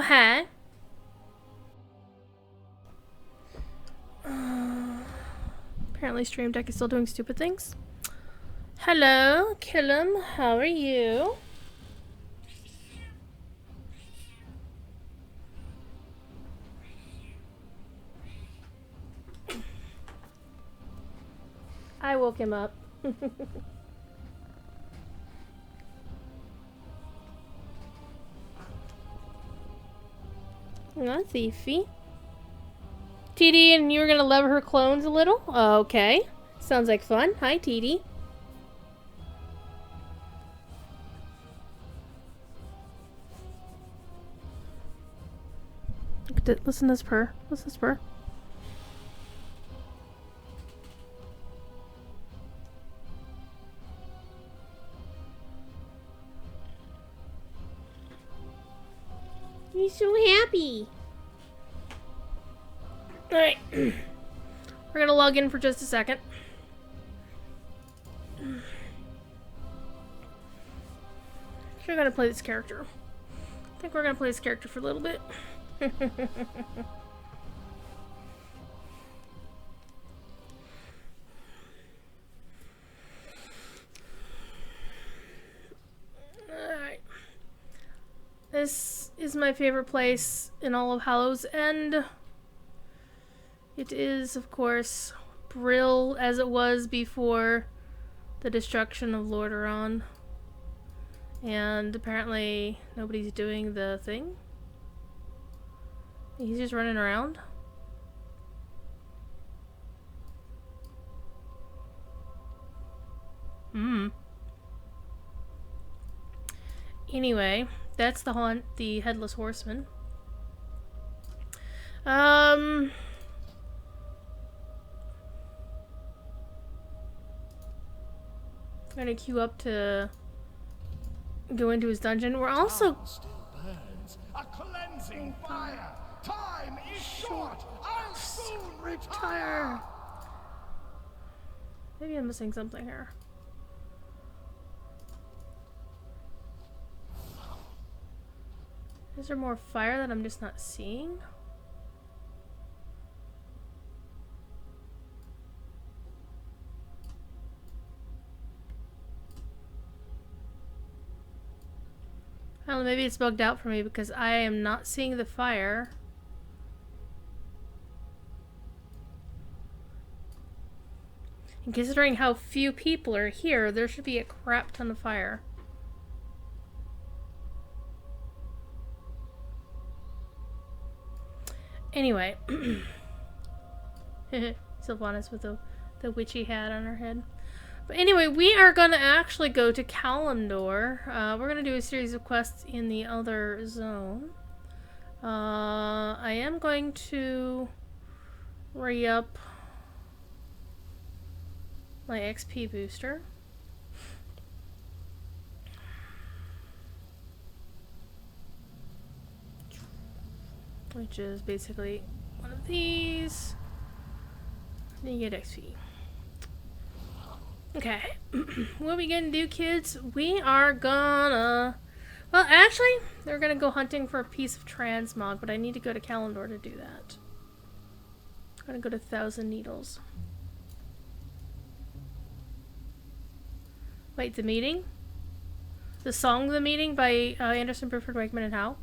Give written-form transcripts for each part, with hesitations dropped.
hi. Apparently Stream Deck is still doing stupid things. Hello, Killam. How are you? I woke him up. Not thiefy. TD, and you were gonna love her clones a little? Okay. Sounds like fun. Hi, TD. Listen to this purr. Listen to this purr. He's so happy. Alright. We're gonna log in for just a second. We're gonna play this character. I think we're gonna play this character for a little bit. Alright. This is my favorite place in all of Hallows End. It is, of course, Brill as it was before the destruction of Lordaeron. And apparently nobody's doing the thing. He's just running around. Anyway, that's the Headless Horseman. I'm gonna queue up to go into his dungeon. We're also still burns. A cleansing fire. Time is short. I'll soon retire. Maybe I'm missing something here. Is there more fire that I'm just not seeing? I don't know, maybe it's bugged out for me because I am not seeing the fire. And considering how few people are here, there should be a crap ton of fire. Anyway. Sylvanas with the witchy hat on her head. But anyway, we are going to actually go to Kalimdor. We're going to do a series of quests in the other zone. I am going to re-up my XP booster. Which is basically one of these. Then you get XP. Okay. What are we gonna do, kids? We are gonna... Well, actually, they're gonna go hunting for a piece of transmog, but I need to go to Kalimdor to do that. I'm gonna go to Thousand Needles. Wait, the meeting? The song The Meeting by Anderson, Bruford, Wakeman, and Howe?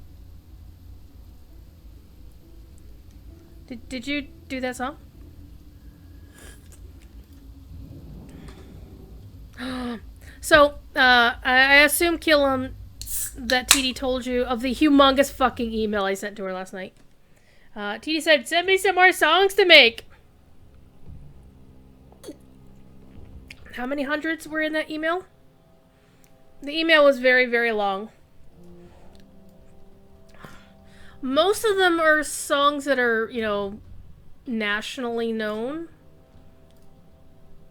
Did you do that song? So, I assume Killam that TD told you of the humongous fucking email I sent to her last night. TD said, send me some more songs to make. How many hundreds were in that email? The email was very, very long. Most of them are songs that are, you know, nationally known.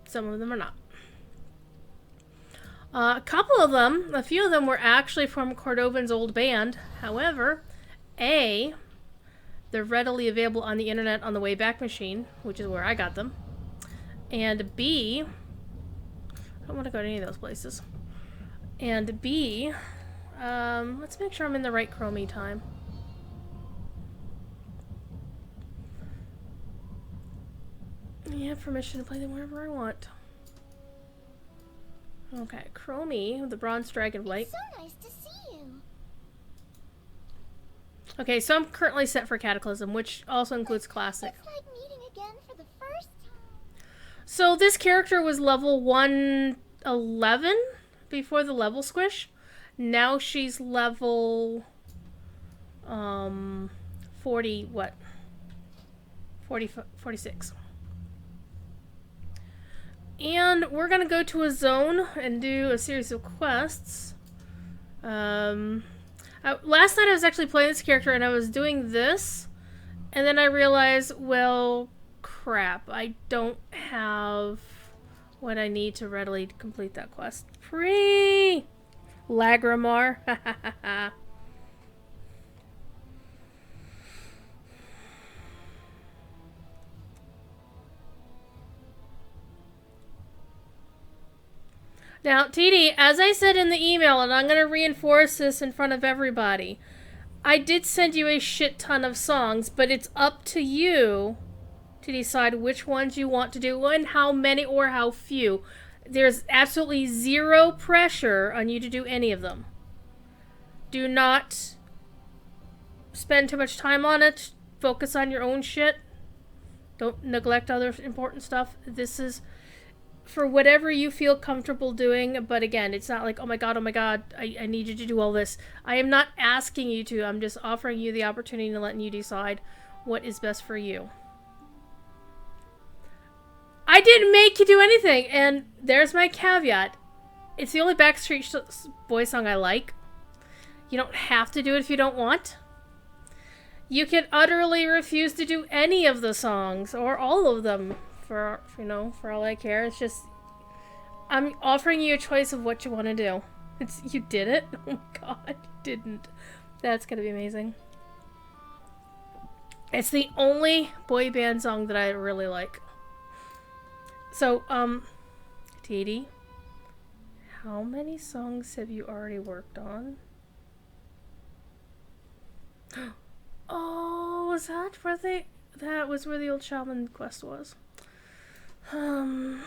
Some of them are not. A couple of them, a few of them were actually from Cordovan's old band. However, A, they're readily available on the internet on the Wayback Machine, which is where I got them. And B, I don't want to go to any of those places. And B, let's make sure I'm in the right Chromie time. You have permission to play them wherever I want. Okay, Chromie, the Bronze Dragonblight. It's so nice to see you. Okay, so I'm currently set for Cataclysm, which also includes Classic. It's like meeting again for the first time. So this character was level 111 before the level squish. Now she's level 40 what? 46. And we're gonna go to a zone and do a series of quests. Last night I was actually playing this character and I was doing this, and then I realized, well, crap, I don't have what I need to readily complete that quest. Free! Lagrimar. Now, TD, as I said in the email, and I'm going to reinforce this in front of everybody, I did send you a shit ton of songs, but it's up to you to decide which ones you want to do and how many or how few. There's absolutely zero pressure on you to do any of them. Do not spend too much time on it. Focus on your own shit. Don't neglect other important stuff. This is for whatever you feel comfortable doing, but again, it's not like, oh my god, I need you to do all this. I am not asking you to, I'm just offering you the opportunity and letting you decide what is best for you. I didn't make you do anything, and there's my caveat. It's the only Backstreet Boys song I like. You don't have to do it if you don't want. You can utterly refuse to do any of the songs, or all of them. For all I care. It's just, I'm offering you a choice of what you want to do. You did it? Oh my god, you didn't. That's gonna be amazing. It's the only boy band song that I really like. So, TD, how many songs have you already worked on? Oh, was that where that was where the old shaman quest was. Oh,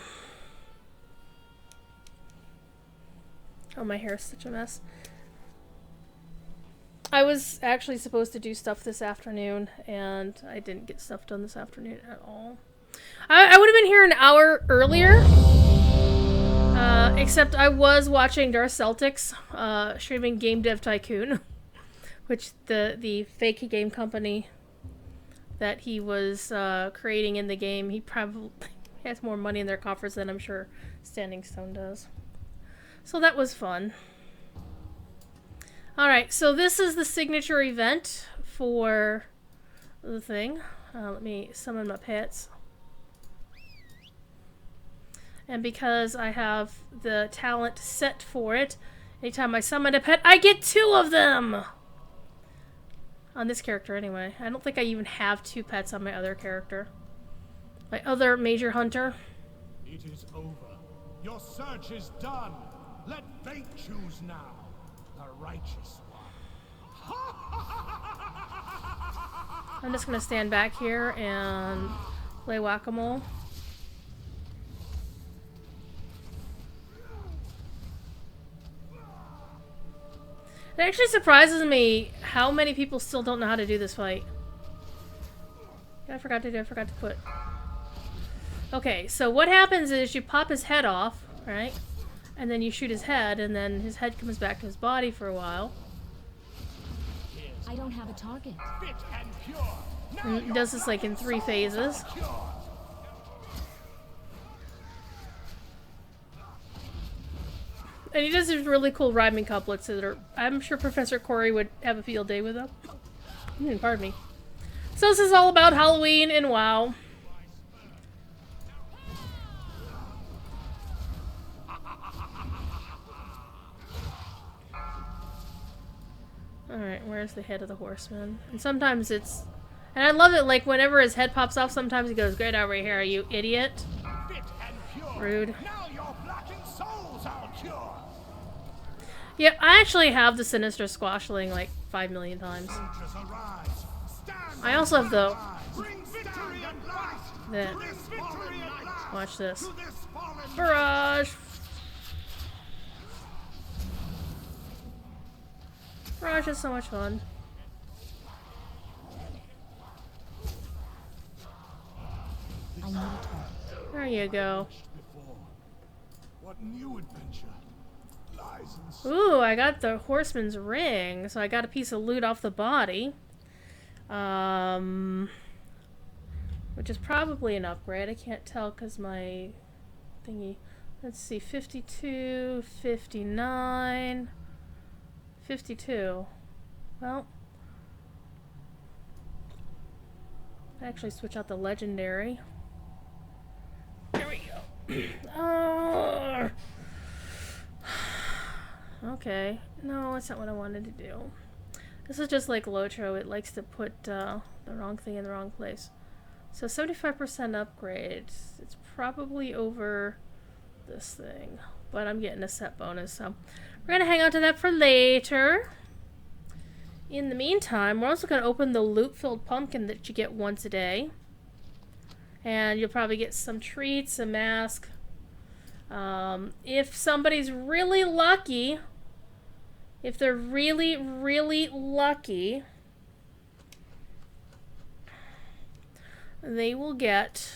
my hair is such a mess. I was actually supposed to do stuff this afternoon, and I didn't get stuff done this afternoon at all. I would have been here an hour earlier, except I was watching Dark Celtics streaming Game Dev Tycoon, which the fake game company that he was creating in the game, he probably has more money in their coffers than I'm sure Standing Stone does. So that was fun. Alright, so this is the signature event for the thing. Let me summon my pets. And because I have the talent set for it, anytime I summon a pet, I get 2 of them! On this character, anyway. I don't think I even have 2 pets on my other character. My other major hunter. It is over. Your search is done. Let fate choose now. The righteous one. I'm just gonna stand back here and play whack-a-mole. It actually surprises me how many people still don't know how to do this fight. I forgot to put... Okay, so what happens is you pop his head off, right? And then you shoot his head, and then his head comes back to his body for a while. I don't have a target. Fit and pure. And he does this like in 3 phases. And he does these really cool rhyming couplets that are... I'm sure Professor Corey would have a field day with them. Pardon me. So this is all about Halloween and WoW. Alright, where's the head of the horseman? And sometimes it's... And I love it, like, whenever his head pops off, sometimes he goes, "Get over here, you idiot." Fit and pure. Rude. Now your blackened souls I'll cure. Yeah, I actually have the Sinister Squashling like 5 million times. Soldiers arise. Stand I also have the bring victory and light. that. This fallen knight. Watch this. To this fallen knight. Barrage! Barrage is so much fun. I need a target. There you go. Before. What new adventure lies in store? Ooh, I got the horseman's ring, so I got a piece of loot off the body. Which is probably an upgrade. I can't tell because my thingy. Let's see, 52, 59, 52. Well, I actually switch out the legendary. There we go. Okay. No, that's not what I wanted to do. This is just like Lotro. It likes to put the wrong thing in the wrong place. So 75% upgrade. It's probably over this thing. But I'm getting a set bonus, so we're going to hang on to that for later. In the meantime, we're also going to open the loot-filled pumpkin that you get once a day. And you'll probably get some treats, a mask. If somebody's really lucky, if they're really, really lucky, they will get,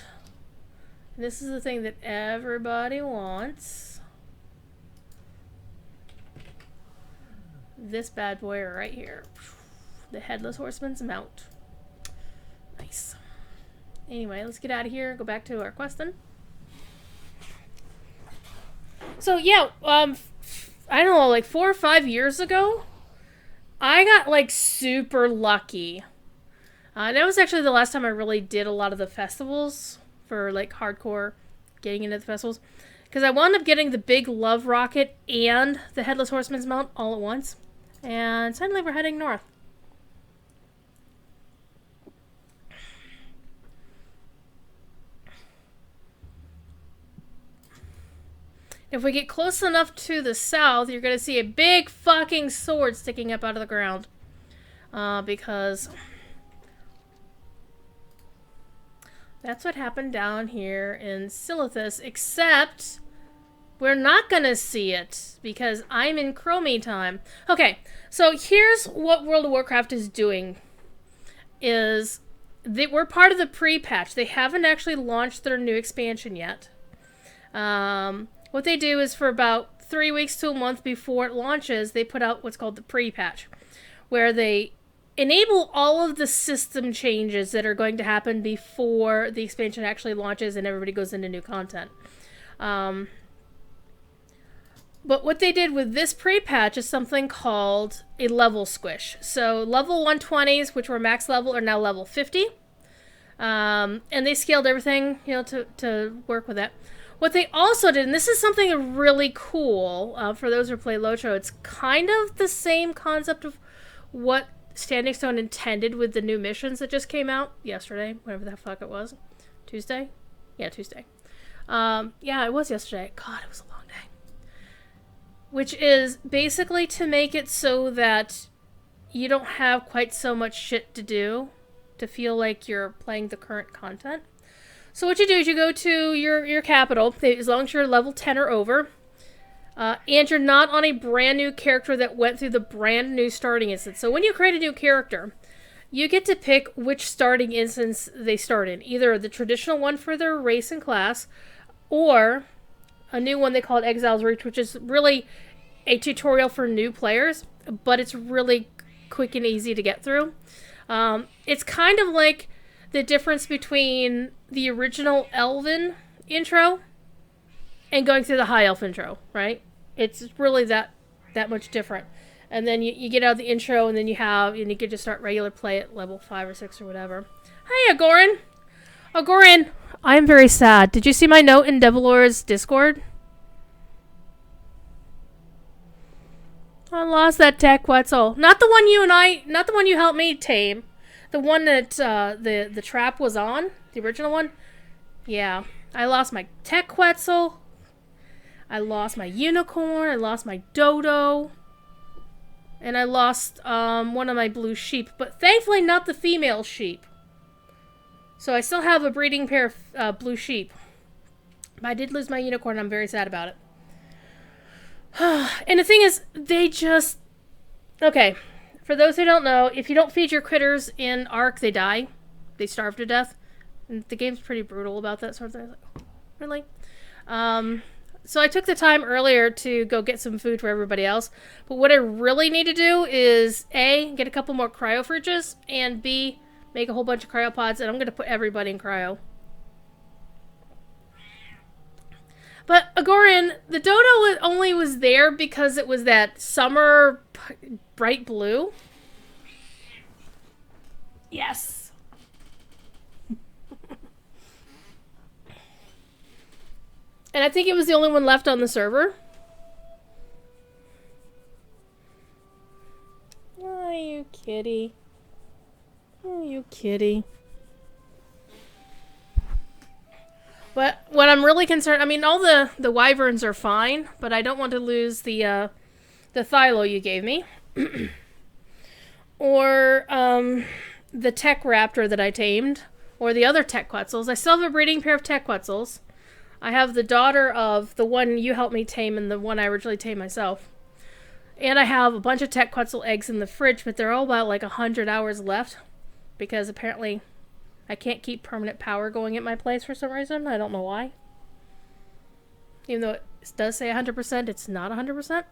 this is the thing that everybody wants, this bad boy right here, the Headless Horseman's mount. Nice. Anyway, let's get out of here, go back to our questing. So yeah, I don't know, like 4 or 5 years ago, I got like super lucky. That was actually the last time I really did a lot of the festivals for like hardcore getting into the festivals. Because I wound up getting the big Love Rocket and the Headless Horseman's mount all at once. And suddenly we're heading north. If we get close enough to the south, you're going to see a big fucking sword sticking up out of the ground. Because that's what happened down here in Silithus, except we're not going to see it because I'm in Chromie time. Okay, so here's what World of Warcraft is doing. We're part of the pre-patch. They haven't actually launched their new expansion yet. What they do is for about 3 weeks to a month before it launches, they put out what's called the pre-patch, where they enable all of the system changes that are going to happen before the expansion actually launches and everybody goes into new content. But what they did with this pre-patch is something called a level squish. So level 120s, which were max level, are now level 50. And they scaled everything, to work with that. What they also did, and this is something really cool for those who play Lotro, it's kind of the same concept of what Standing Stone intended with the new missions that just came out yesterday, whatever the fuck it was. Tuesday? Yeah, Tuesday. Yeah, it was yesterday. God, it was a long day. Which is basically to make it so that you don't have quite so much shit to do to feel like you're playing the current content. So what you do is you go to your capital, as long as you're level 10 or over, and you're not on a brand new character that went through the brand new starting instance. So when you create a new character, you get to pick which starting instance they start in. Either the traditional one for their race and class, or a new one they call it Exile's Reach, which is really a tutorial for new players, but it's really quick and easy to get through. It's kind of like the difference between the original Elven intro and going through the High Elf intro, right? It's really that much different. And then you get out of the intro, and then you get to start regular play at level 5 or 6 or whatever. Hey, Agorin! Agorin, I am very sad. Did you see my note in Devilor's Discord? I lost that tech Quetzal. Not the one you helped me tame. The one that the trap was on, the original one. Yeah, I lost my tech Quetzal. I lost my unicorn. I lost my dodo. And I lost one of my blue sheep, but thankfully not the female sheep. So I still have a breeding pair of blue sheep. But I did lose my unicorn. I'm very sad about it. And the thing is, they just... Okay, for those who don't know, if you don't feed your critters in Ark, they die. They starve to death. And the game's pretty brutal about that sort of thing. Like, really? So I took the time earlier to go get some food for everybody else. But what I really need to do is, A, get a couple more cryo fridges, and B, make a whole bunch of cryopods, and I'm going to put everybody in cryo. But Agoran, the dodo only was there because it was that summer bright blue. Yes. And I think it was the only one left on the server. Oh, you kitty. Oh, you kitty. But what I'm really concerned... I mean, all the wyverns are fine, but I don't want to lose the Thylo you gave me. Or the Tech Raptor that I tamed. Or the other Techquetzals. I still have a breeding pair of Techquetzals. I have the daughter of the one you helped me tame and the one I originally tamed myself. And I have a bunch of Techquetzal eggs in the fridge, but they're all about like 100 hours left. Because apparently I can't keep permanent power going at my place for some reason. I don't know why. Even though it does say 100%, it's not 100%.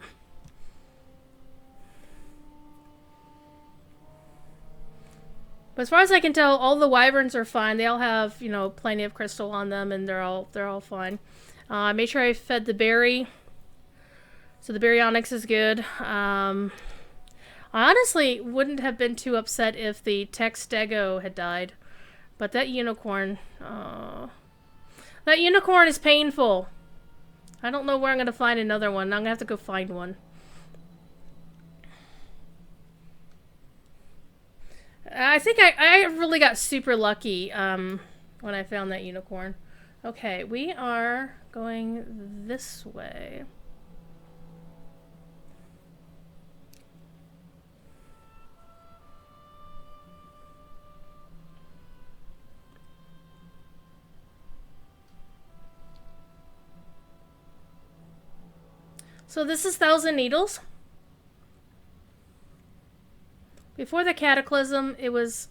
But as far as I can tell, all the wyverns are fine. They all have, you know, plenty of crystal on them, and they're all fine. I made sure I fed the berry, so the baryonyx is good. I honestly wouldn't have been too upset if the Tech Stego had died, but that unicorn, that unicorn is painful. I don't know where I'm gonna find another one. I'm gonna have to go find one. I think I really got super lucky when I found that unicorn. Okay, we are going this way. So this is Thousand Needles. Before the Cataclysm, it was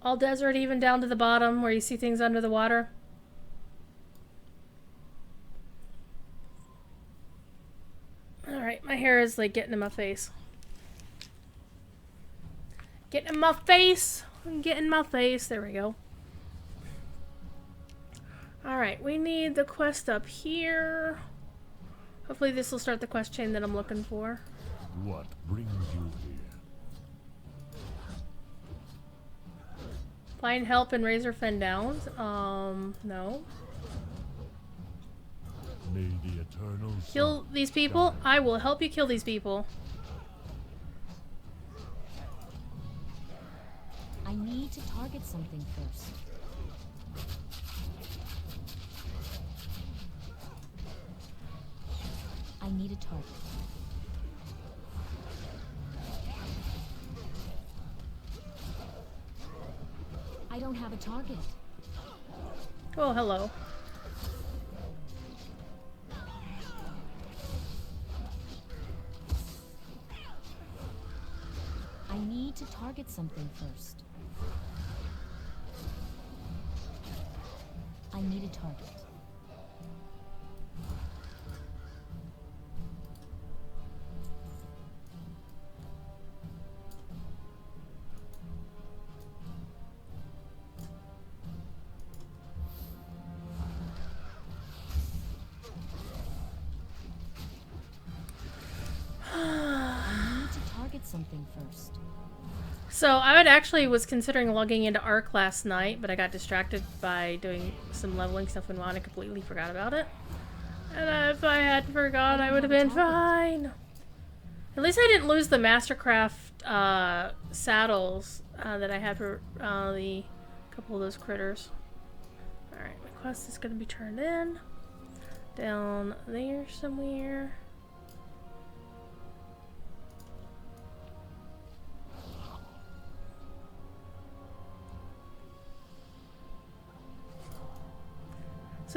all desert, even down to the bottom, where you see things under the water. Alright, my hair is like getting in my face. Getting in my face! Getting in my face. There we go. Alright, we need the quest up here. Hopefully this will start the quest chain that I'm looking for. What brings you here? Find help in Razorfen Downs? No. May the eternal Kill these people? I will help you kill these people. I need to target something first. I need a target. I don't have a target. Oh, hello. I need to target something first. I need a target. Something first. So I actually was considering logging into Ark last night, but I got distracted by doing some leveling stuff in WoW and I completely forgot about it. And if I hadn't forgot, I would have been fine. At least I didn't lose the Mastercraft saddles that I had for the couple of those critters. Alright, my quest is going to be turned in. Down there somewhere.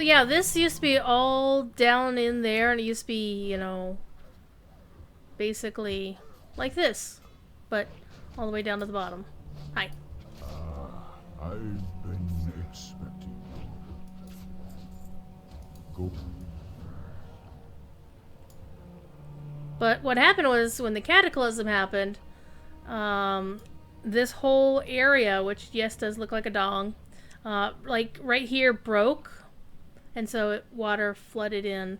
So yeah, this used to be all down in there, and it used to be, you know, basically like this, but all the way down to the bottom. Hi. I've been expecting you. Go. But what happened was, when the cataclysm happened, this whole area, which yes does look like a dong, like right here broke, and so water flooded in.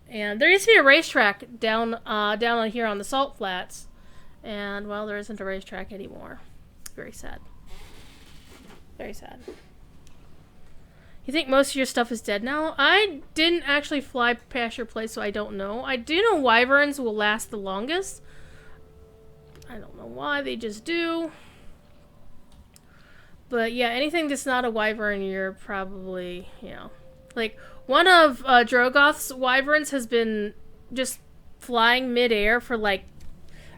And there used to be a racetrack down on here on the salt flats, and well, there isn't a racetrack anymore. Very sad. Very sad. You think most of your stuff is dead now? I didn't actually fly past your place, so I don't know. I do know wyverns will last the longest. I don't know why, they just do. But yeah, anything that's not a wyvern, you're probably, you know. Like, one of Drogoth's wyverns has been just flying midair for like,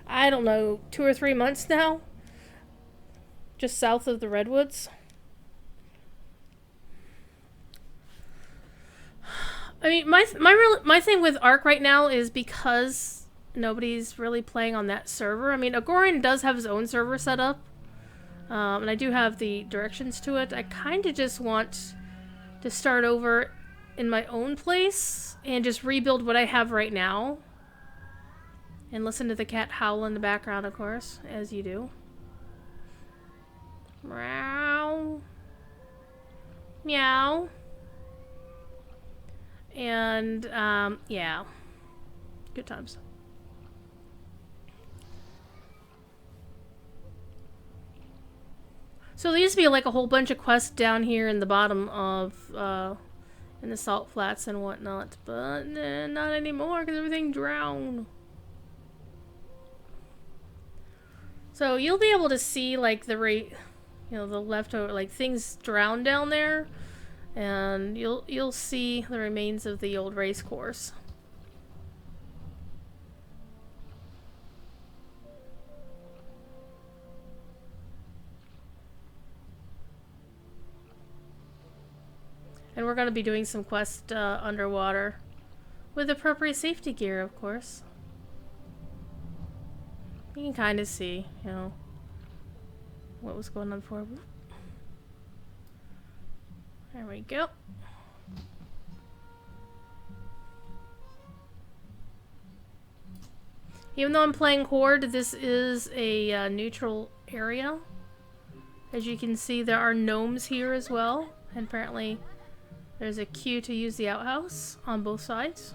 I don't know, 2 or 3 months now. Just south of the redwoods. I mean, my thing with Ark right now is because nobody's really playing on that server. I mean, Agorian does have his own server set up, and I do have the directions to it. I kind of just want to start over in my own place and just rebuild what I have right now. And listen to the cat howl in the background, of course, as you do. Meow. Meow. And, yeah. Good times. So there used to be like a whole bunch of quests down here in the bottom of, in the salt flats and whatnot. But, not anymore because everything drowned. So you'll be able to see like the the leftover, like things drowned down there. And you'll see the remains of the old race course. And we're going to be doing some quests underwater with appropriate safety gear, of course. You can kind of see, you know, what was going on before. There we go. Even though I'm playing Horde, this is a neutral area. As you can see, there are gnomes here as well. And apparently, there's a queue to use the outhouse on both sides.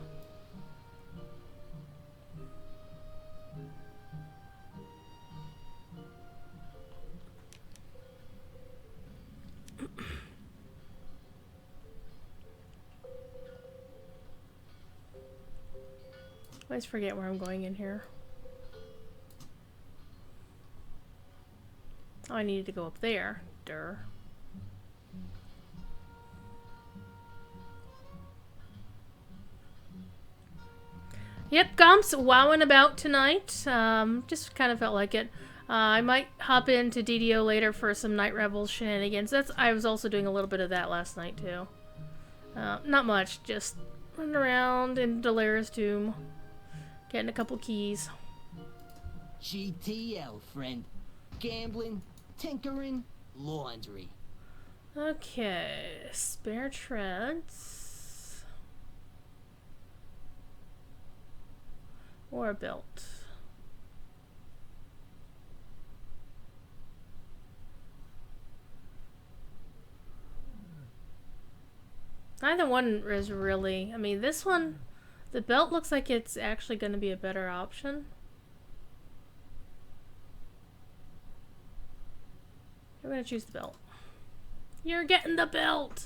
I always forget where I'm going in here. Oh, I needed to go up there. Durr. Yep, Gomp's wowing about tonight. Just kind of felt like it. I might hop into DDO later for some Night Rebels shenanigans. I was also doing a little bit of that last night too. Not much, just running around in Dalaris Doom. Getting a couple keys. GTL, friend. Gambling, tinkering, laundry. Okay, spare treads. Or a belt. Neither one is really, I mean, this one, the belt looks like it's actually going to be a better option. I'm going to choose the belt. You're getting the belt!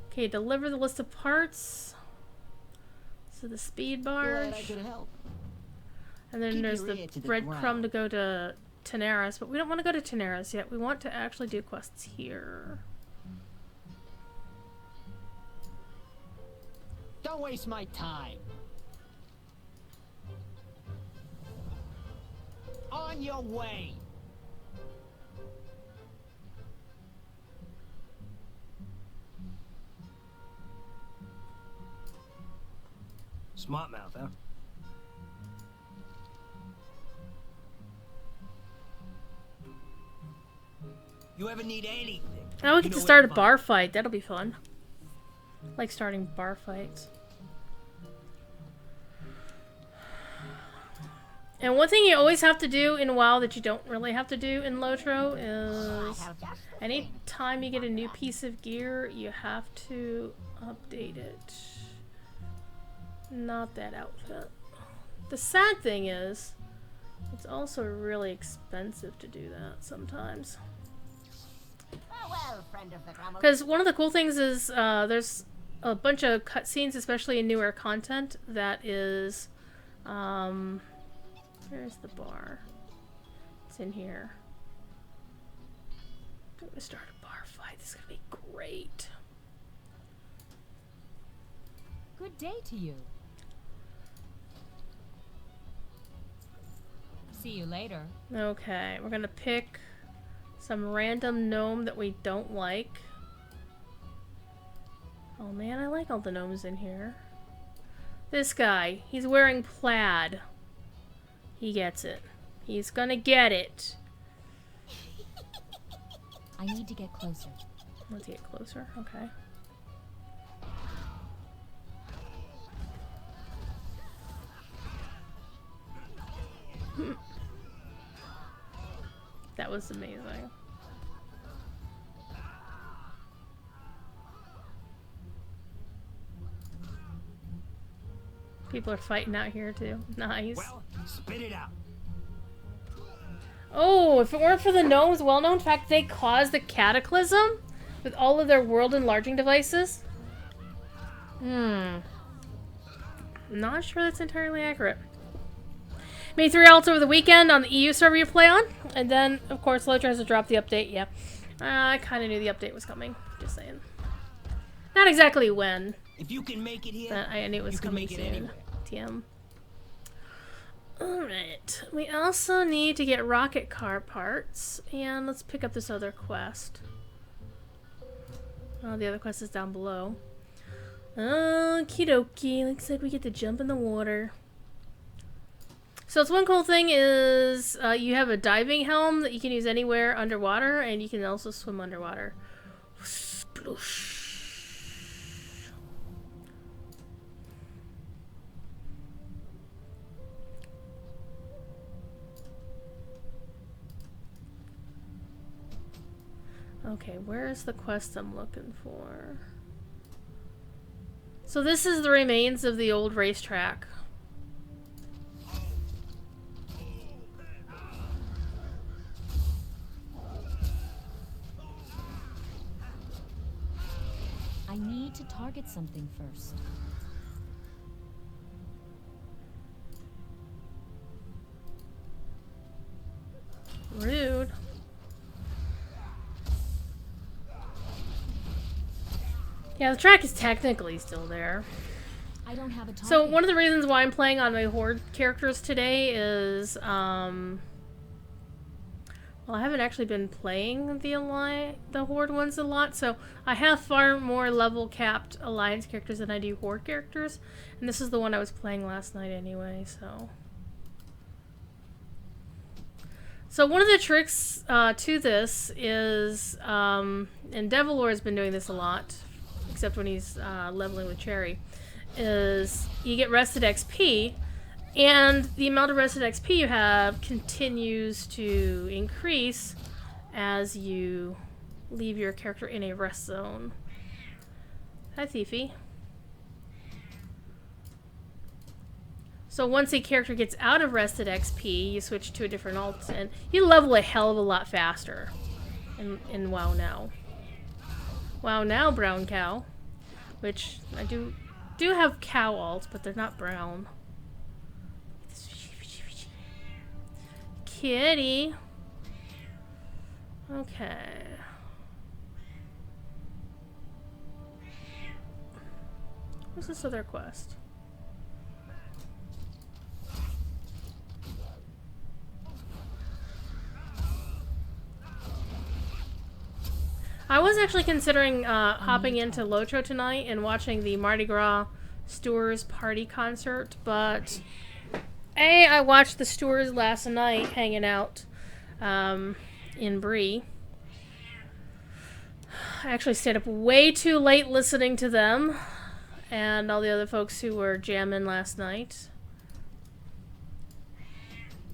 Okay, deliver the list of parts. So the speed Glad I barge. could help. And then Keep there's your the ear to the breadcrumb ground. to go to Teneris, but we don't want to go to Teneris yet. We want to actually do quests here. Don't waste my time. On your way. Smart mouth, huh? You ever need anything? Now we you get know to where start a find bar me. fight. That'll be fun. I like starting bar fights. And one thing you always have to do in WoW that you don't really have to do in Lotro is any time you get a new piece of gear, you have to update it. Not that outfit. The sad thing is, it's also really expensive to do that sometimes. Farewell, friend of the Grammel. Because one of the cool things is there's a bunch of cutscenes, especially in newer content, that is... where's the bar? It's in here. I'm gonna start a bar fight. This is gonna be great. Good day to you. See you later. Okay, we're gonna pick some random gnome that we don't like. Oh man, I like all the gnomes in here. This guy, he's wearing plaid. He gets it. He's gonna get it. I need to get closer. Let's get closer. Okay. That was amazing. People are fighting out here too. Nice. Well, spit it out. Oh, if it weren't for the gnomes' well-known fact they caused the cataclysm with all of their world-enlarging devices? Not sure that's entirely accurate. Made 3 alts over the weekend on the EU server you play on. And then, of course, Lotro has to drop the update. Yeah. I kind of knew the update was coming. Just saying. Not exactly when. If you can make it here, But I knew it was you can coming make it soon. anywhere. TM. Alright. We also need to get rocket car parts. And let's pick up this other quest. Oh, the other quest is down below. Okie dokie. Looks like we get to jump in the water. So it's one cool thing is you have a diving helm that you can use anywhere underwater, and you can also swim underwater. Sploosh. Okay, where's the quest I'm looking for? So this is the remains of the old racetrack. I need to target something first. Rude. Yeah, the track is technically still there. I don't have a target. So one of the reasons why I'm playing on my Horde characters today is, well, I haven't actually been playing the Horde ones a lot, so I have far more level capped Alliance characters than I do Horde characters, and this is the one I was playing last night anyway, so. So one of the tricks to this is, and Devilor has been doing this a lot, except when he's leveling with Cherry, is you get rested XP, and the amount of rested XP you have continues to increase as you leave your character in a rest zone. Hi, Thiefy. So once a character gets out of rested XP, you switch to a different alt, and you level a hell of a lot faster in WoW Now. WoW Now, brown cow, which I do have cow alts, but they're not brown. Kitty. Okay. What's this other quest? I was actually considering hopping into Lotro tonight and watching the Mardi Gras Stewar's party concert, but I watched the Stewards last night hanging out in Bree. I actually stayed up way too late listening to them and all the other folks who were jamming last night.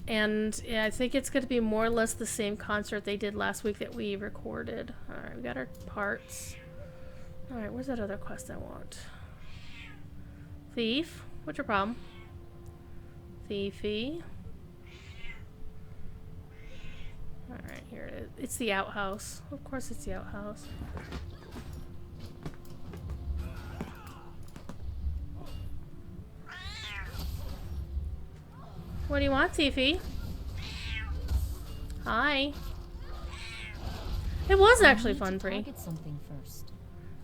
And yeah, I think it's going to be more or less the same concert they did last week that we recorded. Alright, we got our parts. Alright, where's that other quest I want? Thief? What's your problem? Thiefy. Alright, here it is. It's the outhouse. Of course it's the outhouse. What do you want, Thiefy? Hi. It was actually fun, Bree. Target something first.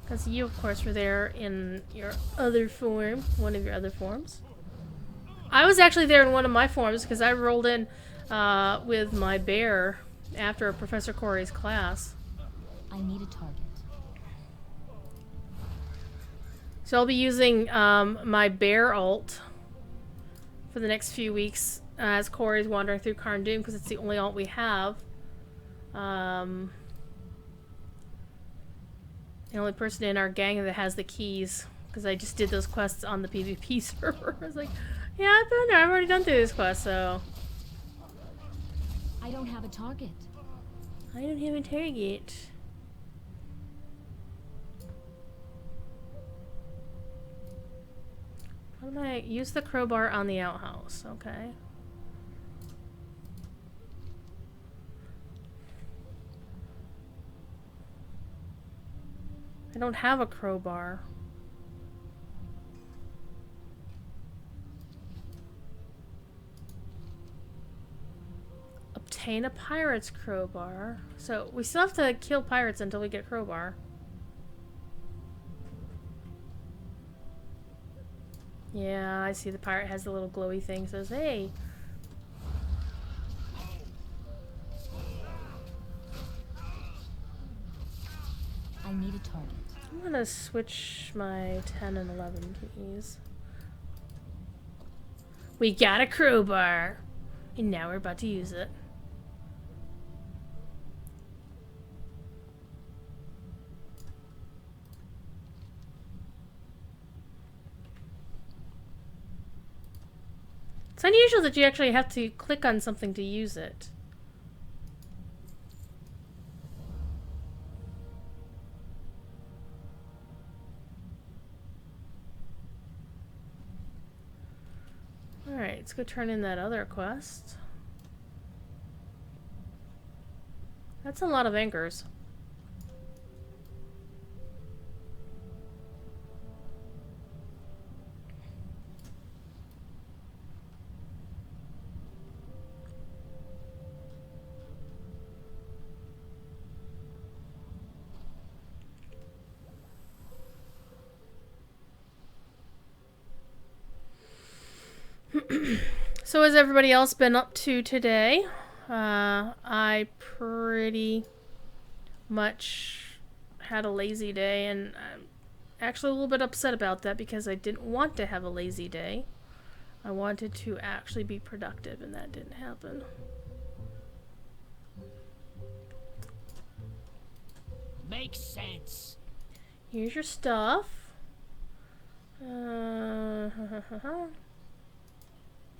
Because you, of course, were there in your other form. One of your other forms. I was actually there in one of my forms because I rolled in with my bear after Professor Corey's class. I need a target. So I'll be using my bear ult for the next few weeks as Corey's wandering through Karn Doom because it's the only ult we have. The only person in our gang that has the keys because I just did those quests on the PvP server. I was like, yeah, I've been there. I've already done through this quest, so. I don't have a target. I don't have a target. How do I use the crowbar on the outhouse? Okay. I don't have a crowbar. Obtain a pirate's crowbar. So we still have to kill pirates until we get a crowbar. Yeah, I see the pirate has the little glowy thing. Says, hey. I need a target. I'm gonna switch my 10 and 11 keys. We got a crowbar. And now we're about to use it. It's unusual that you actually have to click on something to use it. Alright, let's go turn in that other quest. That's a lot of anchors. So has everybody else been up to today? I pretty much had a lazy day, and I'm actually a little bit upset about that because I didn't want to have a lazy day. I wanted to actually be productive, and that didn't happen. Makes sense. Here's your stuff.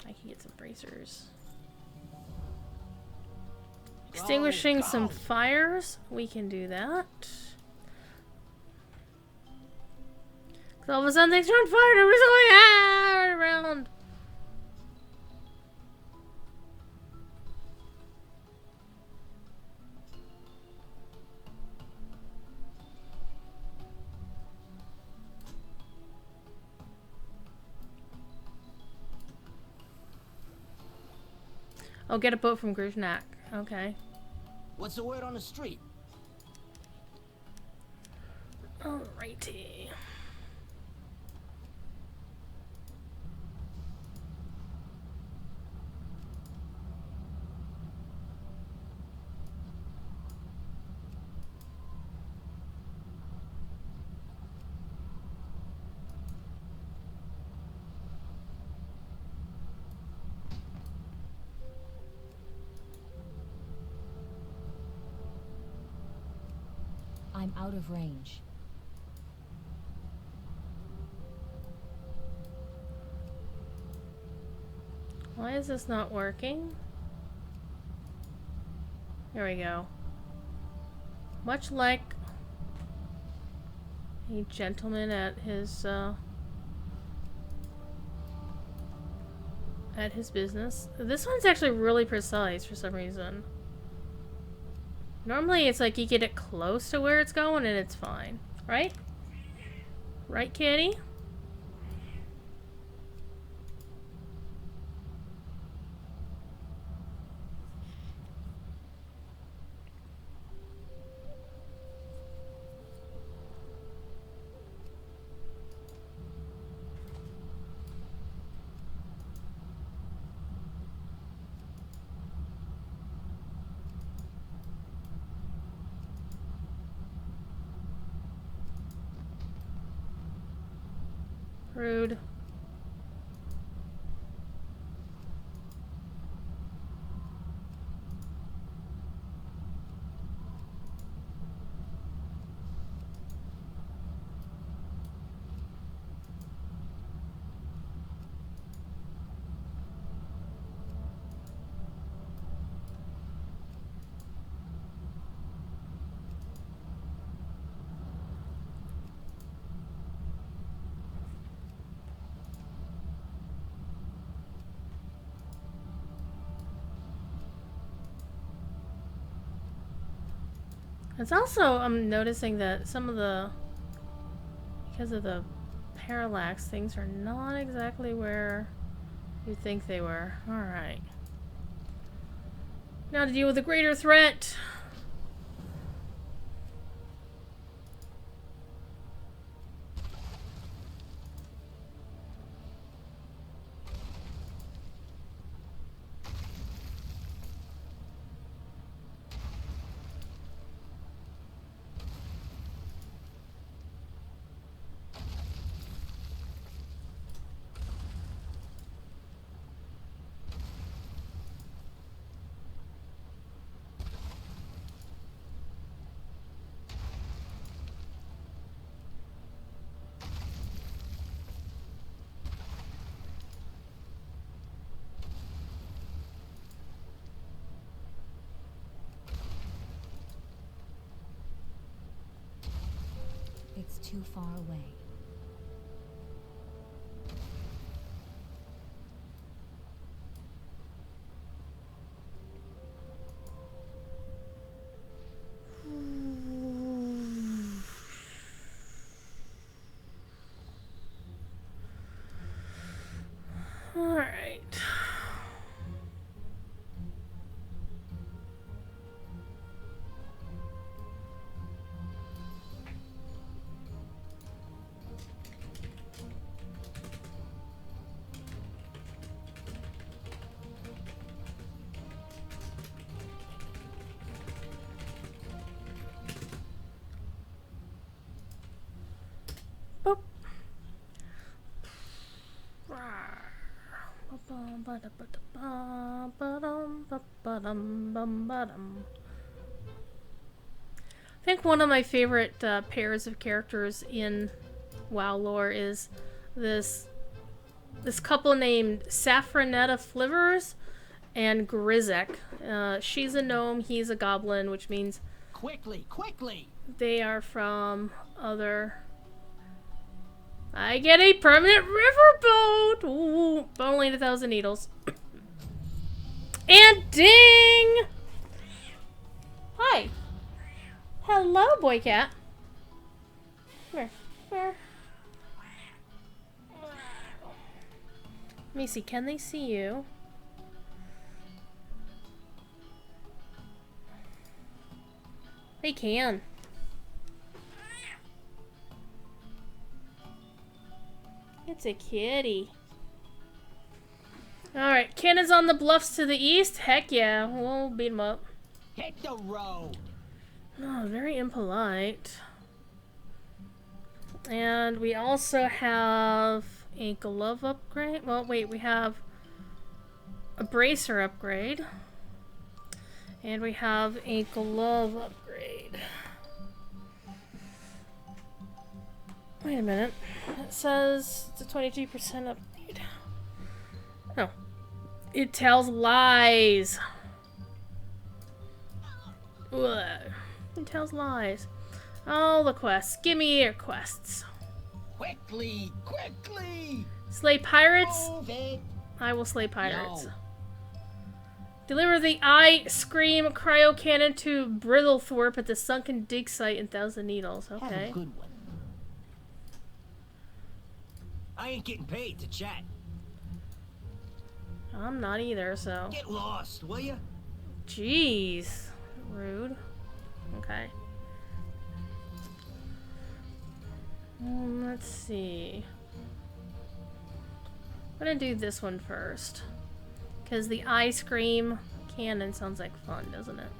I can get some bracers. Extinguishing some fires. We can do that. 'Cause all of a sudden things are on fire. Everybody's going right around. Oh, get a boat from Gruznak. Okay. What's the word on the street? Alrighty. I'm out of range. Why is this not working? Here we go. Much like a gentleman at his business. This one's actually really precise for some reason. Normally it's like you get it close to where it's going and it's fine. Right? Right, kitty? Rude. It's also, I'm noticing that some of the, because of the parallax, things are not exactly where you think they were. Alright. Now to deal with a greater threat. It's too far away. Alright. Boop. I think one of my favorite pairs of characters in WoW lore is this couple named Saffronetta Flivers and Grizek. She's a gnome, he's a goblin, which means Quickly, quickly! they are from other... I get a permanent riverboat! Ooh, but only 1,000 needles. And ding! Hi. Hello, boy cat. Come here. Let me see, can they see you? They can. It's a kitty. Alright, Ken is on the bluffs to the east. Heck yeah, we'll beat him up. Hit the road! Oh, very impolite. And we also have a glove upgrade. Well, wait, we have a bracer upgrade. And we have a glove upgrade. Wait a minute. It says it's a 23% update. No. It tells lies. Ugh. It tells lies. Oh, the quests. Give me your quests. Quickly, quickly. Slay pirates? Move it. I will slay pirates. No. Deliver the Eye Scream cryo cannon to Brittlethorpe at the sunken dig site in Thousand Needles. Have Okay. a good one. I ain't getting paid to chat. I'm not either, so. Get lost, will ya? Jeez. Rude. Okay. Let's see. I'm gonna do this one first. Because the Ice Cream cannon sounds like fun, doesn't it?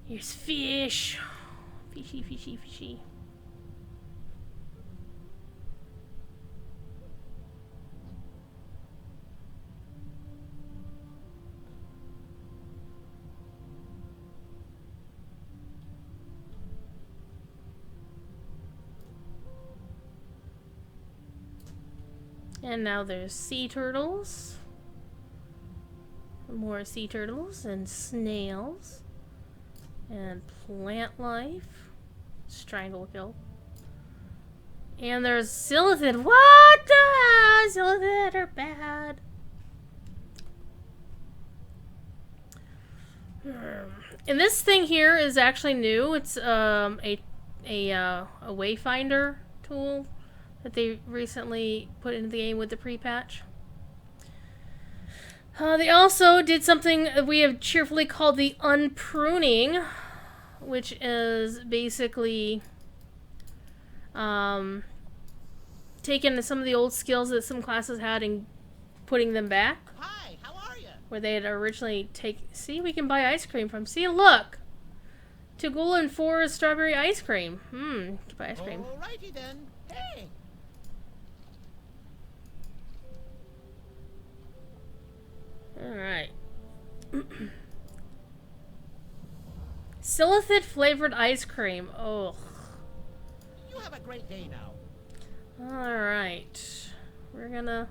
Here's fish. Fishy, fishy, fishy. And now there's sea turtles. More sea turtles and snails. And plant life. Strangle kill. And there's Silithid. What the? Silithid are bad. And this thing here is actually new. It's a wayfinder tool that they recently put into the game with the pre-patch. They also did something that we have cheerfully called the unpruning, which is basically taking some of the old skills that some classes had and putting them back. Hi, how are you? Where they had originally See, we can buy ice cream from. See, look! Tagula and 4 strawberry ice cream. Can buy ice cream. Alrighty then. Hey. Alright. Silithid flavored ice cream. Oh. You have a great day now. Alright. We're gonna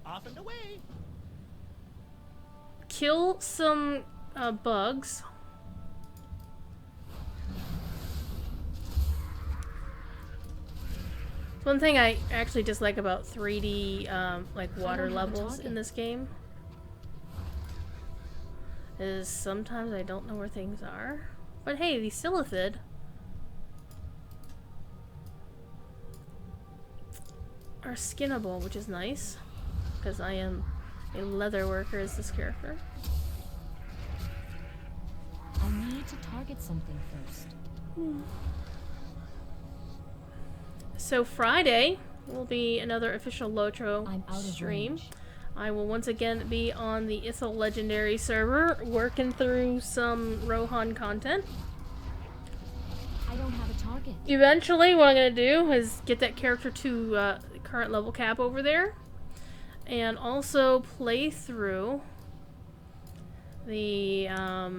Off and away. kill some bugs. One thing I actually dislike about 3D like water don't have a levels target. in this game is sometimes I don't know where things are. But hey, the Silithid are skinnable, which is nice because I am a leather worker as this character. I need to target something first. So Friday will be another official Lotro I'm out of stream. range. I will once again be on the Ithel Legendary server working through some Rohan content. I don't have a target. Eventually, what I'm going to do is get that character to current level cap over there. And also play through the I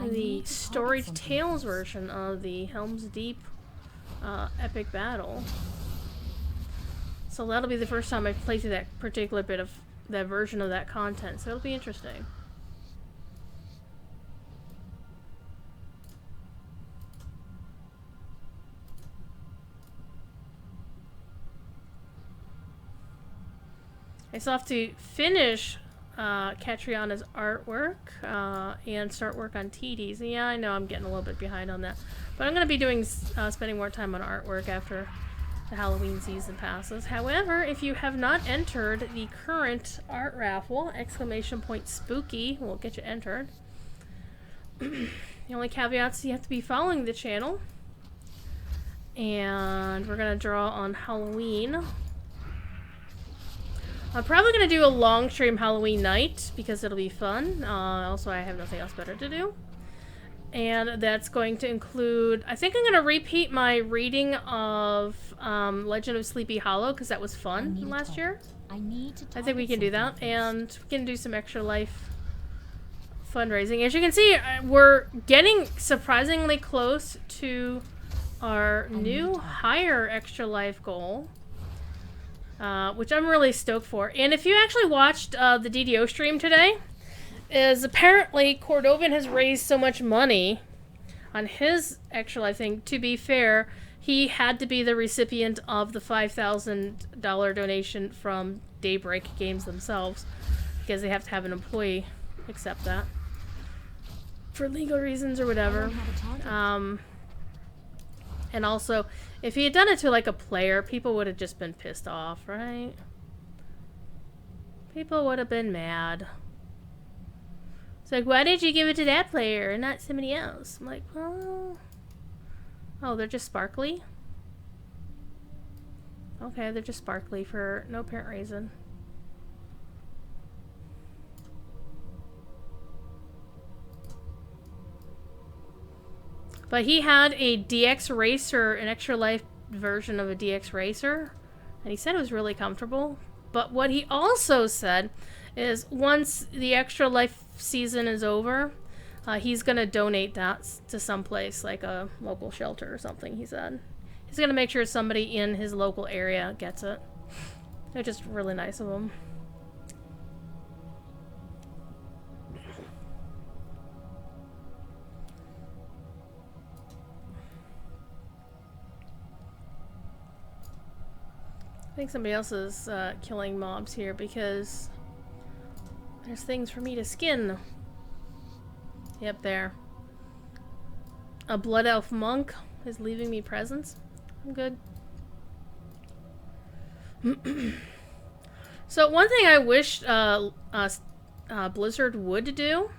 need to target Storage something Tales first. version of the Helm's Deep epic battle. So that'll be the first time I play through that particular bit of that version of that content. So it'll be interesting. I still have to finish Catriana's artwork and start work on TD's. Yeah, I know I'm getting a little bit behind on that. But I'm going to be doing spending more time on artwork after the Halloween season passes. However, if you have not entered the current art raffle, !spooky will get you entered. The only caveats, you have to be following the channel. And we're going to draw on Halloween. I'm probably going to do a long stream Halloween night because it'll be fun. Also, I have nothing else better to do. And that's going to include... I think I'm going to repeat my reading of Legend of Sleepy Hollow because that was fun last year. I need to I think we can do that. something And we can do some Extra Life fundraising. As you can see, we're getting surprisingly close to our new higher Extra Life goal. Which I'm really stoked for. And if you actually watched the DDO stream today, is apparently Cordovan has raised so much money on his Extra Life thing. To be fair, he had to be the recipient of the $5,000 donation from Daybreak Games themselves because they have to have an employee accept that for legal reasons or whatever. And also, if he had done it to like a player, people would have just been pissed off, right? People would have been mad. It's like, why did you give it to that player and not somebody else? I'm like, well... Oh, they're just sparkly? Okay, they're just sparkly for no apparent reason. But he had a DX Racer, an Extra Life version of a DX Racer, and he said it was really comfortable. But what he also said is once the Extra Life season is over, he's going to donate that to someplace, like a local shelter or something, he said. He's going to make sure somebody in his local area gets it. They're just really nice of him. I think somebody else is killing mobs here because there's things for me to skin. Yep, there. A Blood Elf monk is leaving me presents. I'm good. So one thing I wish Blizzard would do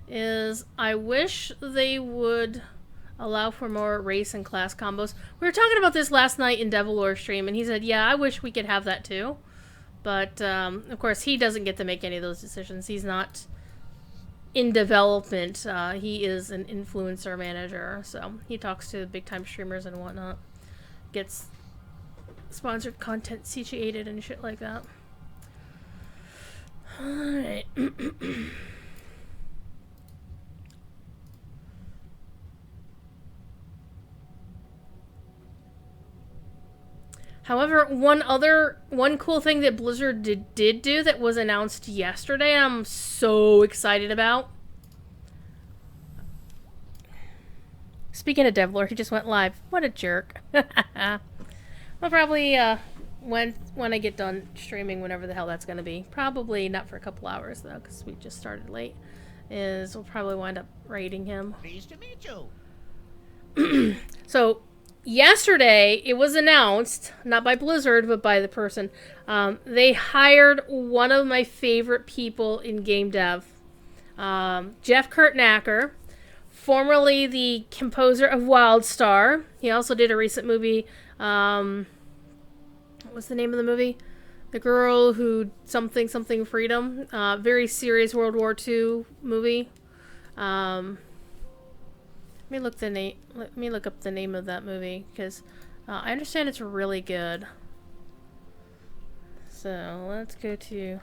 is I wish they would allow for more race and class combos. We were talking about this last night in Devilore stream, and he said, yeah, I wish we could have that too. But, of course, he doesn't get to make any of those decisions. He's not in development. He is an influencer manager, so he talks to big-time streamers and whatnot. Gets sponsored content situated and shit like that. Alright. However, one cool thing that Blizzard did do that was announced yesterday, I'm so excited about. Speaking of Devlord, he just went live. What a jerk. Well, probably when I get done streaming, whenever the hell that's going to be. Probably not for a couple hours, though, because we just started late. We'll probably wind up raiding him. Pleased to meet you. So... yesterday, it was announced, not by Blizzard, but by the person, they hired one of my favorite people in game dev, Jeff Kurtnacker, formerly the composer of WildStar. He also did a recent movie, what was the name of the movie? The Girl Who Something Freedom, very serious World War II movie. Let me look up the name of that movie because I understand it's really good. So let's go to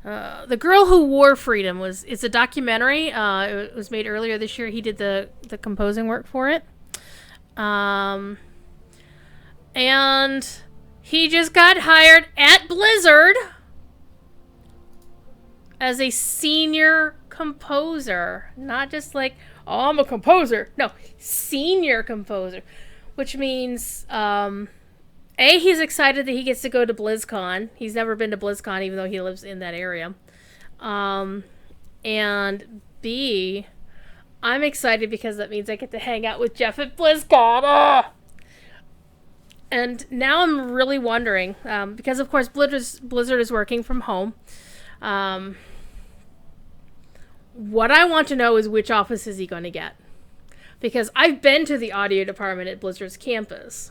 The Girl Who Wore Freedom. It's a documentary. It was made earlier this year. He did the composing work for it. And he just got hired at Blizzard as a senior composer. Not just like, oh, I'm a composer. No, senior composer. Which means, he's excited that he gets to go to BlizzCon. He's never been to BlizzCon, even though he lives in that area. And B, I'm excited because that means I get to hang out with Jeff at BlizzCon. Ah! And now I'm really wondering, because of course Blizzard is working from home. What I want to know is which office is he going to get? Because I've been to the audio department at Blizzard's campus.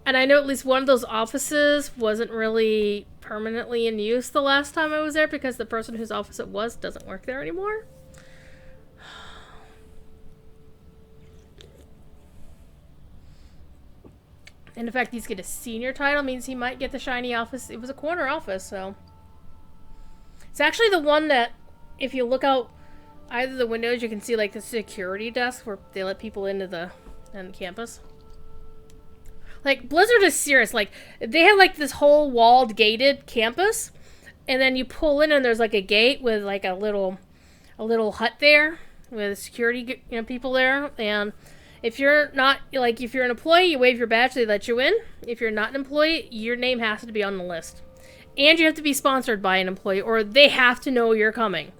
And I know at least one of those offices wasn't really permanently in use the last time I was there because the person whose office it was doesn't work there anymore. And in fact, he's get a senior title means he might get the shiny office. It was a corner office, so. It's actually the one that, if you look out either the windows, you can see like the security desk where they let people into the campus. Like, Blizzard is serious. Like, they have like this whole walled, gated campus, and then you pull in and there's like a gate with like a little hut there with security, people there. And if you're not, like, if you're an employee, you wave your badge, they let you in. If you're not an employee, your name has to be on the list. And you have to be sponsored by an employee, or they have to know you're coming.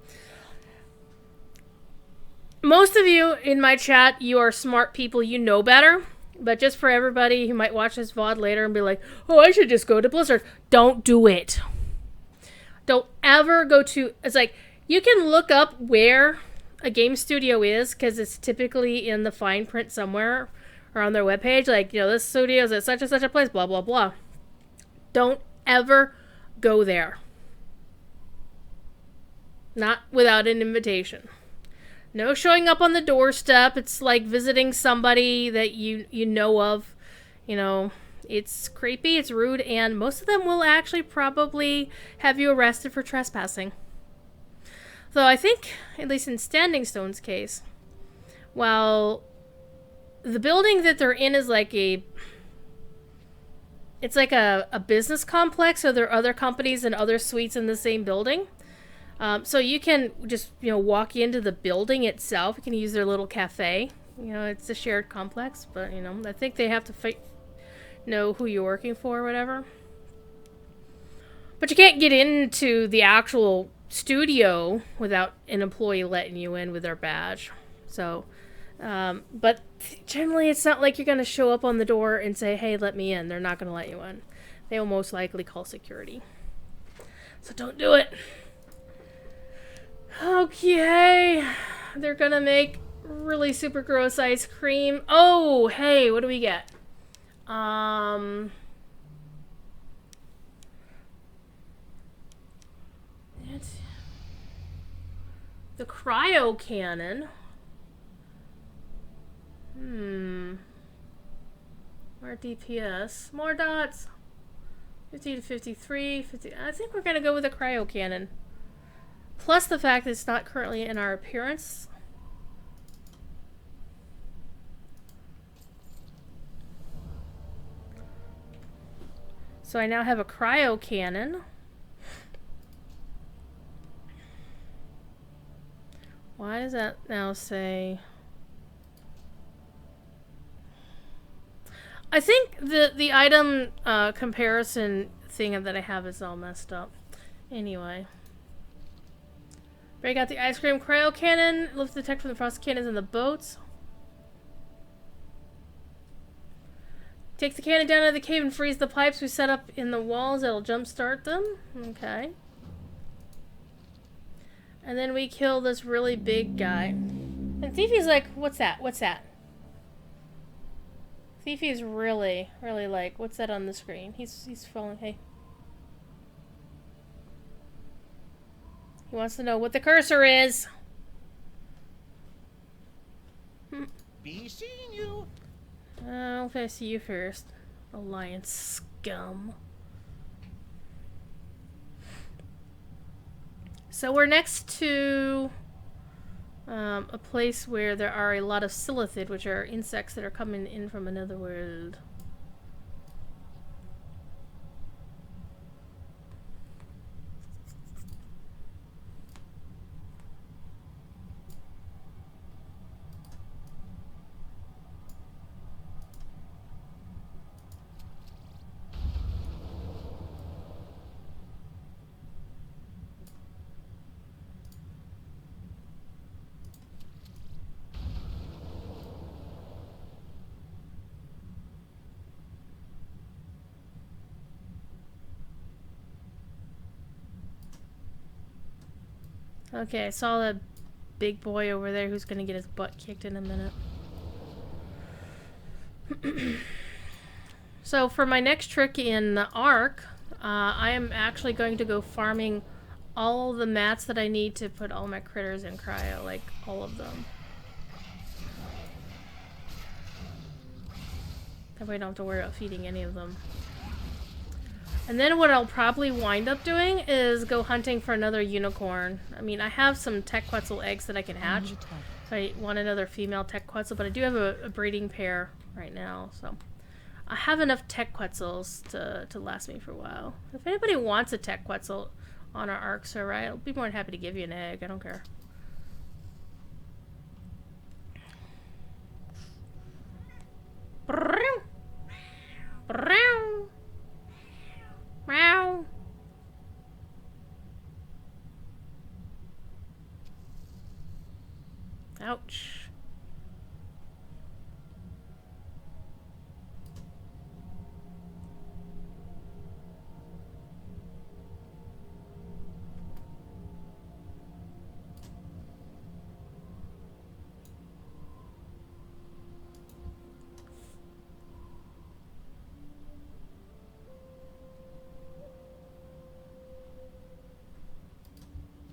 Most of you in my chat, you are smart people, you know better. But just for everybody who might watch this VOD later and be like, oh, I should just go to Blizzard. Don't do it. Don't ever go to... It's like, you can look up where a game studio is, because it's typically in the fine print somewhere or on their webpage. Like, this studio is at such and such a place, blah, blah, blah. Don't ever go there. Not without an invitation. No showing up on the doorstep. It's like visiting somebody that you know of. It's creepy, it's rude, and most of them will actually probably have you arrested for trespassing. Though I think, at least in Standing Stone's case, while the building that they're in is like it's like a business complex, so there are other companies and other suites in the same building. So you can just, walk into the building itself. You can use their little cafe. It's a shared complex, but, I think they have to know who you're working for or whatever. But you can't get into the actual studio without an employee letting you in with their badge. So, but generally it's not like you're going to show up on the door and say, hey, let me in. They're not going to let you in. They will most likely call security. So don't do it. Okay, they're gonna make really super gross ice cream. Oh, hey, what do we get? The cryo cannon. More DPS. More dots. 50 to 53. 50. I think we're gonna go with the cryo cannon. Plus the fact that it's not currently in our appearance. So I now have a cryo cannon. Why does that now say... I think the item comparison thing that I have is all messed up. Anyway. Break out the ice cream cryo cannon. Lift the tech from the frost cannons in the boats. Take the cannon down to the cave and freeze the pipes we set up in the walls. That'll jumpstart them. Okay. And then we kill this really big guy. And Fifi's like, what's that? What's that? Fifi's really like, what's that on the screen? He's falling. Hey. He wants to know what the cursor is. Be seeing you. I'll see you first. Alliance scum. So we're next to a place where there are a lot of silithid, which are insects that are coming in from another world. Okay, I saw that big boy over there who's gonna get his butt kicked in a minute. So for my next trick in Ark, I am actually going to go farming all the mats that I need to put all my critters in cryo, like all of them. That way I don't have to worry about feeding any of them. And then what I'll probably wind up doing is go hunting for another unicorn. I mean, I have some Tekquetzal eggs that I can hatch. If I want another female Tekquetzal, but I do have a breeding pair right now, so I have enough Tekquetzals to last me for a while. If anybody wants a Tekquetzal on our Ark server, I'll be more than happy to give you an egg. I don't care. Meow. Ouch.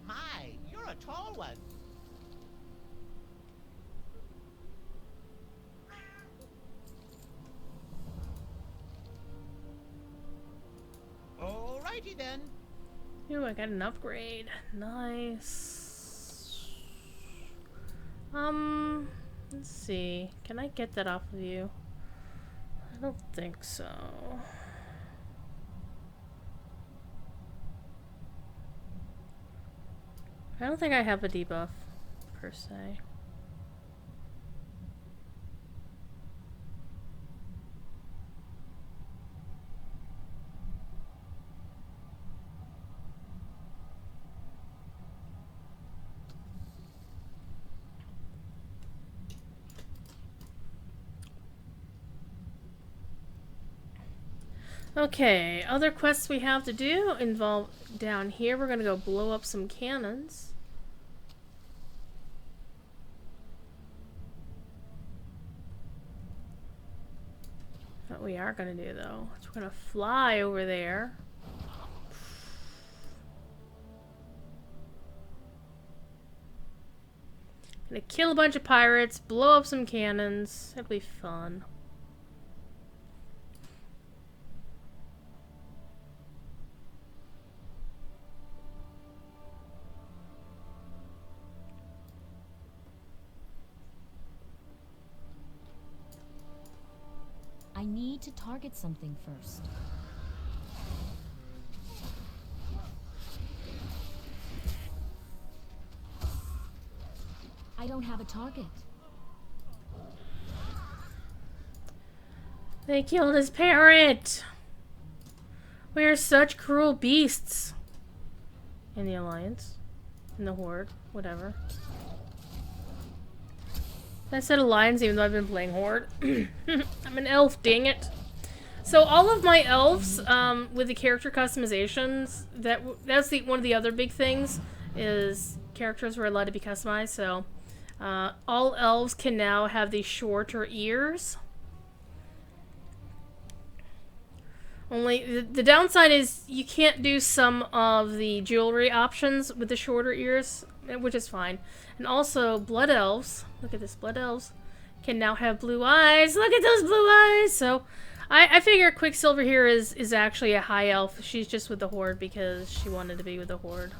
My, you're a tall one. Alrighty then. Ooh, I got an upgrade. Nice. Let's see. Can I get that off of you? I don't think so. I don't think I have a debuff, per se. Okay, other quests we have to do involve down here. We're gonna go blow up some cannons. What we are gonna do though is we're gonna fly over there. Gonna kill a bunch of pirates, blow up some cannons. It'll be fun. I need to target something first. I don't have a target. They killed his parrot! We are such cruel beasts. In the Alliance. In the Horde. Whatever. I said Alliance even though I've been playing Horde. I'm an elf, dang it. So all of my elves, with the character customizations, that's one of the other big things, is characters were allowed to be customized, so all elves can now have these shorter ears. Only, the downside is you can't do some of the jewelry options with the shorter ears, which is fine. And also, blood elves, look at this, blood elves, can now have blue eyes. Look at those blue eyes! So, I figure Quicksilver here is actually a high elf. She's just with the Horde because she wanted to be with the Horde.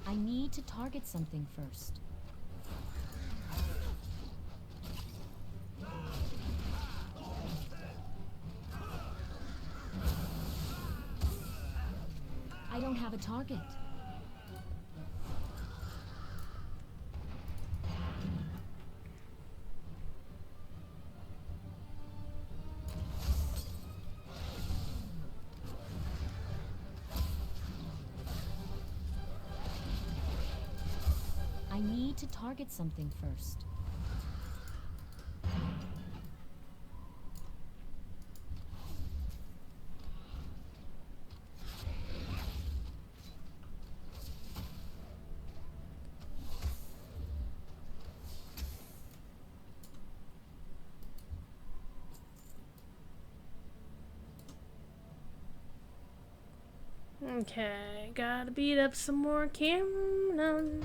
I need to target something first. I don't have a target. need to target something first. Okay, gotta beat up some more cannons.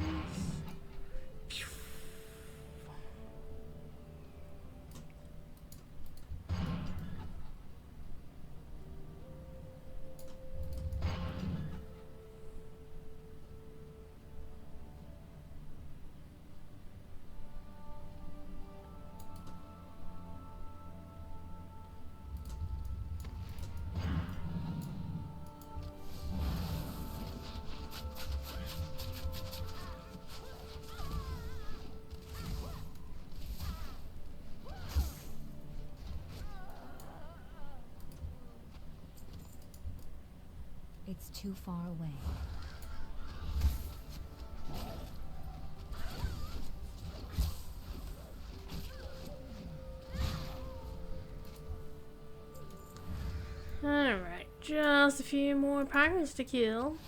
It's too far away. Alright, just a few more pirates to kill.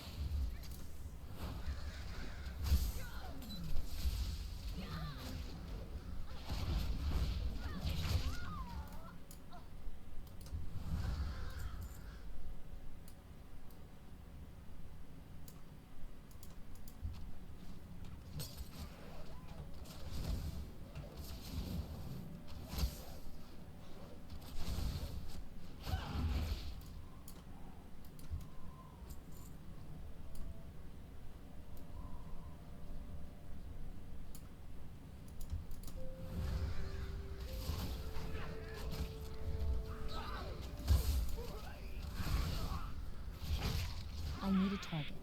I need a target.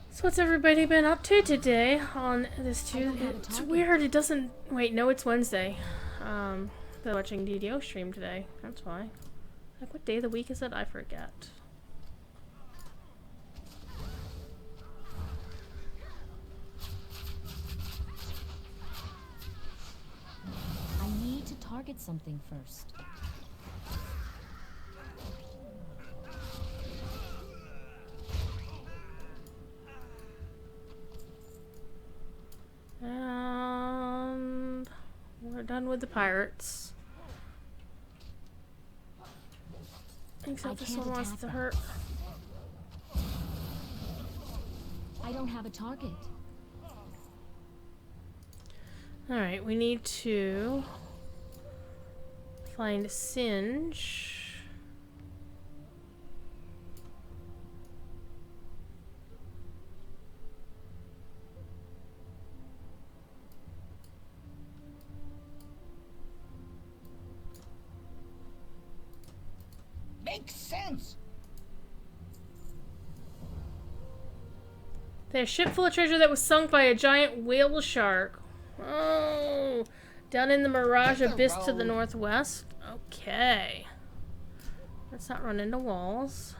So what's everybody been up to today on this I don't Tuesday? have a It's target. weird, it doesn't... Wait, no, it's Wednesday. They're watching DDO stream today, that's why. Like, what day of the week is it? I forget. I need to target something first. And we're done with the pirates. Except this can't one wants attack to them. hurt. I don't have a target. Alright, we need to find Singe. Makes sense. There's a ship full of treasure that was sunk by a giant whale shark. Oh, down in the Mirage Hit the Abyss to the road. northwest. Okay. Let's not run into walls.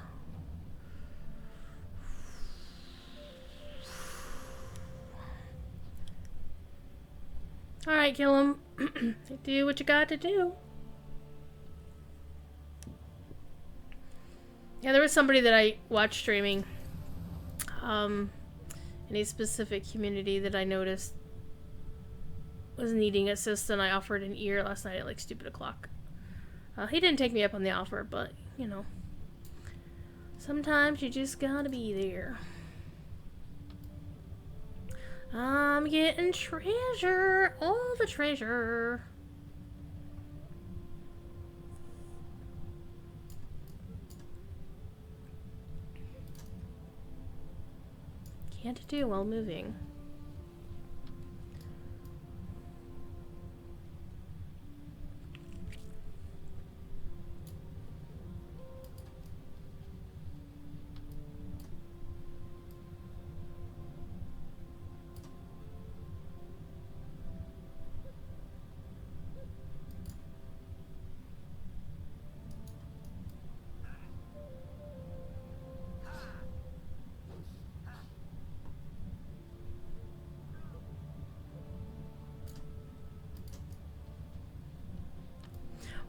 Alright, kill him. Do what you got to do. Yeah, there was somebody that I watched streaming. In a specific community that I noticed was needing assist, and I offered an ear last night at like stupid o'clock. He didn't take me up on the offer, but you know, sometimes you just gotta be there. I'm getting treasure, all the treasure. Can't do while moving.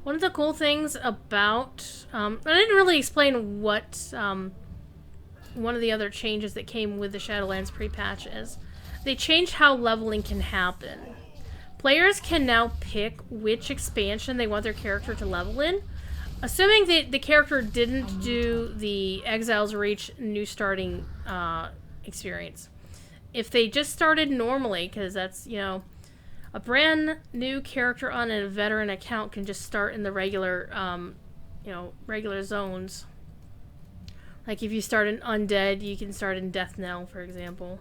One of the cool things about... I didn't really explain what one of the other changes that came with the Shadowlands pre-patch is. They changed how leveling can happen. Players can now pick which expansion they want their character to level in, assuming that the character didn't do the Exile's Reach new starting experience. If they just started normally, because that's, you know, a brand new character on a veteran account can just start in the regular, you know, regular zones. Like if you start in Undead, you can start in Death Knell, for example.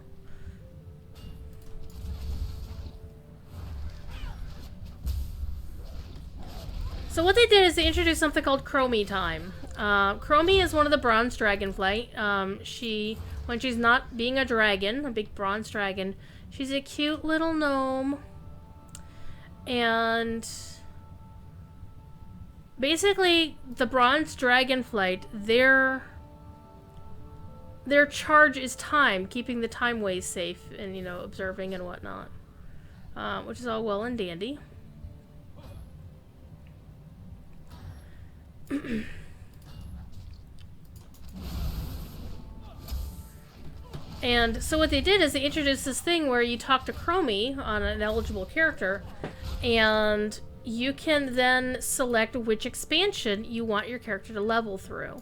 So what they did is they introduced something called Chromie Time. Chromie is one of the bronze dragonflight. When she's not being a dragon, a big bronze dragon, she's a cute little gnome. And basically, the bronze dragonflight, their charge is time, keeping the time ways safe and, you know, observing and whatnot. Which is all well and dandy. And so what they did is they introduced this thing where you talk to Chromie on an eligible character, and you can then select which expansion you want your character to level through.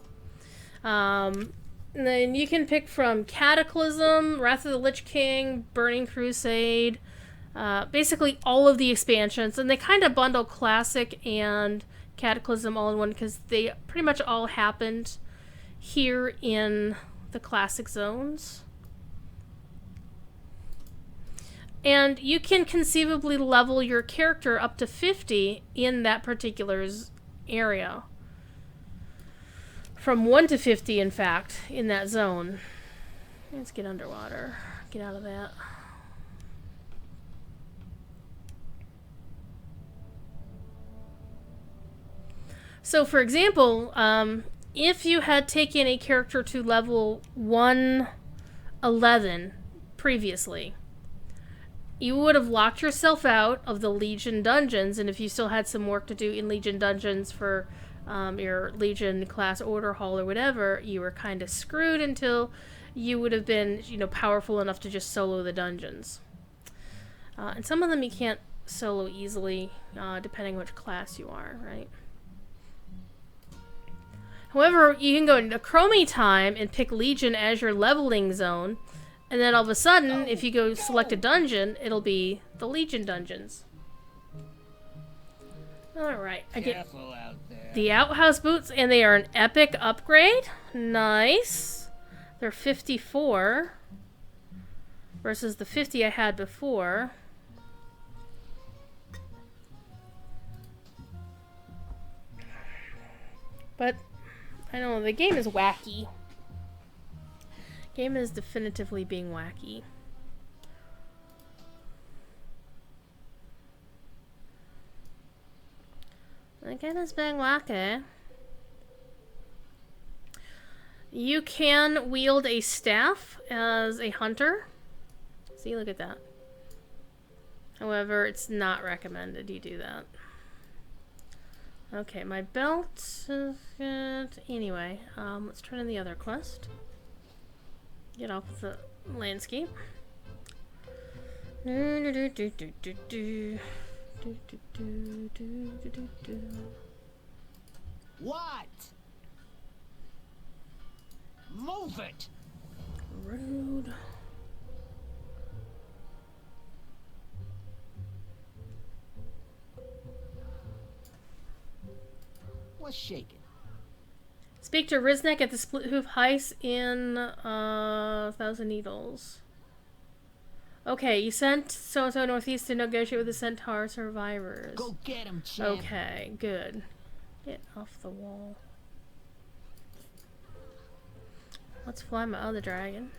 And then you can pick from Cataclysm, Wrath of the Lich King, Burning Crusade, basically all of the expansions, and they kind of bundle Classic and Cataclysm all in one because they pretty much all happened here in the Classic zones. And you can conceivably level your character up to 50 in that particular area. From 1 to 50, in fact, in that zone. Let's get underwater. Get out of that. So, for example, if you had taken a character to level 111 previously, you would have locked yourself out of the Legion dungeons, and if you still had some work to do in Legion dungeons for your Legion class order hall or whatever, you were kind of screwed until you would have been, you know, powerful enough to just solo the dungeons. And some of them you can't solo easily, depending on which class you are, right? However, you can go into Chromie Time and pick Legion as your leveling zone, and then all of a sudden, if you go select a dungeon, it'll be the Legion dungeons. Alright, I get the Outhouse Boots, and they are an epic upgrade. Nice. They're 54 versus the 50 I had before. But I don't know, the game is wacky. Game is definitively being wacky. The game is being wacky. You can wield a staff as a hunter. See, look at that. However, it's not recommended you do that. Okay, my belt is good. Anyway, let's turn in the other quest. Get off the landscape. What? Move it! Rude. What's shaking? Speak to Riznek at the Split Hoof Heist in Thousand Needles. Okay, you sent so-and-so northeast to negotiate with the Centaur survivors. Go get him, champ. Okay, good. Get off the wall. Let's fly my other dragon.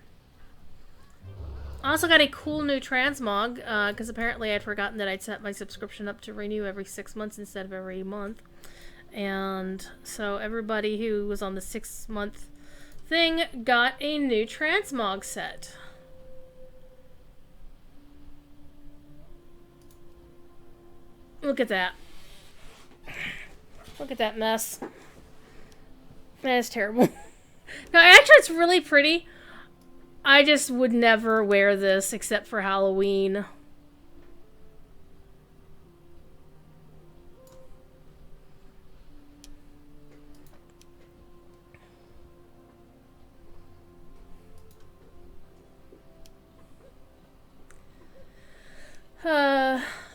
I also got a cool new transmog, because apparently I'd forgotten that I'd set my subscription up to renew every 6 months instead of every month. And so everybody who was on the 6-month thing got a new transmog set. Look at that. Look at that mess. That is terrible. No, actually, it's really pretty. I just would never wear this except for Halloween.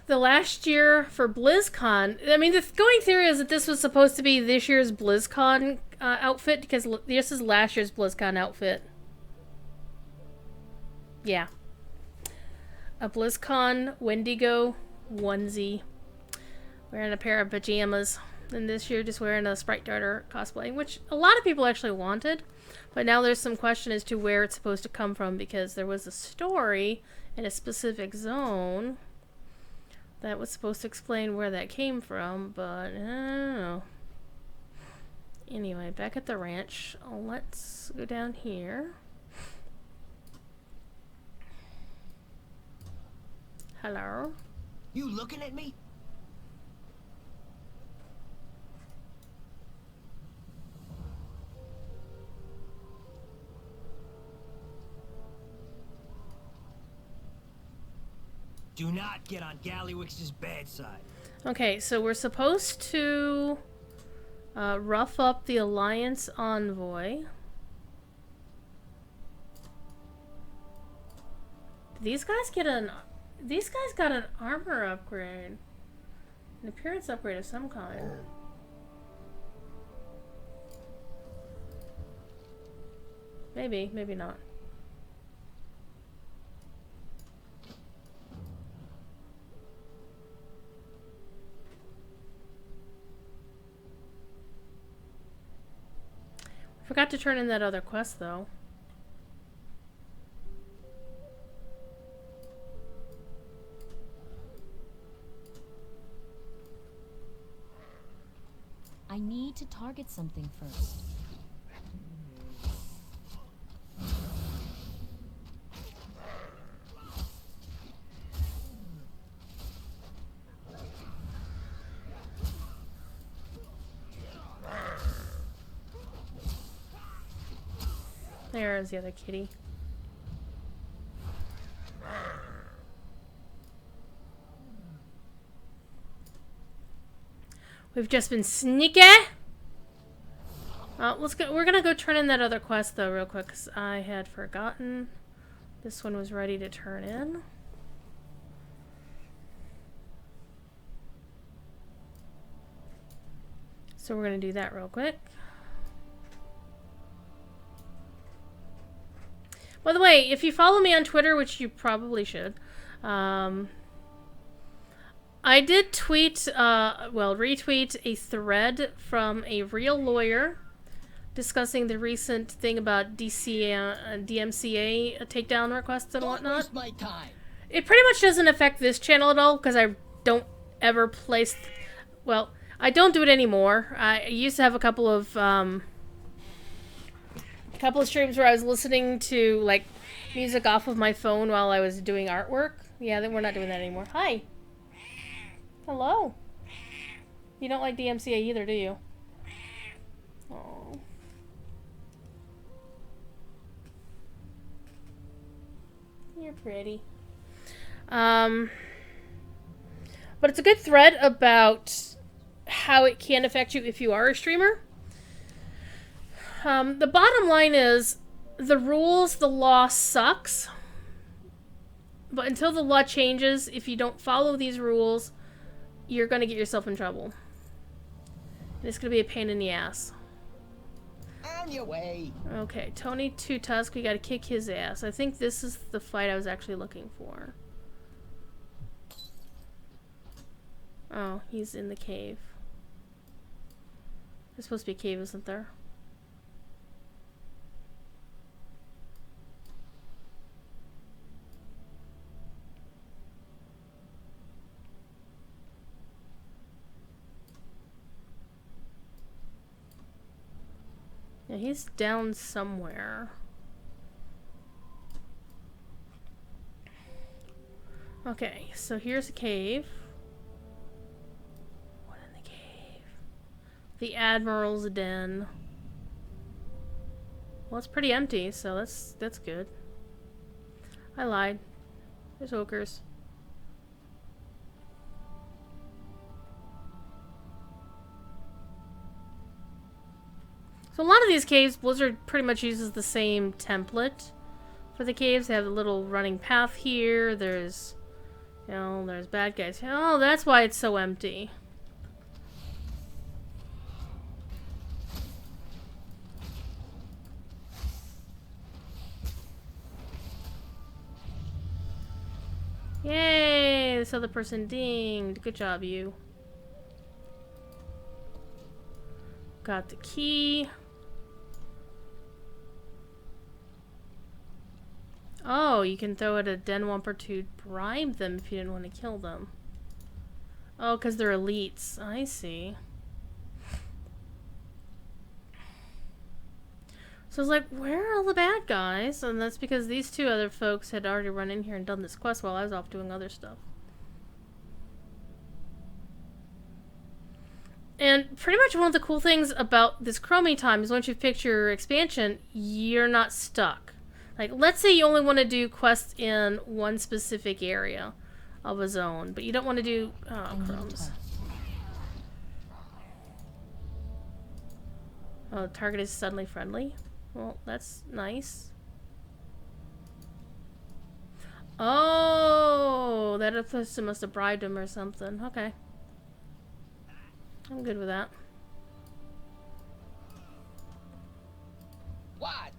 The last year for BlizzCon, I mean, the going theory is that this was supposed to be this year's BlizzCon outfit, because this is last year's BlizzCon outfit. Yeah. A BlizzCon Wendigo onesie. Wearing a pair of pajamas. And this year just wearing a Sprite Darter cosplay, which a lot of people actually wanted. But now there's some question as to where it's supposed to come from, because there was a story in a specific zone that was supposed to explain where that came from, but I don't know. Anyway, back at the ranch, let's go down here. Hello? You looking at me? Do not get on Gallywix's bad side. Okay, so we're supposed to rough up the Alliance envoy. These guys got an armor upgrade. An appearance upgrade of some kind. Maybe, maybe not. Forgot to turn in that other quest, though. I need to target something first. There's the other kitty. We've just been sneaky. Let's go. We're gonna go turn in that other quest though, real quick, because I had forgotten. This one was ready to turn in. So we're gonna do that real quick. By the way, if you follow me on Twitter, which you probably should, I did tweet, retweet a thread from a real lawyer discussing the recent thing about DMCA takedown requests and Don't whatnot. waste my time. It pretty much doesn't affect this channel at all, because I don't ever place... Well, I don't do it anymore. I used to have a couple of streams where I was listening to, like, music off of my phone while I was doing artwork. Yeah, then we're not doing that anymore. Hi. Hello. You don't like DMCA either, do you? Oh. You're pretty. But it's a good thread about how it can affect you if you are a streamer. The bottom line is, the rules, the law sucks. But until the law changes, if you don't follow these rules, you're going to get yourself in trouble. And it's going to be a pain in the ass. On your way. Okay, Tony Two Tusk, we got to kick his ass. I think this is the fight I was actually looking for. Oh, he's in the cave. There's supposed to be a cave, isn't there? Yeah, he's down somewhere. Okay, so here's a cave. What in the cave? The Admiral's Den. Well, it's pretty empty, so that's good. I lied. There's Hokers. So a lot of these caves, Blizzard pretty much uses the same template for the caves. They have a little running path here. There's, you know, there's bad guys. Oh, that's why it's so empty. Yay! This other person dinged. Good job, you. Got the key. Oh, you can throw it at Den Wumper to bribe them if you didn't want to kill them. Oh, because they're elites. I see. So I was like, where are all the bad guys? And that's because these two other folks had already run in here and done this quest while I was off doing other stuff. And pretty much one of the cool things about this Chromie time is once you've picked your expansion, you're not stuck. Like, let's say you only want to do quests in one specific area of a zone, but you don't want to do... Oh, crumbs. Oh, the target is suddenly friendly? Well, that's nice. Oh, that person must have bribed him or something. Okay. I'm good with that. What?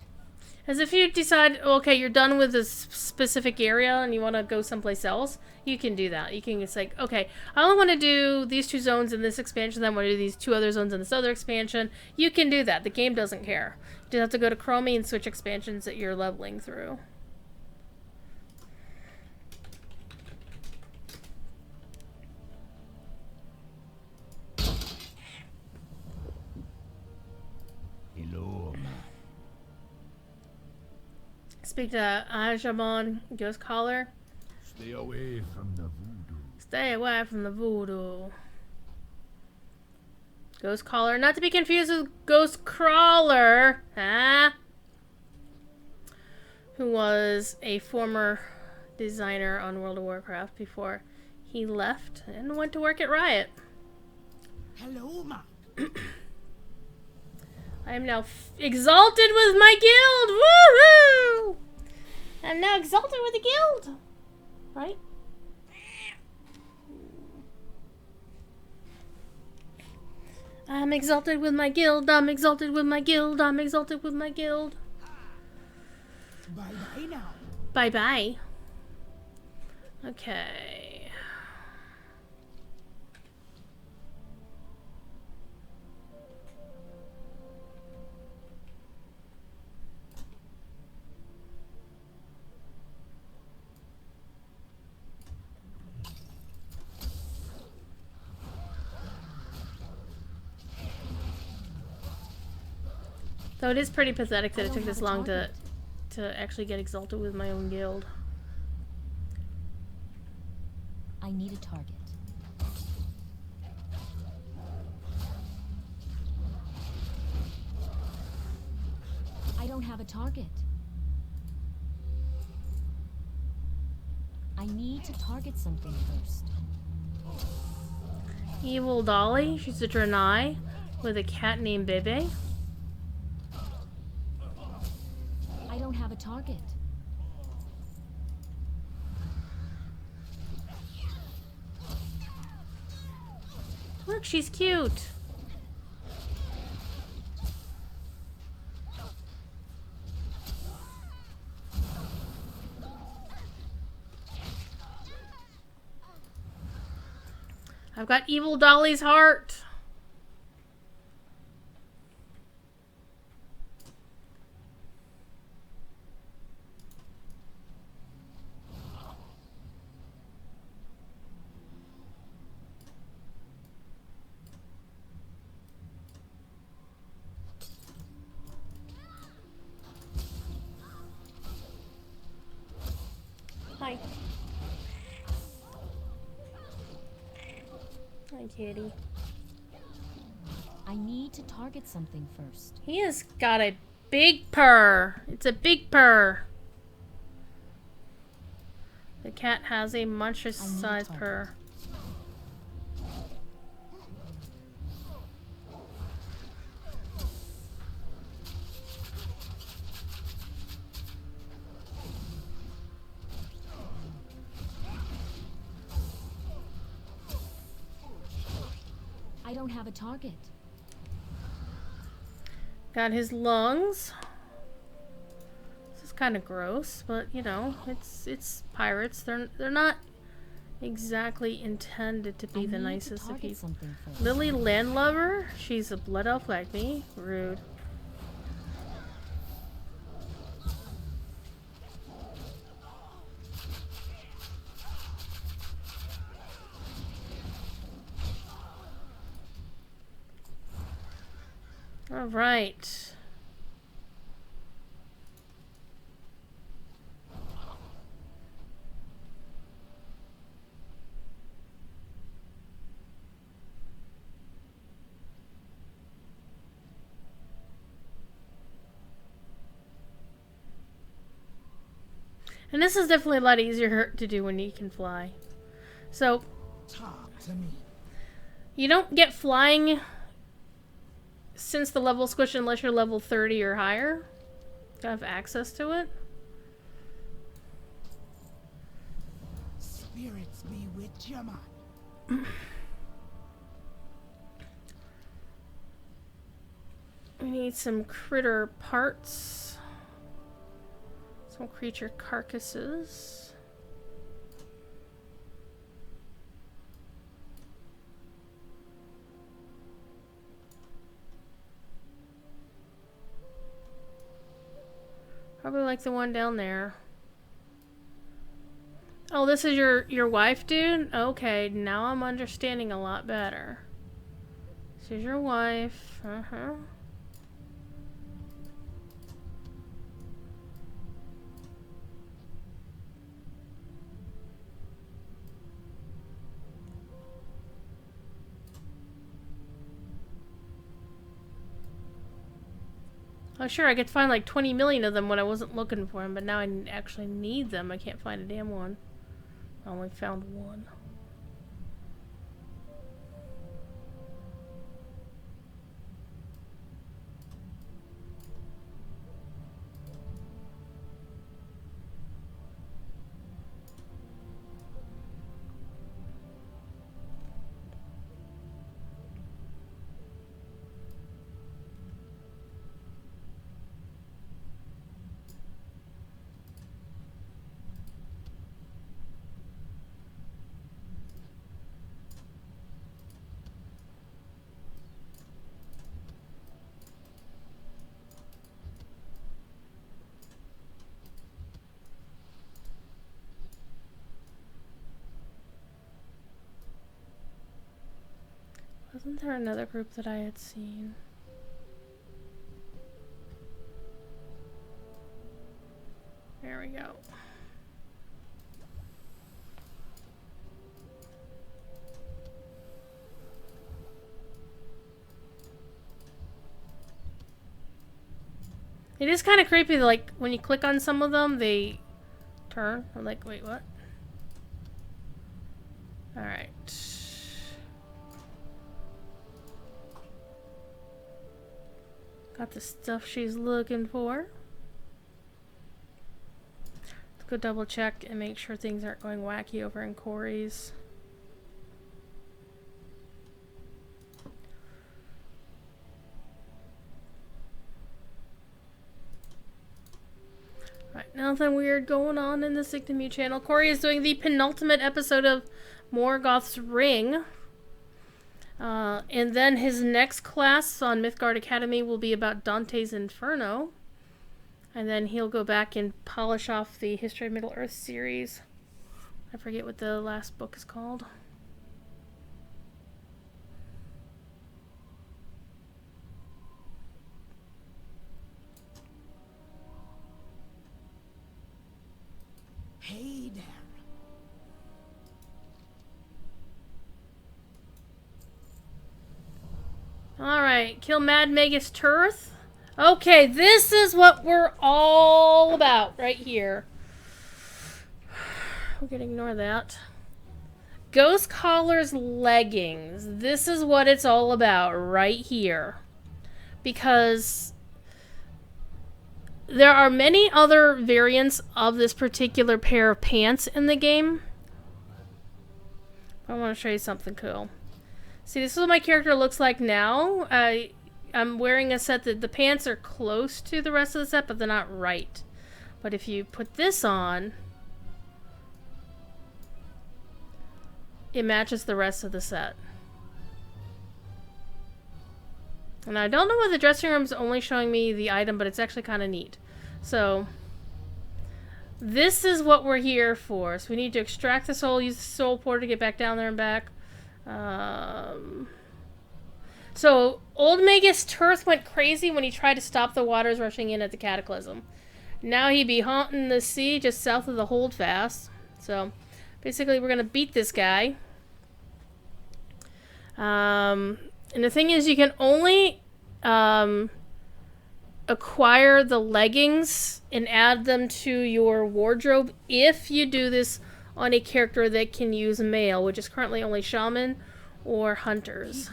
As if you decide, okay, you're done with this specific area and you want to go someplace else, you can do that. You can just like, okay, I only want to do these 2 zones in this expansion, then I want to do these 2 other zones in this other expansion. You can do that. The game doesn't care. You just have to go to Chromie and switch expansions that you're leveling through. Hello. Speak to Ajamon Ghost Caller. Stay away from the voodoo. Stay away from the voodoo. Ghost Caller, not to be confused with Ghost Crawler, huh? Who was a former designer on World of Warcraft before he left and went to work at Riot. Hello, ma. I am now exalted with my guild! Woohoo! I'm now exalted with the guild! Right? I'm exalted with my guild, I'm exalted with my guild, I'm exalted with my guild. Bye-bye now. Bye-bye. Okay. Though it is pretty pathetic that it took this long to actually get exalted with my own guild. I need a target. I don't have a target. I need to target something first. Evil Dolly, she's a Draenei with a cat named Bebe. I don't have a target. Look, she's cute. I've got Evil Dolly's heart. Hi. Hi, kitty. I need to target something first. He has got a big purr. It's a big purr. The cat has a monstrous sized purr. I don't have a target. Got his lungs. This is kind of gross, but you know, it's pirates. They're not exactly intended to be the nicest of people. Lily Landlover? She's a blood elf like me. Rude. All right. And this is definitely a lot easier to do when you can fly. So, Talk to me. you don't get flying since the level squish unless you're level 30 or higher. You have access to it. Spirits be with you, man. We need some critter parts. Some creature carcasses. Probably like the one down there. Oh, this is your wife, dude? Okay, now I'm understanding a lot better. This is your wife. Uh-huh. Oh, sure, I could find like 20 million of them when I wasn't looking for them, but now I actually need them. I can't find a damn one. I only found one. Wasn't there another group that I had seen? There we go. It is kind of creepy, like, when you click on some of them, they turn. I'm like, wait, what? Alright. Got the stuff she's looking for. Let's go double check and make sure things aren't going wacky over in Corey's. Right, nothing weird going on in the Signamu channel. Corey is doing the penultimate episode of Morgoth's Ring. And then his next class on Mythgard Academy will be about Dante's Inferno. And then he'll go back and polish off the History of Middle-earth series. I forget what the last book is called. Hey there. Alright. Alright, kill Mad Magus Turth. Okay, this is what we're all about right here. We're gonna ignore that. Ghost Collar's leggings. This is what it's all about right here. Because there are many other variants of this particular pair of pants in the game. I want to show you something cool. See, this is what my character looks like now. I'm wearing a set that the pants are close to the rest of the set, but they're not right. But if you put this on, it matches the rest of the set. And I don't know why the dressing room's only showing me the item, but it's actually kind of neat. So, this is what we're here for. So we need to extract the soul, use the soul portal to get back down there and back. So, Old Magus Turth went crazy when he tried to stop the waters rushing in at the Cataclysm. Now he be haunting the sea just south of the Holdfast. So, basically we're going to beat this guy. And the thing is, you can only acquire the leggings and add them to your wardrobe if you do this on a character that can use mail, which is currently only shaman or hunters.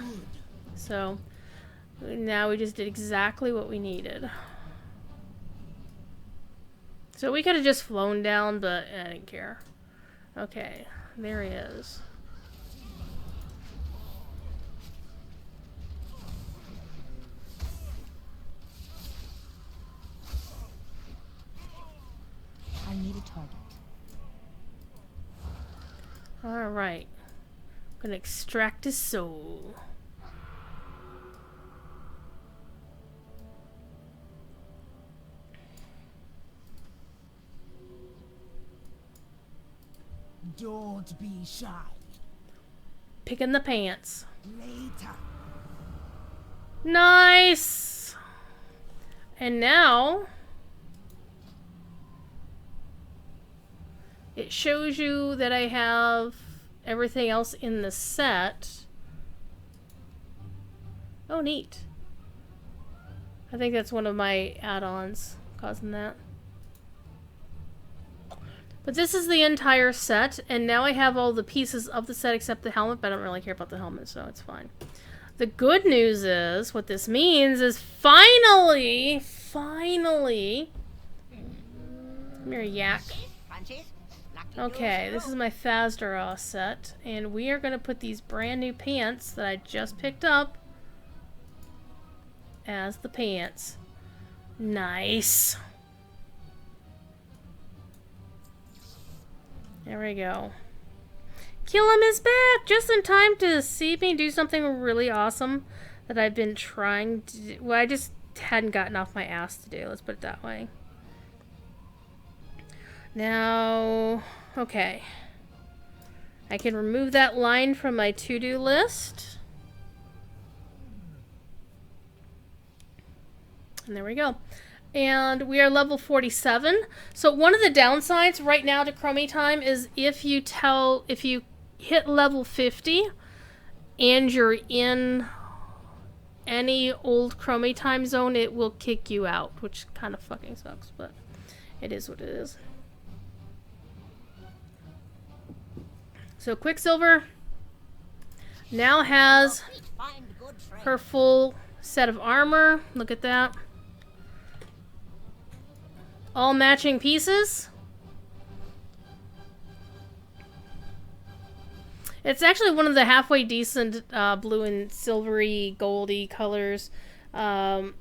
So now we just did exactly what we needed. So we could have just flown down, but I didn't care. Okay, there he is. I need a target. Alright. I'm gonna extract his soul. Don't be shy. Picking the pants. Later. Nice! And now it shows you that I have everything else in the set. Oh, neat. I think that's one of my add-ons causing that. But this is the entire set, and now I have all the pieces of the set except the helmet, but I don't really care about the helmet, so it's fine. The good news is, what this means is finally, come here, yak. Okay, this is my Phasdora set, and we are going to put these brand new pants that I just picked up as the pants. Nice. There we go. Killam is back! Just in time to see me do something really awesome that I've been trying to do. Well, I just hadn't gotten off my ass to do. Let's put it that way. Now, okay. I can remove that line from my to-do list. And there we go. And we are level 47. So one of the downsides right now to Chromie Time is if you hit level 50 and you're in any old Chromie Time zone, it will kick you out, which kind of fucking sucks, but it is what it is. So Quicksilver now has her full set of armor. Look at that. All matching pieces. It's actually one of the halfway decent blue and silvery, goldy colors male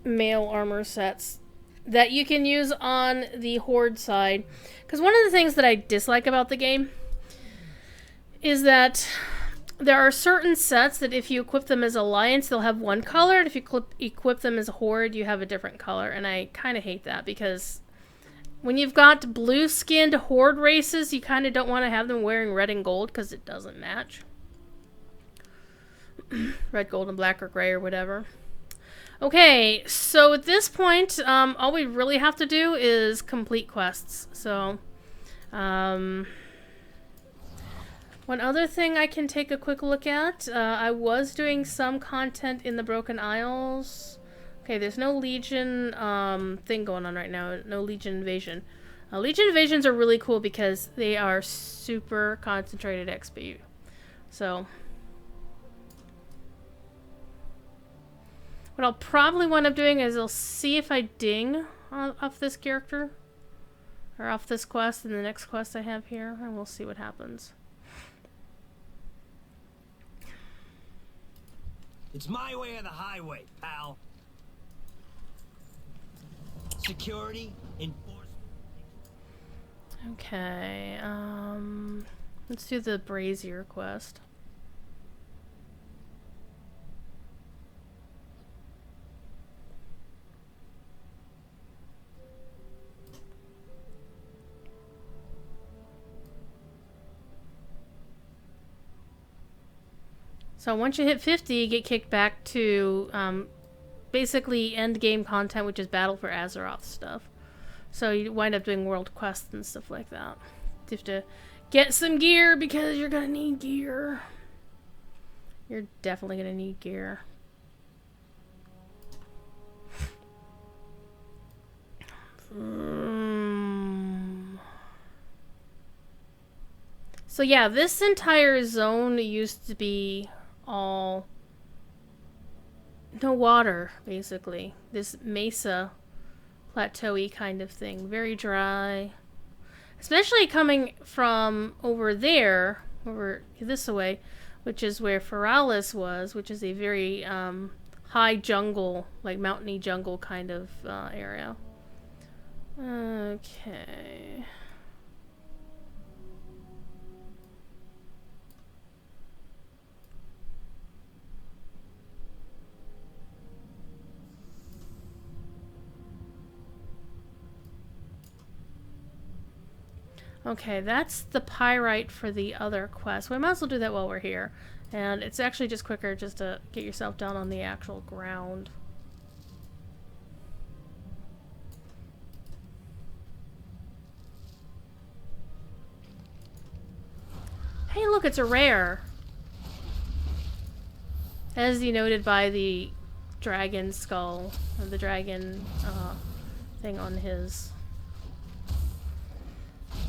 armor sets that you can use on the Horde side. Because one of the things that I dislike about the game is that there are certain sets that if you equip them as Alliance, they'll have one color, and if you equip them as a Horde, you have a different color. And I kind of hate that, because when you've got blue-skinned Horde races, you kind of don't want to have them wearing red and gold, because it doesn't match. Red, gold, and black, or gray, or whatever. Okay, so at this point, all we really have to do is complete quests. So, One other thing I can take a quick look at, I was doing some content in the Broken Isles. Okay, there's no Legion thing going on right now, no Legion invasion. Legion invasions are really cool because they are super concentrated XP. So, what I'll probably wind up doing is I'll see if I ding off this character, or off this quest and the next quest I have here, and we'll see what happens. It's my way or the highway, pal. Security, enforcement. Okay, let's do the Brazier quest. So once you hit 50, you get kicked back to basically end game content, which is Battle for Azeroth stuff. So you wind up doing world quests and stuff like that. You have to get some gear because you're gonna need gear. You're definitely gonna need gear. So yeah, this entire zone used to be all no water, basically. This mesa plateau-y kind of thing. Very dry. Especially coming from over there, over this way, which is where Feralis was, which is a very high jungle, like mountainy jungle kind of area. Okay. Okay, that's the pyrite for the other quest. We might as well do that while we're here. And it's actually just quicker just to get yourself down on the actual ground. Hey, look, it's a rare. As denoted by the dragon skull, or the dragon thing on his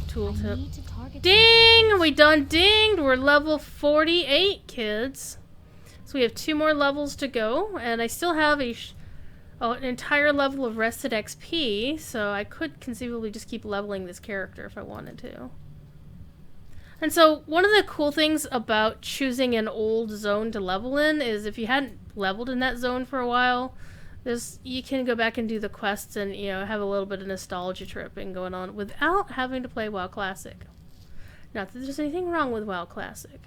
tooltip. Ding! We done dinged! We're level 48, kids. So we have 2 more levels to go, and I still have an entire level of rested XP, so I could conceivably just keep leveling this character if I wanted to. And so one of the cool things about choosing an old zone to level in is if you hadn't leveled in that zone for a while, you can go back and do the quests and, you know, have a little bit of nostalgia tripping going on without having to play WoW Classic. Not that there's anything wrong with WoW Classic.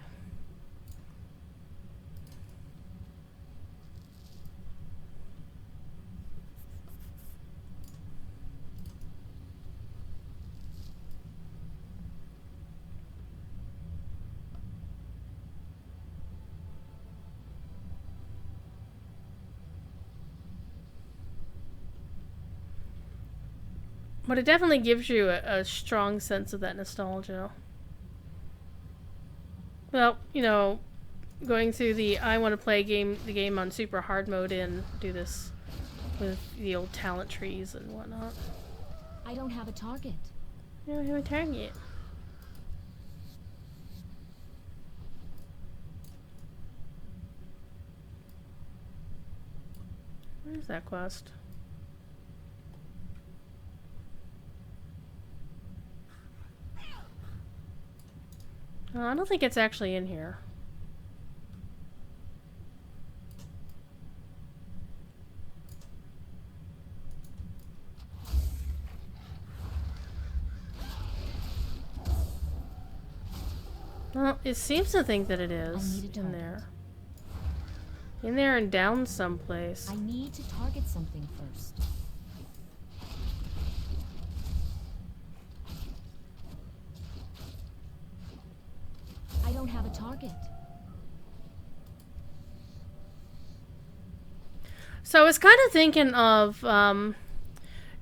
But it definitely gives you a strong sense of that nostalgia. Well, you know, going through I want to play the game on super hard mode and do this with the old talent trees and whatnot. I don't have a target. You don't have a target. Where's that quest? I don't think it's actually in here. Well, it seems to think that it is in there. In there and down someplace. I need to target something first. I don't have a target. So I was kind of thinking of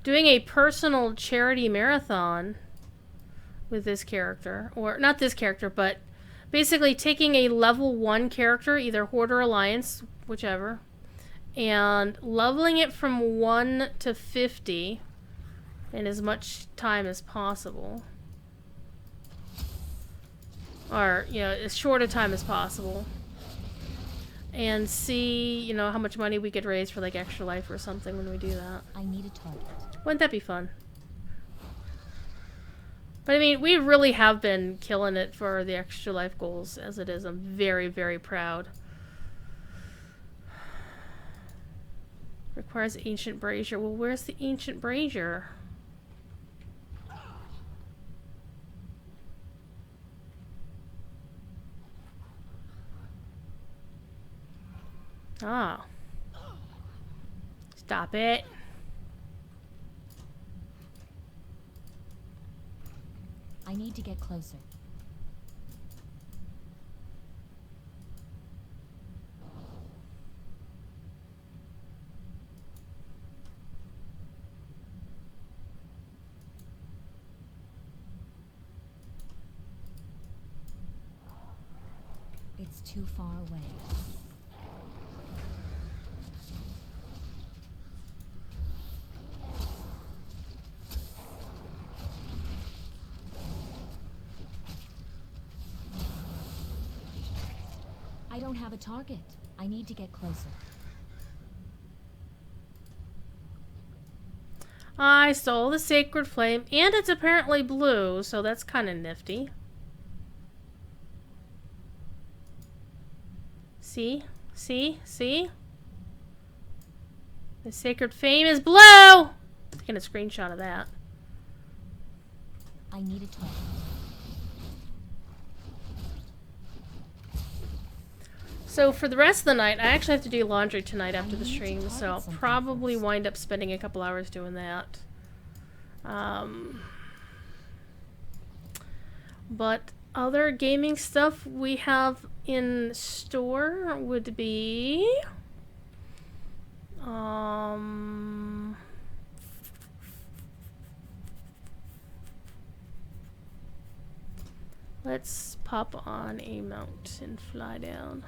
doing a personal charity marathon with this character. Or, not this character, but basically taking a level 1 character, either Horde or Alliance, whichever, and leveling it from 1 to 50 in as much time as possible. Or, you know, as short a time as possible. And see, you know, how much money we could raise for, like, Extra Life or something when we do that. I need a target. Wouldn't that be fun? But I mean, we really have been killing it for the Extra Life goals as it is. I'm very, very proud. Requires Ancient Brazier. Well, where's the Ancient Brazier? Ah. Stop it. I need to get closer. It's too far away. I don't have a target. I need to get closer. I stole the Sacred Flame, and it's apparently blue, so that's kind of nifty. See? See? See? The Sacred Flame is blue! Taking a screenshot of that. I need a target. So for the rest of the night, I actually have to do laundry tonight after the stream, so I'll probably wind up spending a couple hours doing that. But other gaming stuff we have in store would be... let's pop on a mount and fly down.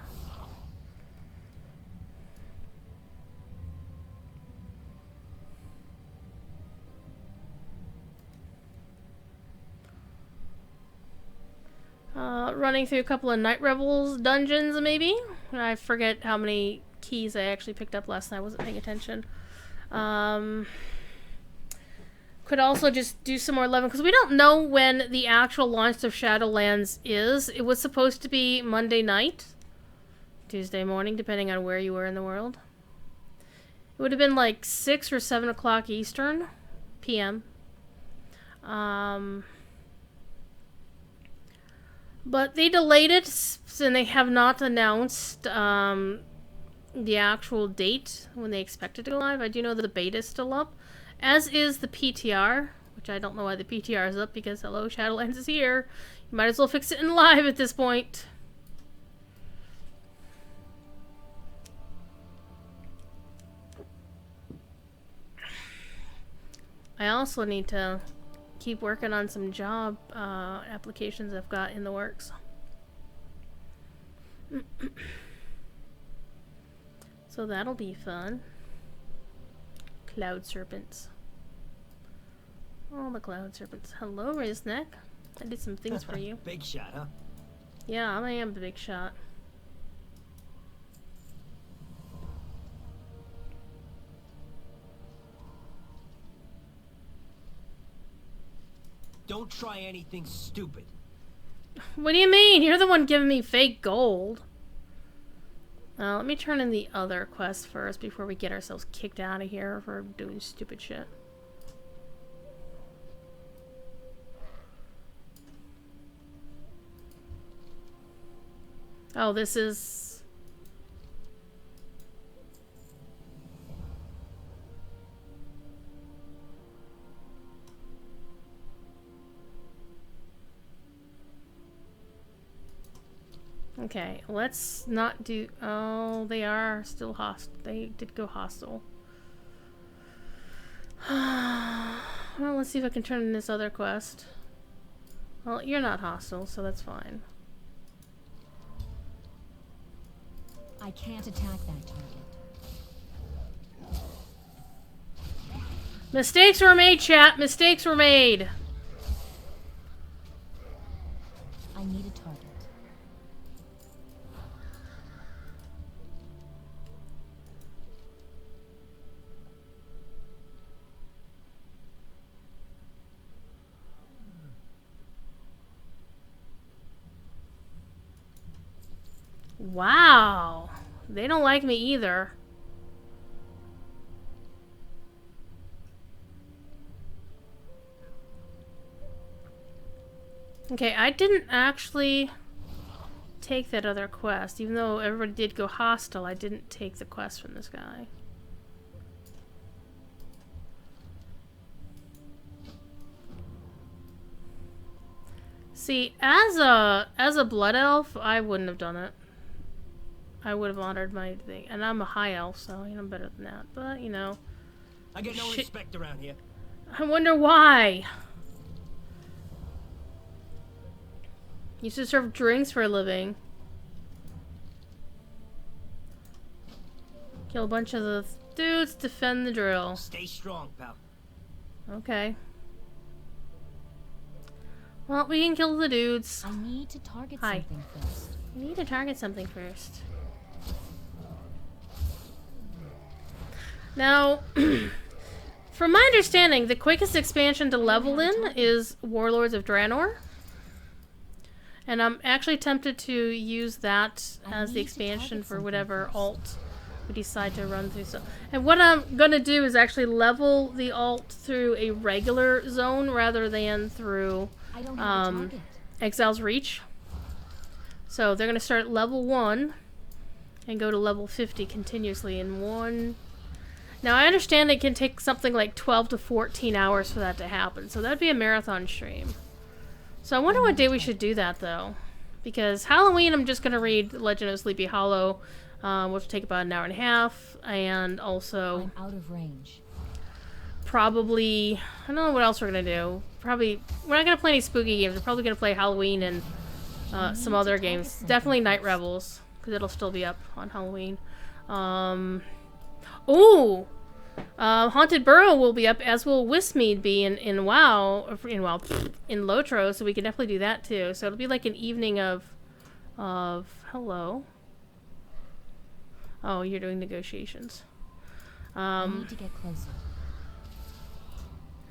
Running through a couple of Night Rebels dungeons, maybe? I forget how many keys I actually picked up last night. I wasn't paying attention. Could also just do some more 11, because we don't know when the actual launch of Shadowlands is. It was supposed to be Monday night. Tuesday morning, depending on where you were in the world. It would have been like 6 or 7 o'clock Eastern PM. But they delayed it, and they have not announced the actual date when they expect it to go live. I do know that the beta is still up, as is the PTR, which I don't know why the PTR is up, because hello, Shadowlands is here. You might as well fix it in live at this point. I also need to keep working on some job applications I've got in the works. So that'll be fun. Cloud Serpents. Oh, the Cloud Serpents. Hello, Riznek. I did some things for you. Big shot, huh? Yeah, I am a big shot. Don't try anything stupid. What do you mean? You're the one giving me fake gold. Let me turn in the other quest first before we get ourselves kicked out of here for doing stupid shit. Oh, this is... Okay, let's not do... Oh, they are still hostile. They did go hostile. Well, let's see if I can turn in this other quest. Well, you're not hostile, so that's fine. I can't attack that target. Mistakes were made, chat. Mistakes were made. I need a target. Wow. They don't like me either. Okay, I didn't actually take that other quest. Even though everybody did go hostile, I didn't take the quest from this guy. See, as a blood elf, I wouldn't have done it. I would have honored my thing. And I'm a high elf, so you know, I'm better than that. But, you know. I get no Shit. respect around here. I wonder why. Used to serve drinks for a living. Kill a bunch of the dudes, defend the drill. Stay strong, pal. Okay. Well, we can kill the dudes. I need to target Hi. something first. We need to target something first. Now, from my understanding, the quickest expansion to level in is Warlords of Draenor. And I'm actually tempted to use that as the expansion for whatever alt we decide to run through. So, and what I'm going to do is actually level the alt through a regular zone rather than through I don't have a target. Exile's Reach. So they're going to start at level 1 and go to level 50 continuously in one. Now I understand it can take something like 12 to 14 hours for that to happen. So that would be a marathon stream. So I wonder what day we should do that though. Because Halloween I'm just going to read Legend of Sleepy Hollow, which will take about an hour and a half. And also I'm out of range. probably, I don't know what else we're going to do. Probably, we're not going to play any spooky games. We're probably going to play Halloween and some other games. Definitely Night Revels, because it'll still be up on Halloween. Ooh! Haunted Burrow will be up, as will Wismead be in WoW, in Lotro, so we can definitely do that too. So it'll be like an evening of hello. Oh, you're doing negotiations. I need to get closer.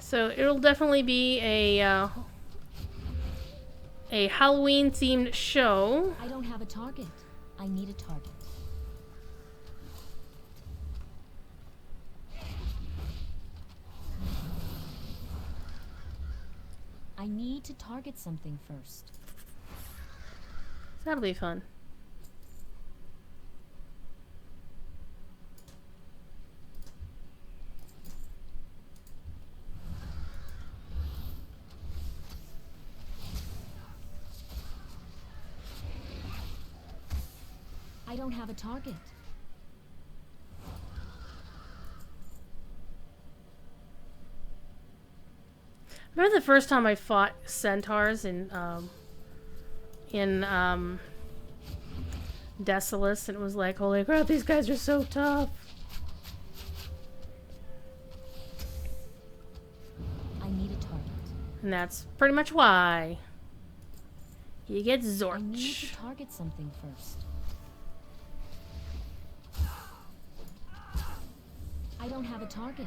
So it'll definitely be a Halloween themed show. I don't have a target. I need a target. I need to target something first. That'll be fun. I don't have a target. Remember the first time I fought centaurs in Desolus, and it was like, holy crap, these guys are so tough. I need a target. And that's pretty much why you get I need Zorch. to target something first. I don't have a target.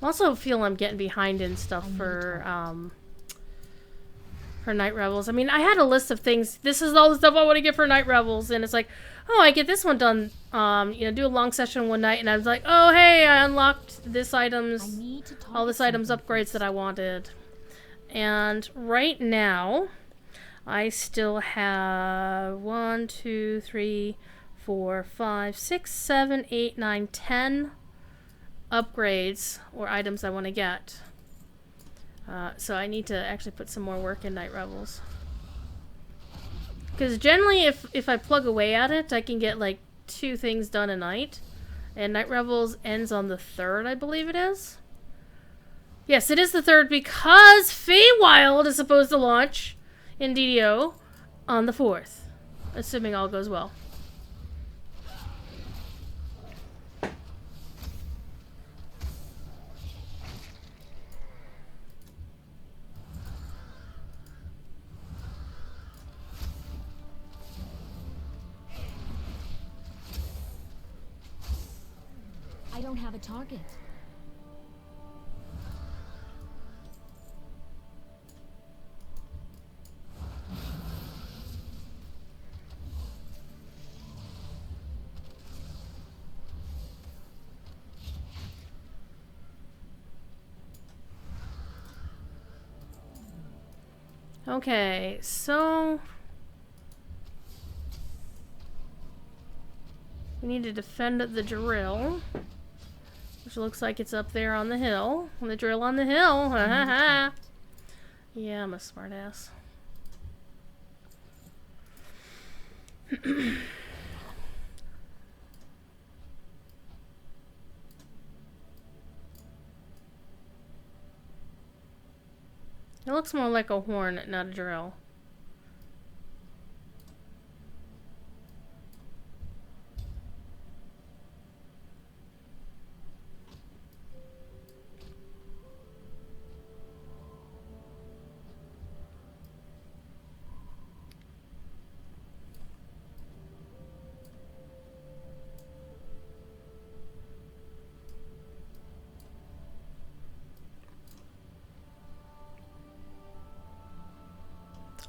I also feel I'm getting behind in stuff for Night Revels. I mean, I had a list of things. This is all the stuff I want to get for Night Revels, and it's like, oh, I get this one done. Do a long session one night, and I was like, oh, hey, I unlocked this I items, need to target all this items something upgrades first. that I wanted. And right now, I still have 1, 2, 3, 4, 5, 6, 7, 8, 9, 10 upgrades or items I want to get. So I need to actually put some more work in Night Revels. Because generally, if I plug away at it, I can get like 2 things done a night. And Night Revels ends on the 3rd, I believe it is. Yes, it is the 3rd because Feywild is supposed to launch in DDO on the 4th. Assuming all goes well. I don't have a target. Okay, so we need to defend the drill, which looks like it's up there on the hill. The drill on the hill. Ha ha ha. Yeah, I'm a smartass. It looks more like a horn, not a drill.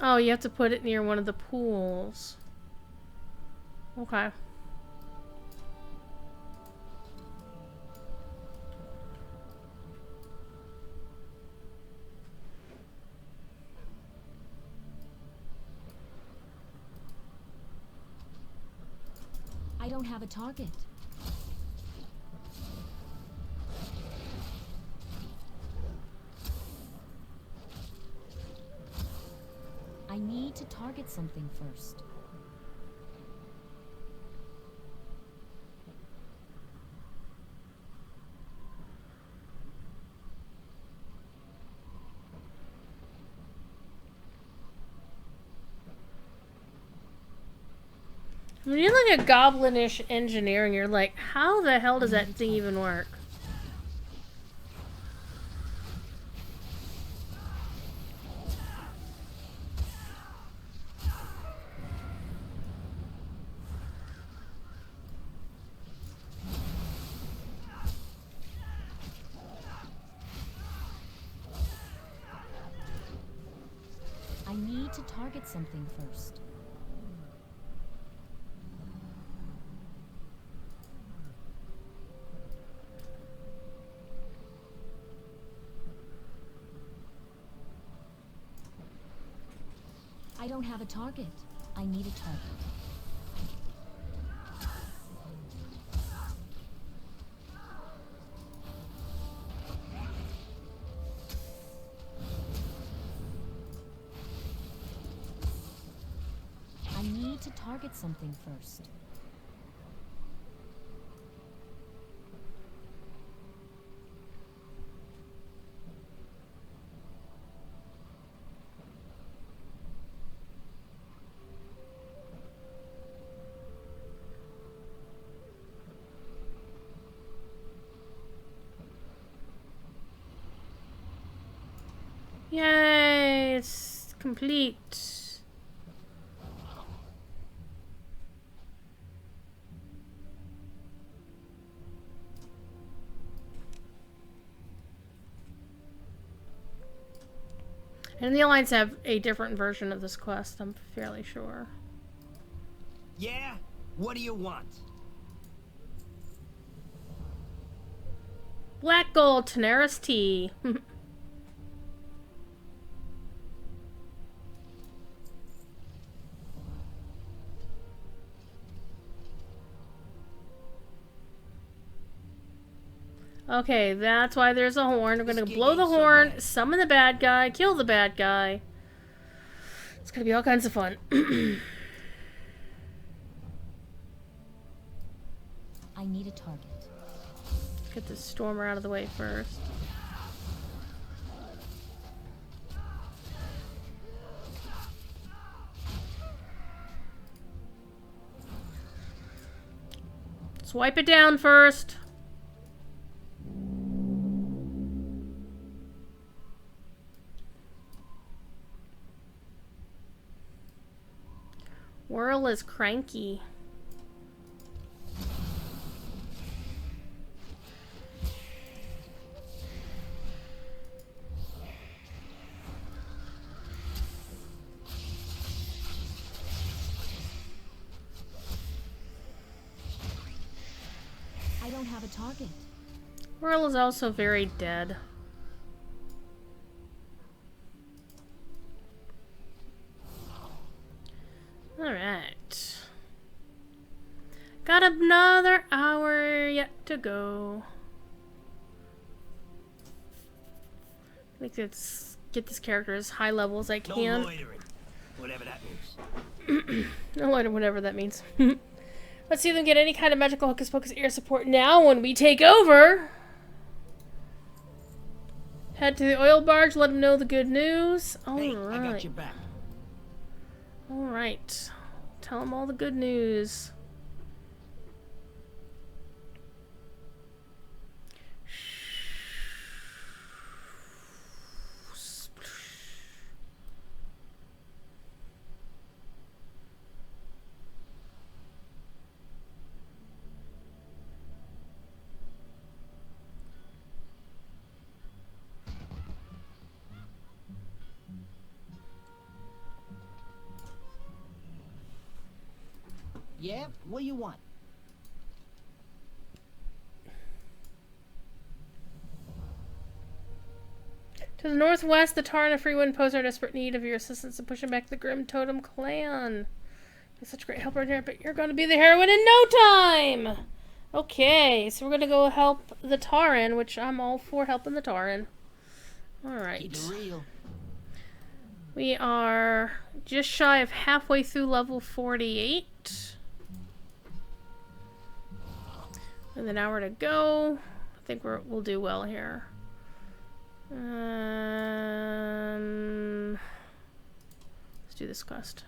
Oh, you have to put it near one of the pools. Okay. I don't have a target. I need to target something first. When you look at goblinish engineering, you're like, how the hell does that thing even work? I need to target something first. I don't have a target. I need a target. I need to target something first. Yay, it's complete. And the Alliance have a different version of this quest, I'm fairly sure. Yeah? What do you want? Black gold, Tenaris tea. Okay, that's why there's a horn. I'm gonna blow the horn, summon the bad guy, kill the bad guy. It's gonna be all kinds of fun. I need a target. Get this stormer out of the way first. Swipe it down first. Whirl is cranky. I don't have a target. Whirl is also very dead. Alright. Got another hour yet to go. Get this character as high level as I No can. loitering. Whatever that means. No loiter, whatever that means. Let's see if we can get any kind of magical hocus pocus air support now when we take over. Head to the oil barge, let them know the good news. Hey, I got Alright. your back. Alright. Tell them all the good news. Yeah, what do you want? To the northwest, the Tar and the Freewind pose our desperate need of your assistance in pushing back the Grim Totem Clan. You're such a great helper here, but you're going to be the heroine in no time! Okay, so we're going to go help the Tauren, which I'm all for helping the Tauren. Alright. Keep it real. We are just shy of halfway through level 48. With an hour to go. I think we'll do well here. Let's do this quest.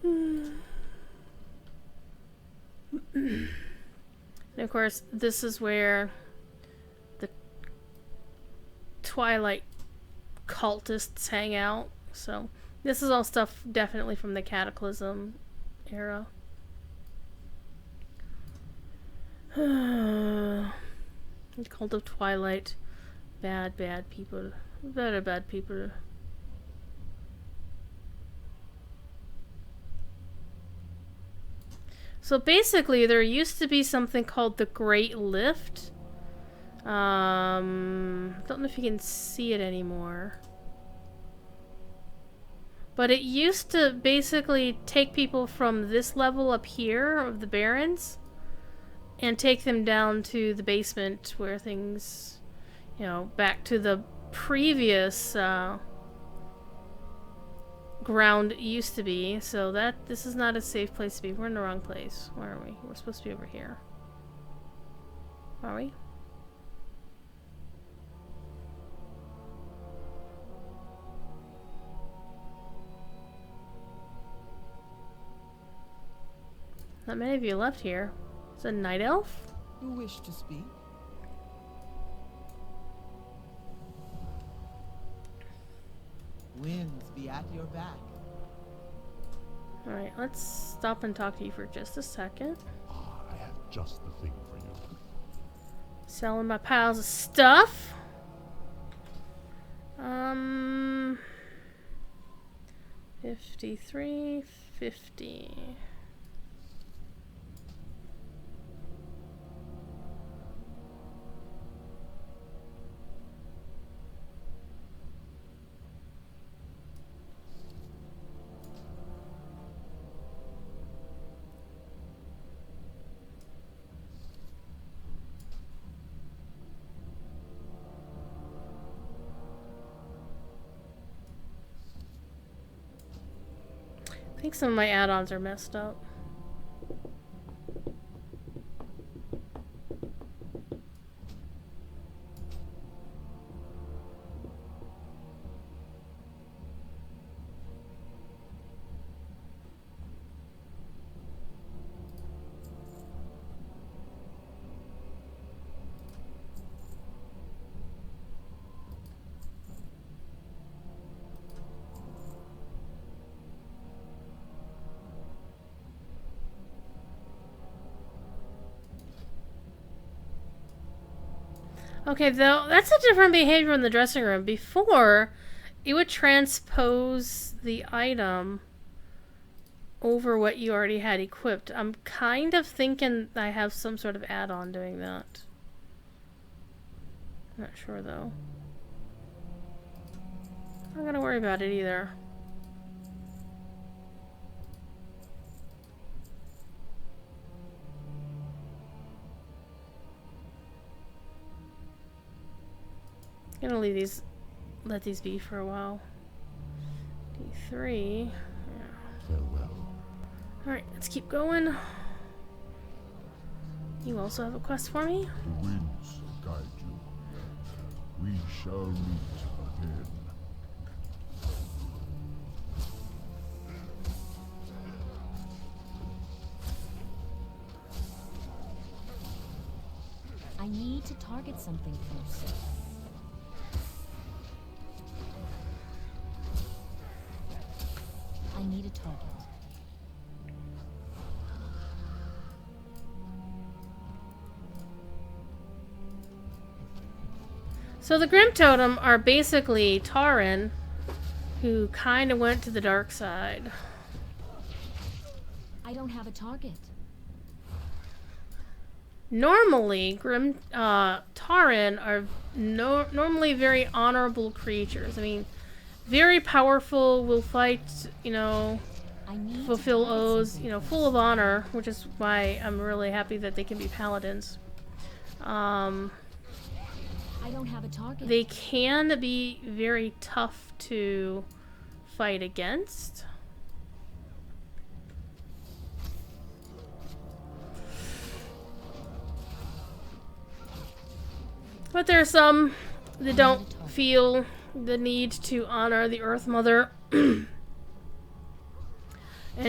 And of course, this is where the Twilight cultists hang out. So this is all stuff definitely from the Cataclysm era. The Cult of Twilight. Bad people. Bad people. So basically, there used to be something called the Great Lift. Don't know if you can see it anymore. But it used to basically take people from this level up here of the Barrens and take them down to the basement where things, you know, back to the previous ground used to be. So this is not a safe place to be. We're in the wrong place. Where are we? We're supposed to be over here. Are we? Not many of you left here. Is it a night elf? You wish to speak? Winds be at your back. Alright, let's stop and talk to you for just a second. I have just the thing for you. Selling my piles of stuff. 53.50. think some of my add-ons are messed up. Okay, though, that's a different behavior in the dressing room. Before, it would transpose the item over what you already had equipped. I'm kind of thinking I have some sort of add-on doing that. Not sure, though. I'm not gonna worry about it either. Gonna leave these, let these be for a while. D3. Yeah. Farewell. Alright, let's keep going. You also have a quest for me? The winds guide you. We shall meet again. I need to target something first. I need a target. So the Grim Totem are basically Taran, who kind of went to the dark side. I don't have a target. Normally, Taran are normally very honorable creatures. I mean, very powerful, will fight, you know, I need fulfill to target oaths, something you know, first. full of honor, which is why I'm really happy that they can be paladins. I don't have a target. They can be very tough to fight against. But there are some that don't feel the need to honor the Earth Mother and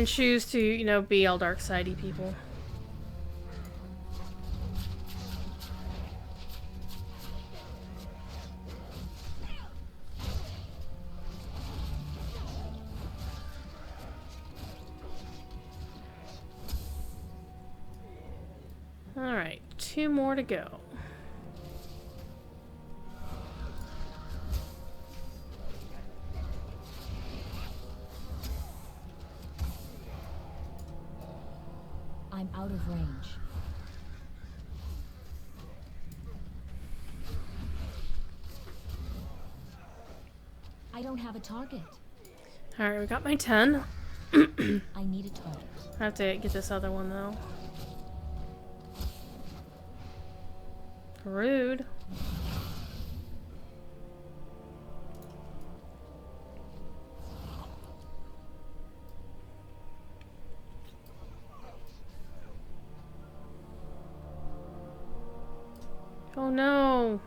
choose to, you know, be all dark sidey people. Alright, 2 more to go. I'm out of range. I don't have a target. Alright, we got my 10. I need a target. I have to get this other one though. Rude. Oh no!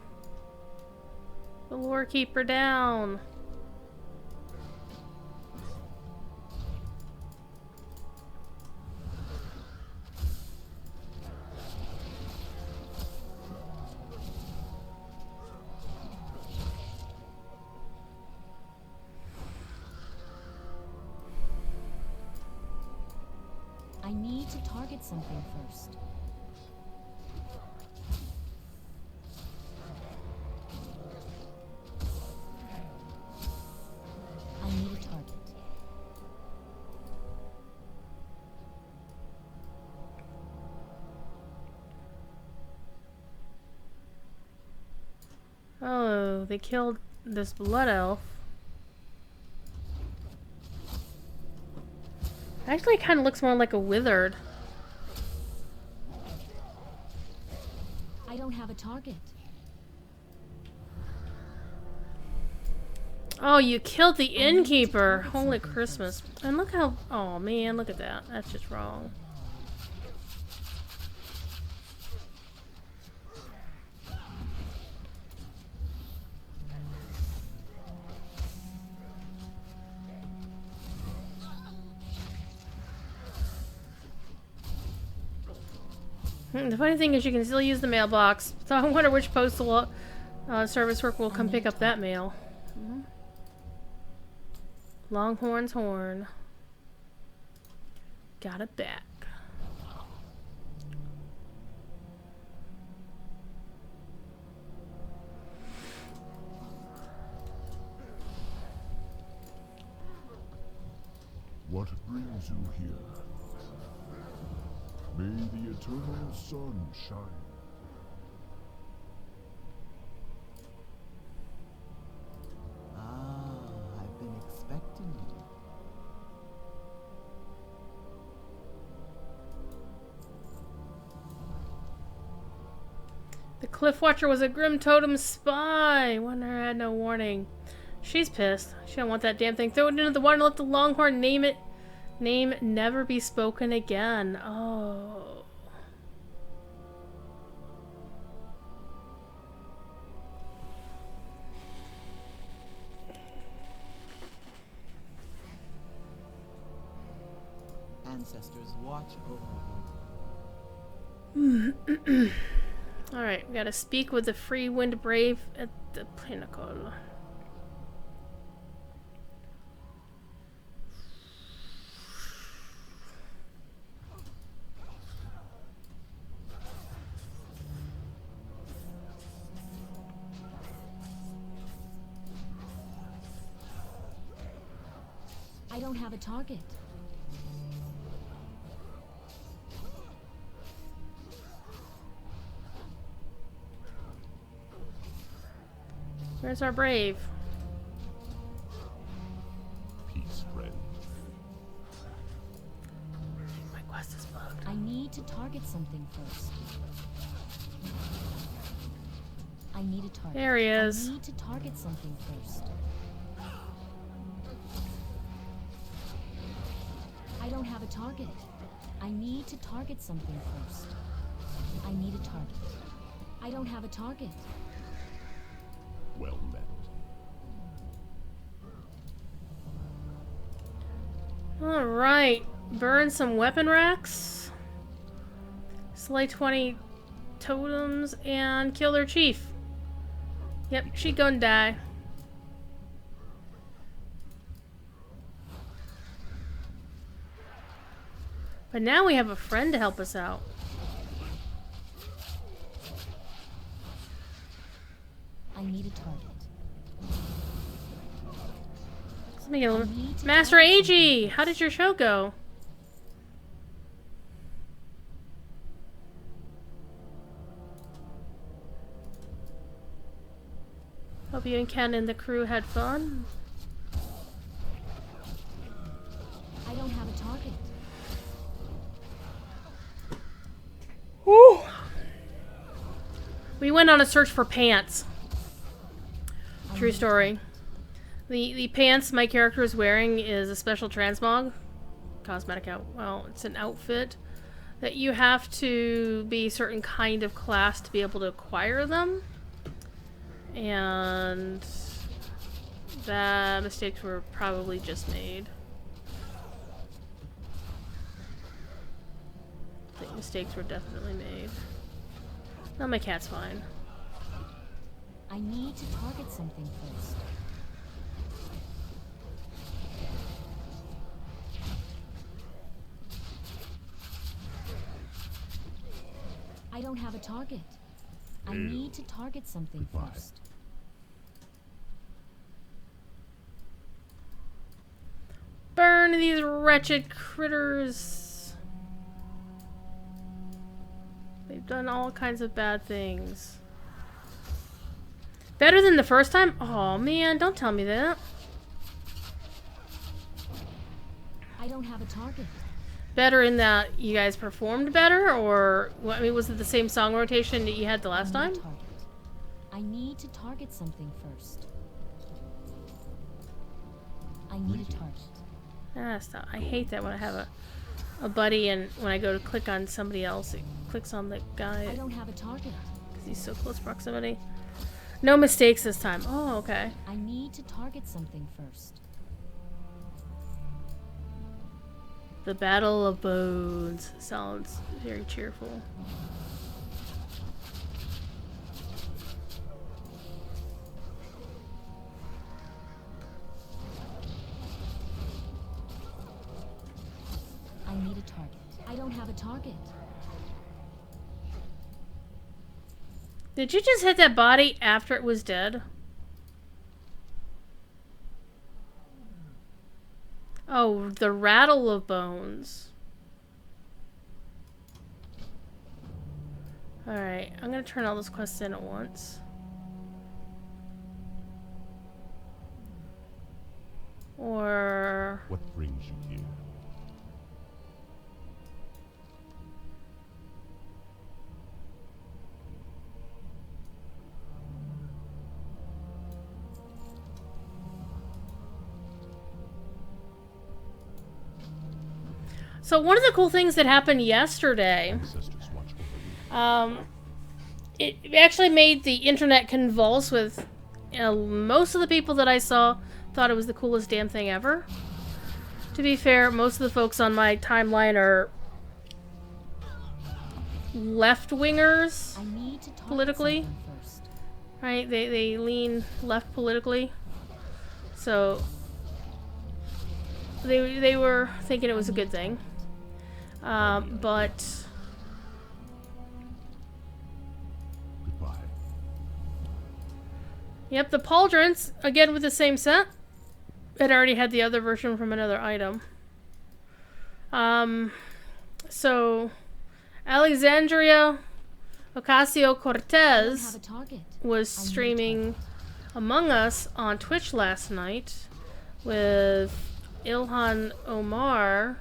The lore keeper down. I need to target something first. I need a target. Oh, they killed this blood elf. Actually, kind of looks more like a withered. I don't have a target. Oh, you killed the I need to innkeeper. target Holy something Christmas. first. And look how... Oh, man, look at that. That's just wrong. The funny thing is you can still use the mailbox. So I wonder which postal service worker will come pick up that mail. Longhorn's horn. Got it back. What brings you here? May the eternal sun shine. Ah, I've been expecting you. The Cliff Watcher was a Grim Totem spy. Wonder I had no warning. She's pissed. She don't want that damn thing. Throw it into the water and let the Longhorn name never be spoken again. Oh. Ancestors watch over you. Alright, we gotta speak with the Free Wind Brave at the pinnacle. I don't have a target. Where's our brave? Peace, friend. My quest is bugged. I need to target something first. I need a target. There he is. I need to target something first. I don't have a target. I need to target something first. I need a target. I don't have a target. Well met. Alright. Burn some weapon racks. Slay 20 totems and kill their chief. Yep, she gonna die. But now we have a friend to help us out. I need a target. Let me get a little... I need to Master target Ag! something How did your show go? Hope you and Ken and the crew had fun. I don't have a target. Woo! We went on a search for pants. True story. The pants my character is wearing is a special transmog cosmetic well, it's an outfit that you have to be a certain kind of class to be able to acquire them. And the mistakes were probably just made. I think mistakes were definitely made. No, my cat's fine. I need to target something first. I don't have a target. I need to target something Goodbye. first. Burn these wretched critters. They've done all kinds of bad things. Better than the first time? Oh man, don't tell me that. I don't have a target. Better in that you guys performed better, or I mean, was it the same song rotation that you had the last I time? need a target. I need to target something first. I need a target. Ah, stop. I hate that when I have a buddy and when I go to click on somebody else, it clicks on the I guy don't have a target. because he's so close proximity. No mistakes this time. Oh, okay. I need to target something first. The Battle of Bones sounds very cheerful. I need a target. I don't have a target. Did you just hit that body after it was dead? Oh, the Rattle of Bones. Alright, I'm gonna turn all those quests in at once. Or... What brings you here? So one of the cool things that happened yesterday, Ancestors watch over you. it actually made the internet convulse with, most of the people that I saw thought it was the coolest damn thing ever. To be fair, most of the folks on my timeline are left-wingers, I need to target politically. something first. right? They lean left politically. So they were thinking it was a good thing. But Goodbye. yep, the pauldrons, again with the same set. It already had the other version from another item. So Alexandria I don't have Ocasio-Cortez a target. was I need a streaming Among Us on Twitch last night with Ilhan Omar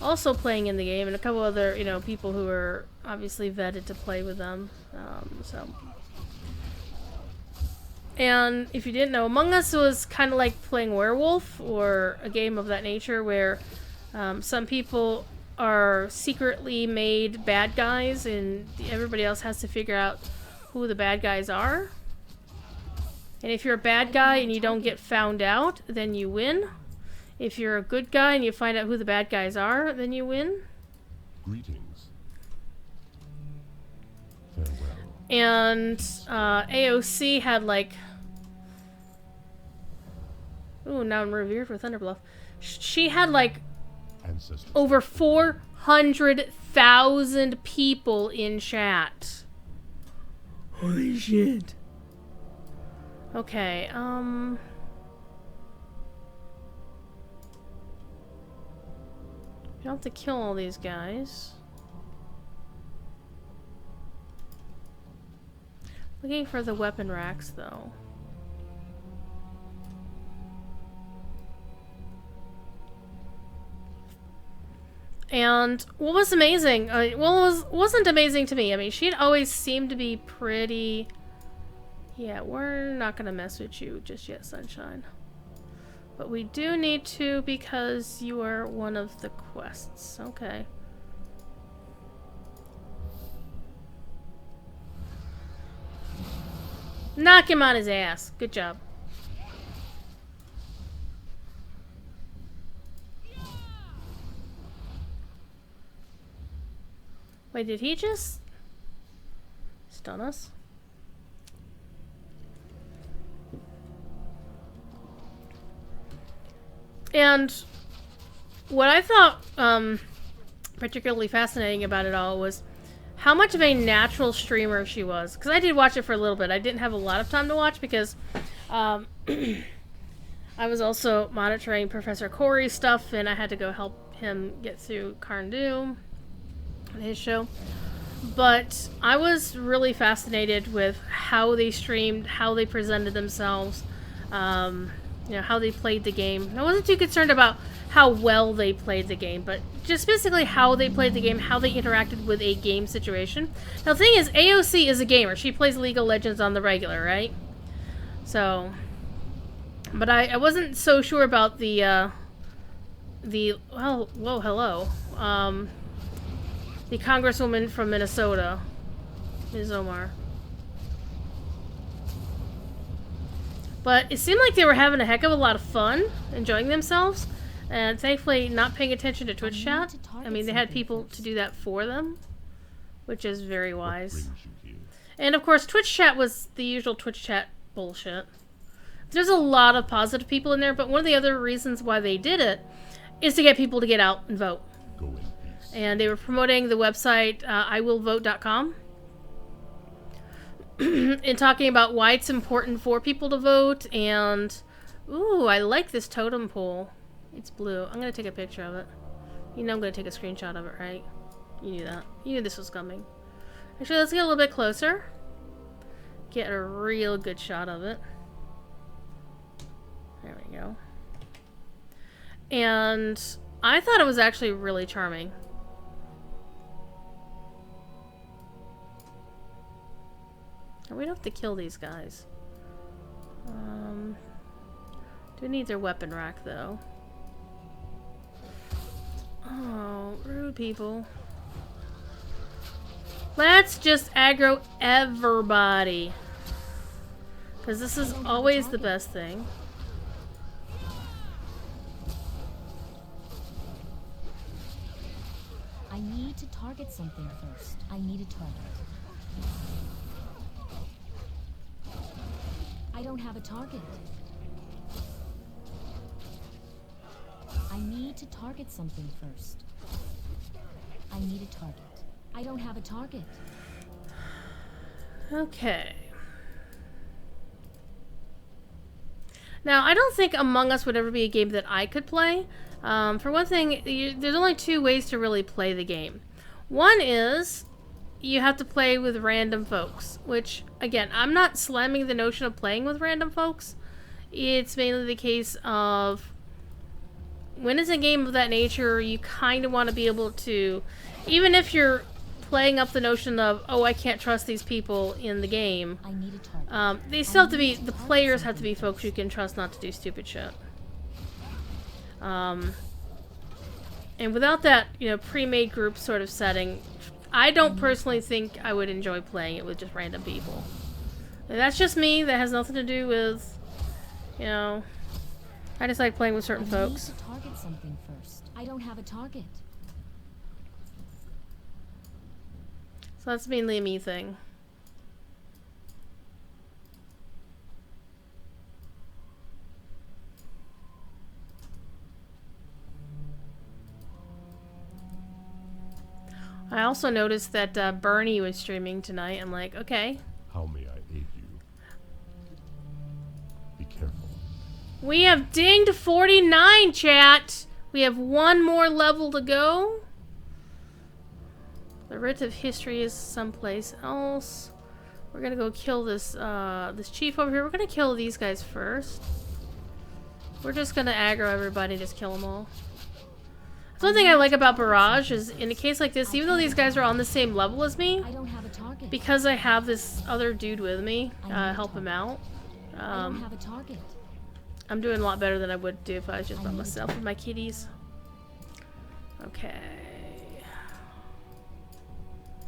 also playing in the game, and a couple other, people who are obviously vetted to play with them. And if you didn't know, Among Us was kind of like playing Werewolf or a game of that nature where some people are secretly made bad guys and everybody else has to figure out who the bad guys are. And if you're a bad guy and you don't get found out, then you win. If you're a good guy and you find out who the bad guys are, then you win. Greetings. Farewell. And AOC had like... Ooh, now I'm revered for Thunderbluff. She had like Ancestors. over 400,000 people in chat. Holy shit. Okay, you don't have to kill all these guys. Looking for the weapon racks, though. And what was amazing, wasn't amazing to me. I mean, she'd always seemed to be pretty... Yeah, we're not gonna mess with you just yet, Sunshine. But we do need to because you are one of the quests. Okay. Knock him on his ass. Good job. Wait, did he just stun us? And what I thought particularly fascinating about it all was how much of a natural streamer she was. Because I did watch it for a little bit. I didn't have a lot of time to watch because I was also monitoring Professor Corey's stuff and I had to go help him get through Carn-Dû and his show. But I was really fascinated with how they streamed, how they presented themselves, how they played the game. I wasn't too concerned about how well they played the game, but just basically how they played the game, how they interacted with a game situation. Now, the thing is, AOC is a gamer. She plays League of Legends on the regular, right? So, But I wasn't so sure about the hello. The congresswoman from Minnesota, Ms. Omar. But it seemed like they were having a heck of a lot of fun, enjoying themselves, and thankfully not paying attention to Twitch chat. I mean, they had people to do that for them, which is very wise. Brings you here. And of course, Twitch chat was the usual Twitch chat bullshit. There's a lot of positive people in there, but one of the other reasons why they did it is to get people to get out and vote. Go in peace. And they were promoting the website iwillvote.com and talking about why it's important for people to vote. And ooh, I like this totem pole. It's blue. I'm gonna take a picture of it. You know I'm gonna take a screenshot of it, right? You knew that. You knew this was coming. Actually, let's get a little bit closer. Get a real good shot of it. There we go. And I thought it was actually really charming. We don't have to kill these guys. Do need their weapon rack though. Oh, rude people. Let's just aggro everybody. Because this is always the best thing. I need to target something first. I need a target. I don't have a target. I need to target something first. I need a target. I don't have a target. Okay. Now, I don't think Among Us would ever be a game that I could play. For one thing, there's only two ways to really play the game. One is you have to play with random folks, which, again, I'm not slamming the notion of playing with random folks. It's mainly the case of when it's a game of that nature, you kind of want to be able to, even if you're playing up the notion of, oh, I can't trust these people in the game, I need a target. they still have to be, the players have to be folks you can trust not to do stupid shit. And without that, you know, pre-made group sort of setting, I don't personally think I would enjoy playing it with just random people. And that's just me. That has nothing to do with, you know, I just like playing with certain folks. I need to target something first. I don't have a target. So that's mainly a me thing. I also noticed that Bernie was streaming tonight. I'm like, okay. How may I aid you? Be careful. We have dinged 49, chat. We have one more level to go. The writ of history is someplace else. We're gonna go kill this this chief over here. We're gonna kill these guys first. We're just gonna aggro everybody, just kill them all. One thing I like about Barrage is, in a case like this, even though these guys are on the same level as me, I don't have a target. because I have this other dude with me, help him out, I don't have a target. I'm doing a lot better than I would do if I was just by myself with my kitties. Okay.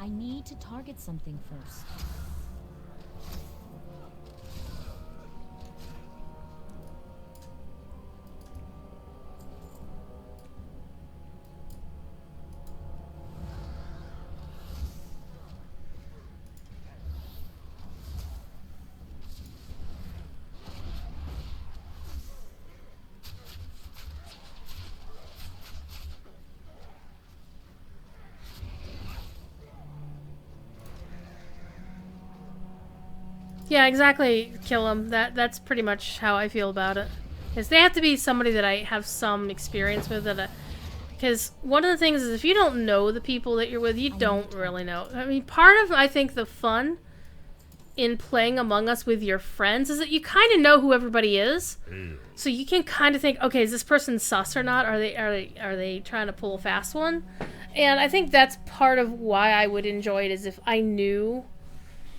I need to target something first. Yeah, exactly. Kill them. That's pretty much how I feel about it. Because they have to be somebody that I have some experience with. Because one of the things is, if you don't know the people that you're with, you don't really know. I mean, part of, I think, the fun in playing Among Us with your friends is that you kind of know who everybody is. So you can kind of think, okay, is this person sus or not? Are they trying to pull a fast one? And I think that's part of why I would enjoy it, is if I knew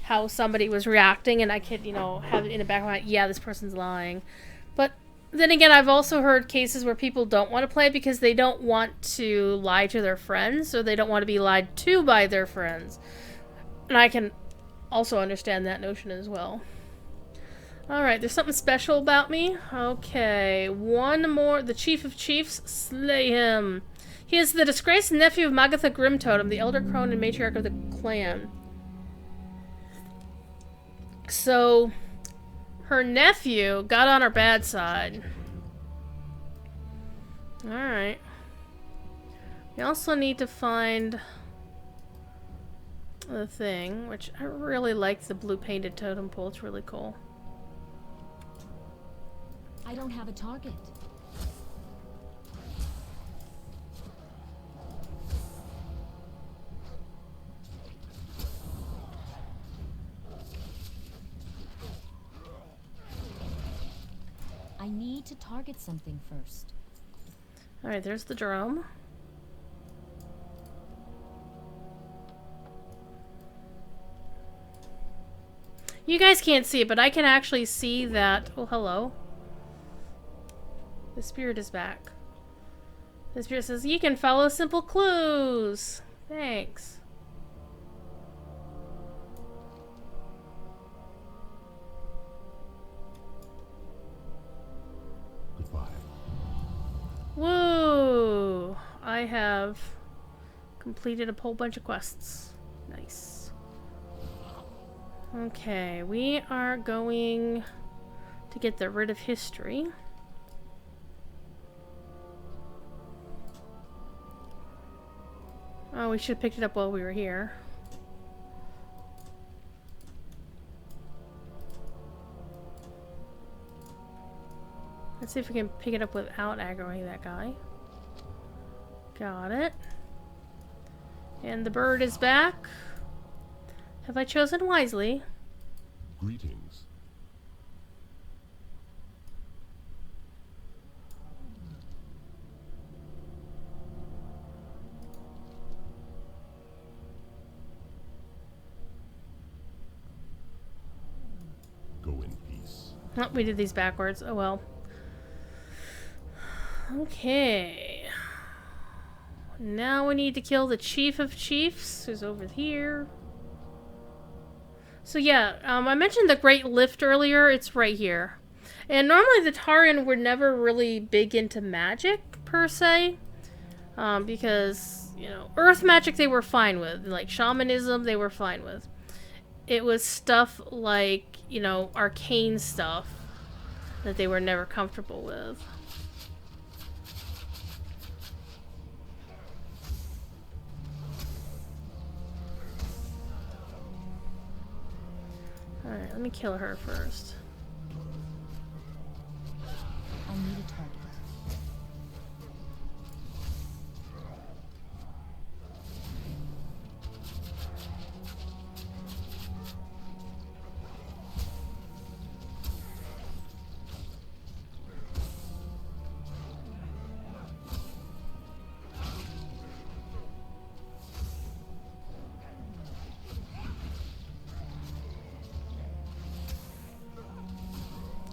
how somebody was reacting and I could, you know, have it in the back of my mind, yeah, this person's lying. But then again, I've also heard cases where people don't want to play because they don't want to lie to their friends, or they don't want to be lied to by their friends. And I can also understand that notion as well. Alright, there's something special about me. Okay, one more. The Chief of Chiefs, slay him. He is the disgraced nephew of Magatha Grimtotem, the elder crone and matriarch of the clan. So, her nephew got on her bad side. Alright. We also need to find the thing, which I really like the blue painted totem pole. It's really cool. I don't have a target. I need to target something first. Alright, there's the drum. You guys can't see it, but I can actually see that. Oh, hello. The spirit is back. The spirit says, you can follow simple clues. Thanks. Goodbye. Woo! I have completed a whole bunch of quests. Nice. Okay, we are going to get the Writ of History. Oh, we should have picked it up while we were here. Let's see if we can pick it up without aggroing that guy. Got it. And the bird is back. Have I chosen wisely? Greetings. Go in peace. Oh, we did these backwards. Oh well. Okay. Now we need to kill the Chief of Chiefs, who's over here. So yeah, I mentioned the Great Lift earlier. It's right here. And normally the Tauren were never really big into magic, per se. Because, you know, earth magic they were fine with. Like, shamanism they were fine with. It was stuff like, you know, arcane stuff that they were never comfortable with. Alright, let me kill her first. I need a target.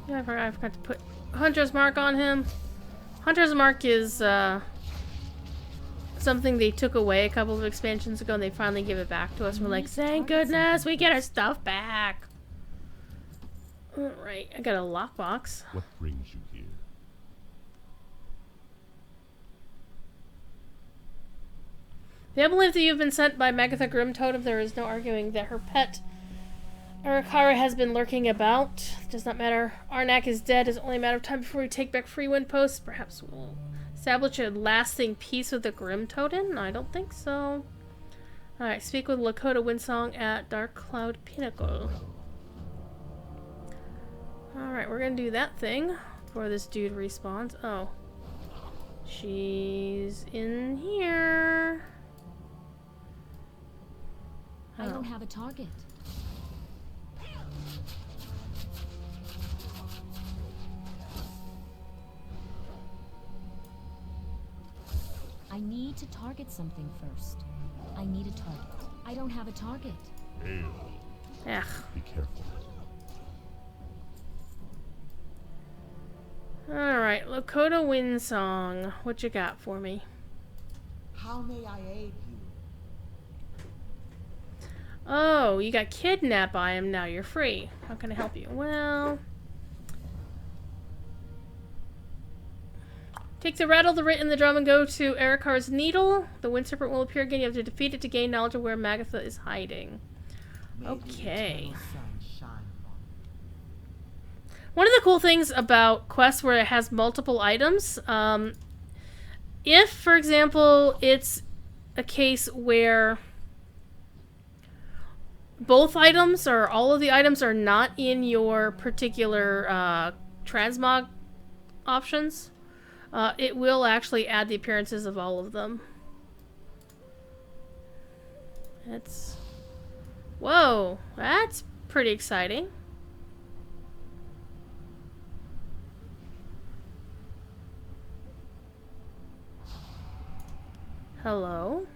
Yeah, I forgot to put Hunter's Mark on him. Hunter's Mark is something they took away a couple of expansions ago, and they finally give it back to us. We're like, thank goodness we get our stuff back. Alright, I got a lockbox. What brings you here? They believe that you've been sent by Magatha Grimtotem. There is no arguing that her pet Arakara has been lurking about. Does not matter. Arnak is dead. It's only a matter of time before we take back Freewind Post. Perhaps we'll establish a lasting peace with the Grimtotem? I don't think so. Alright, speak with Lakota Windsong at Dark Cloud Pinnacle. Alright, we're gonna do that thing before this dude respawns. Oh. She's in here. I don't have a target. I need to target something first. I need a target. I don't have a target. Hail. Ugh. Be careful. Alright, Lakota Windsong. What you got for me? How may I aid you? Oh, you got kidnapped by him. Now you're free. How can I help you? Well... Take the rattle, the writ, and the drum and go to Erikar's Needle. The Wind Serpent will appear again. You have to defeat it to gain knowledge of where Magatha is hiding. May Okay. the eternal sun shine on you. One of the cool things about quests where it has multiple items, if, for example, it's a case where both items or all of the items are not in your particular transmog options, it will actually add the appearances of all of them. It's... Whoa, that's pretty exciting. Hello?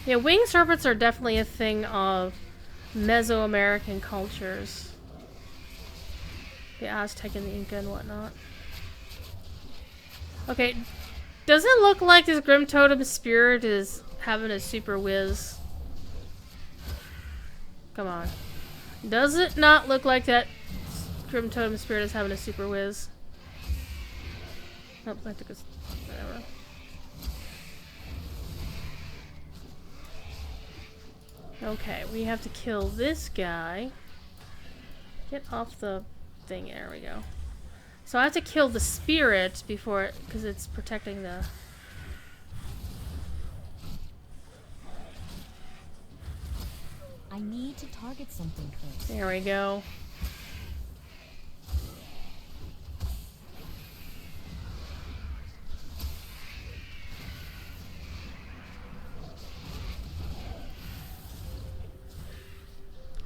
Yeah, winged serpents are definitely a thing of Mesoamerican cultures. The Aztec and the Inca and whatnot. Okay, does it look like this Grim Totem Spirit is having a super whiz? Come on. Does it not look like that Grim Totem Spirit is having a super whiz? Nope, that took us... whatever. Okay, we have to kill this guy. Get off the thing. There we go. So I have to kill the spirit before it, because it's protecting the... I need to target something first. There we go.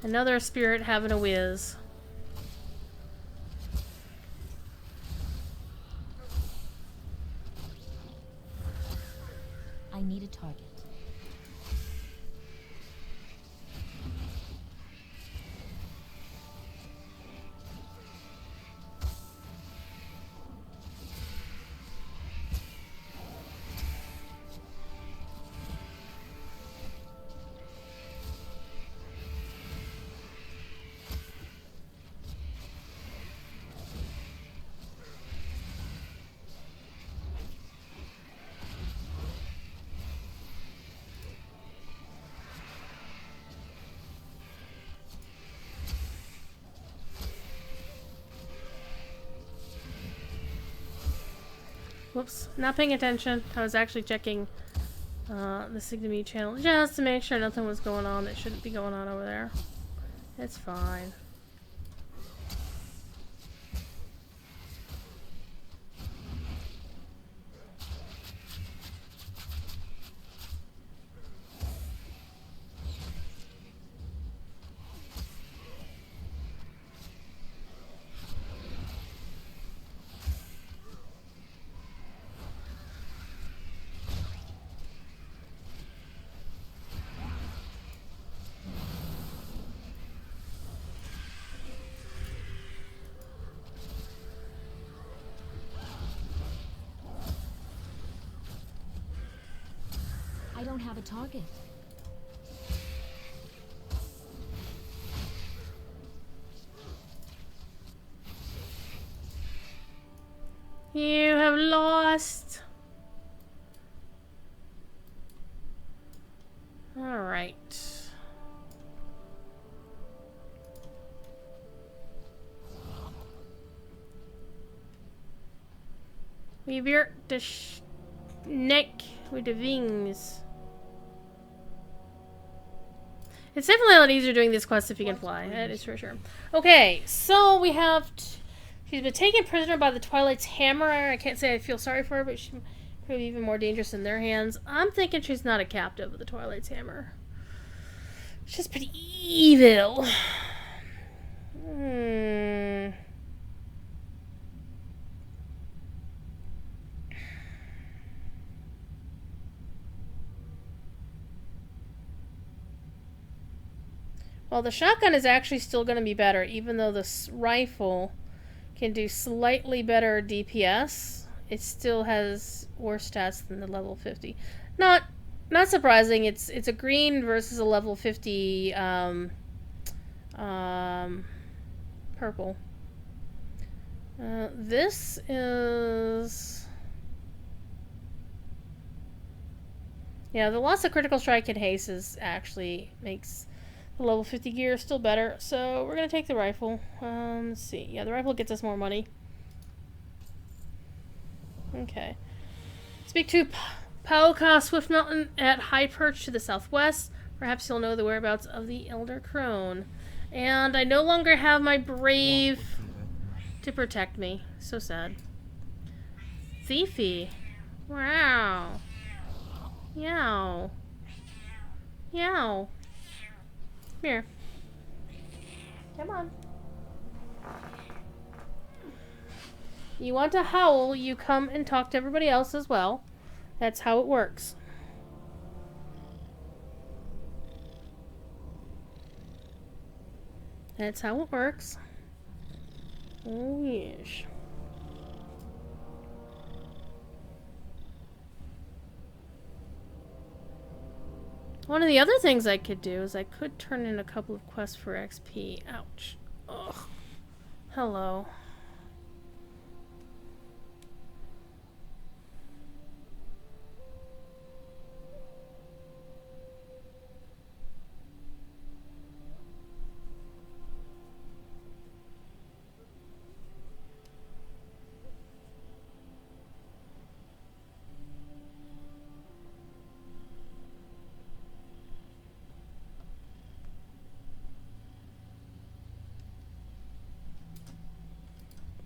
Another spirit having a whiz. I need a target. Whoops, not paying attention. I was actually checking the Sigma channel just to make sure nothing was going on that shouldn't be going on over there. It's fine. I don't have a target. You have lost. All right. We wird the neck with the wings. It's definitely a lot easier doing this quest if you can fly. That is for sure. Okay, so we have... she's been taken prisoner by the Twilight's Hammer. I can't say I feel sorry for her, but she's probably even more dangerous in their hands. I'm thinking she's not a captive of the Twilight's Hammer. She's pretty evil. Well, the shotgun is actually still going to be better, even though this rifle can do slightly better DPS. It still has worse stats than the level 50. Not surprising. It's a green versus a level 50 purple. This is... Yeah, the loss of critical strike and haste is actually makes the level 50 gear still better. So we're going to take the rifle. Let's see. Yeah, the rifle gets us more money. Okay. Speak to Pauka Swift Mountain at High Perch to the southwest. Perhaps you'll know the whereabouts of the Elder Crone. And I no longer have my brave to protect me. So sad. Thiefy. Wow. Yow. Yow. Here. Come on. You want to howl, you come and talk to everybody else as well. That's how it works. That's how it works. Oh, yes. One of the other things I could do is I could turn in a couple of quests for XP. Ouch. Ugh. Hello.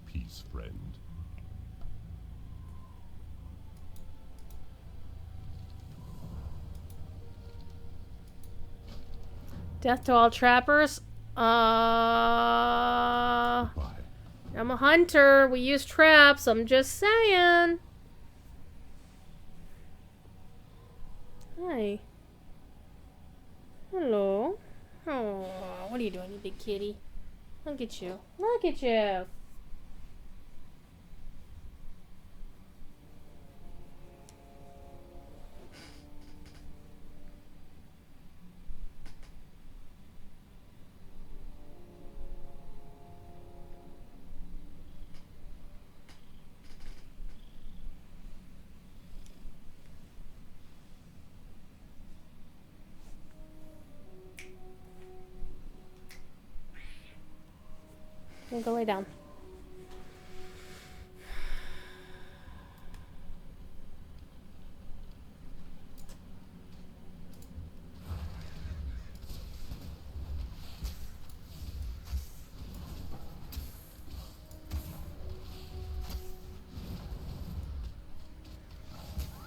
Peace, friend. Death to all trappers. Bye. I'm a hunter. We use traps. I'm just saying. Hi. Hello. Oh, what are you doing, you big kitty? Look at you. Look at you. Go lay down.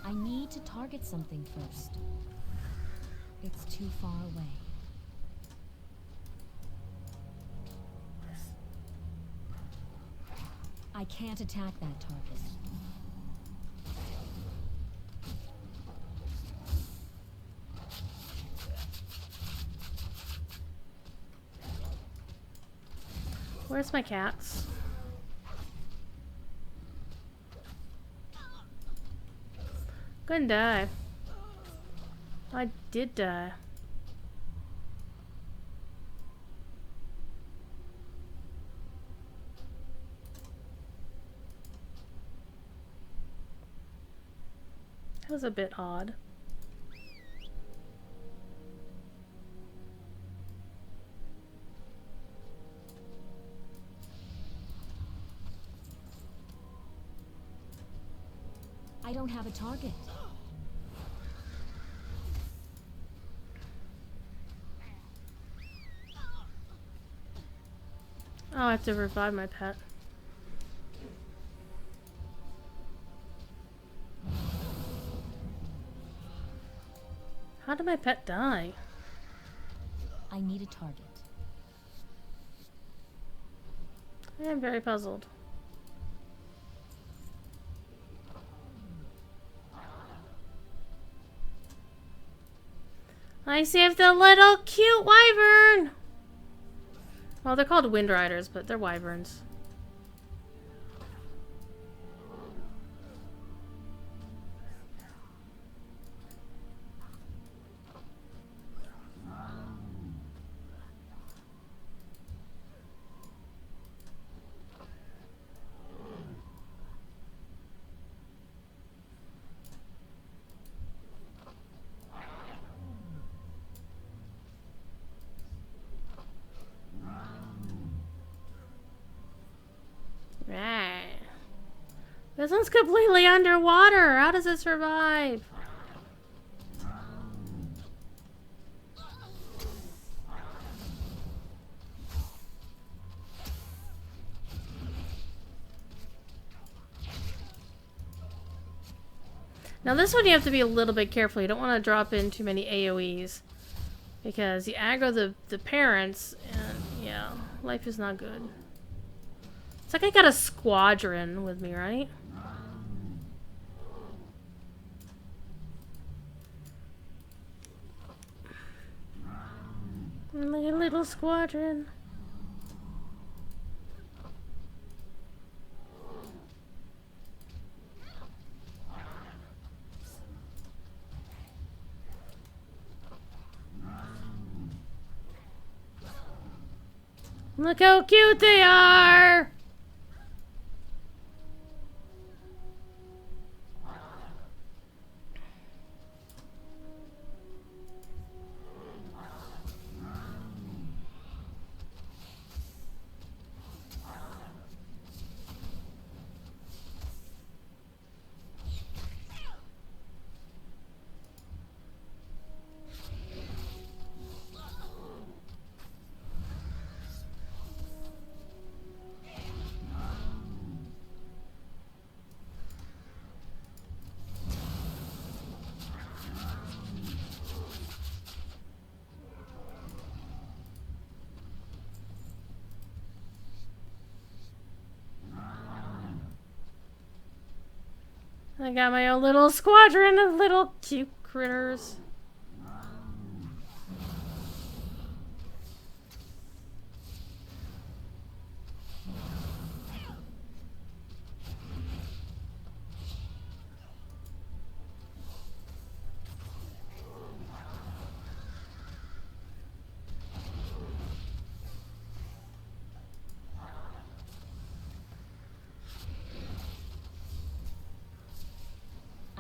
I need to target something first. It's too far away. I can't attack that target. Where's my cats? Gonna die. I did die. That was a bit odd. I don't have a target. Oh, I have to revive my pet. How did my pet die? I need a target. I am very puzzled. I saved the little cute wyvern! Well, they're called Wind Riders, but they're wyverns. Right. This one's completely underwater. How does it survive? Now this one you have to be a little bit careful. You don't want to drop in too many AoEs. Because you aggro the parents, and yeah, life is not good. It's like I got a squadron with me, right? Like a little squadron. Look how cute they are! I got my own little squadron of little cute critters.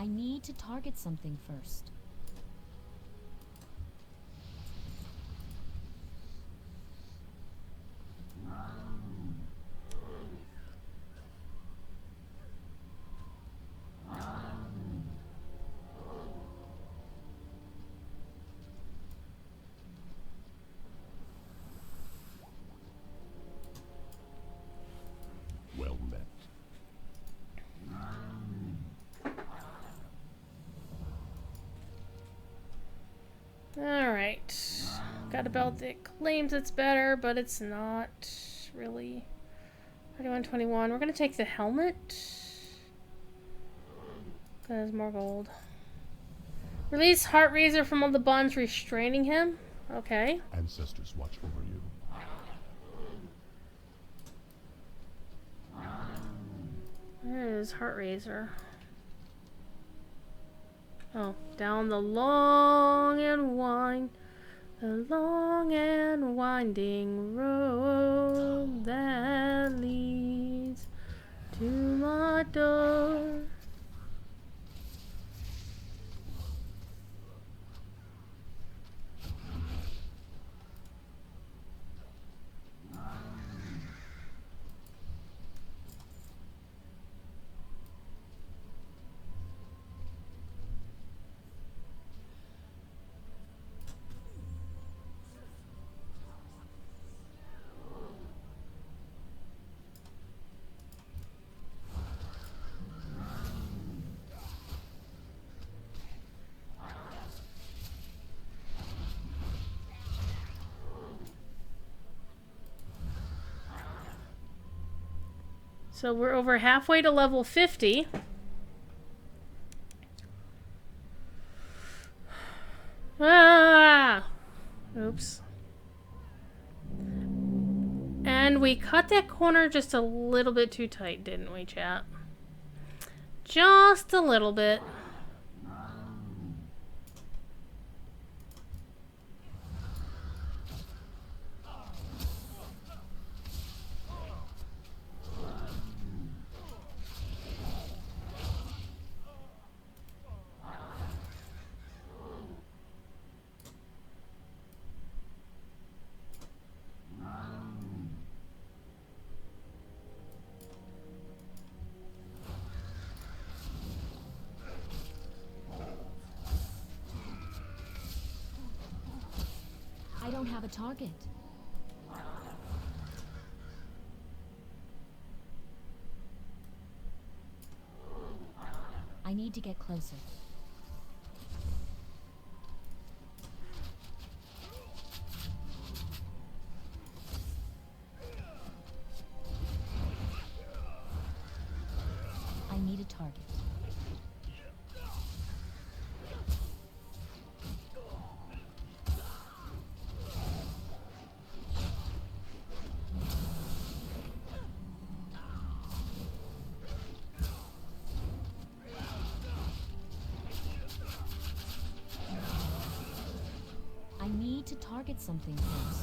I need to target something first. Well met. Alright. Got a belt that claims it's better, but it's not really. 2121. We're gonna take the helmet. Because more gold. Release Heart Razor from all the bonds restraining him. Okay. Ancestors watch over you. Where is Heart Razor? Oh, down the long and winding road that leads to my door. So we're over halfway to level 50. Ah! Oops. And we cut that corner just a little bit too tight, didn't we, chat? Just a little bit. I don't have a target. I need to get closer. I need a target. I need to target something first.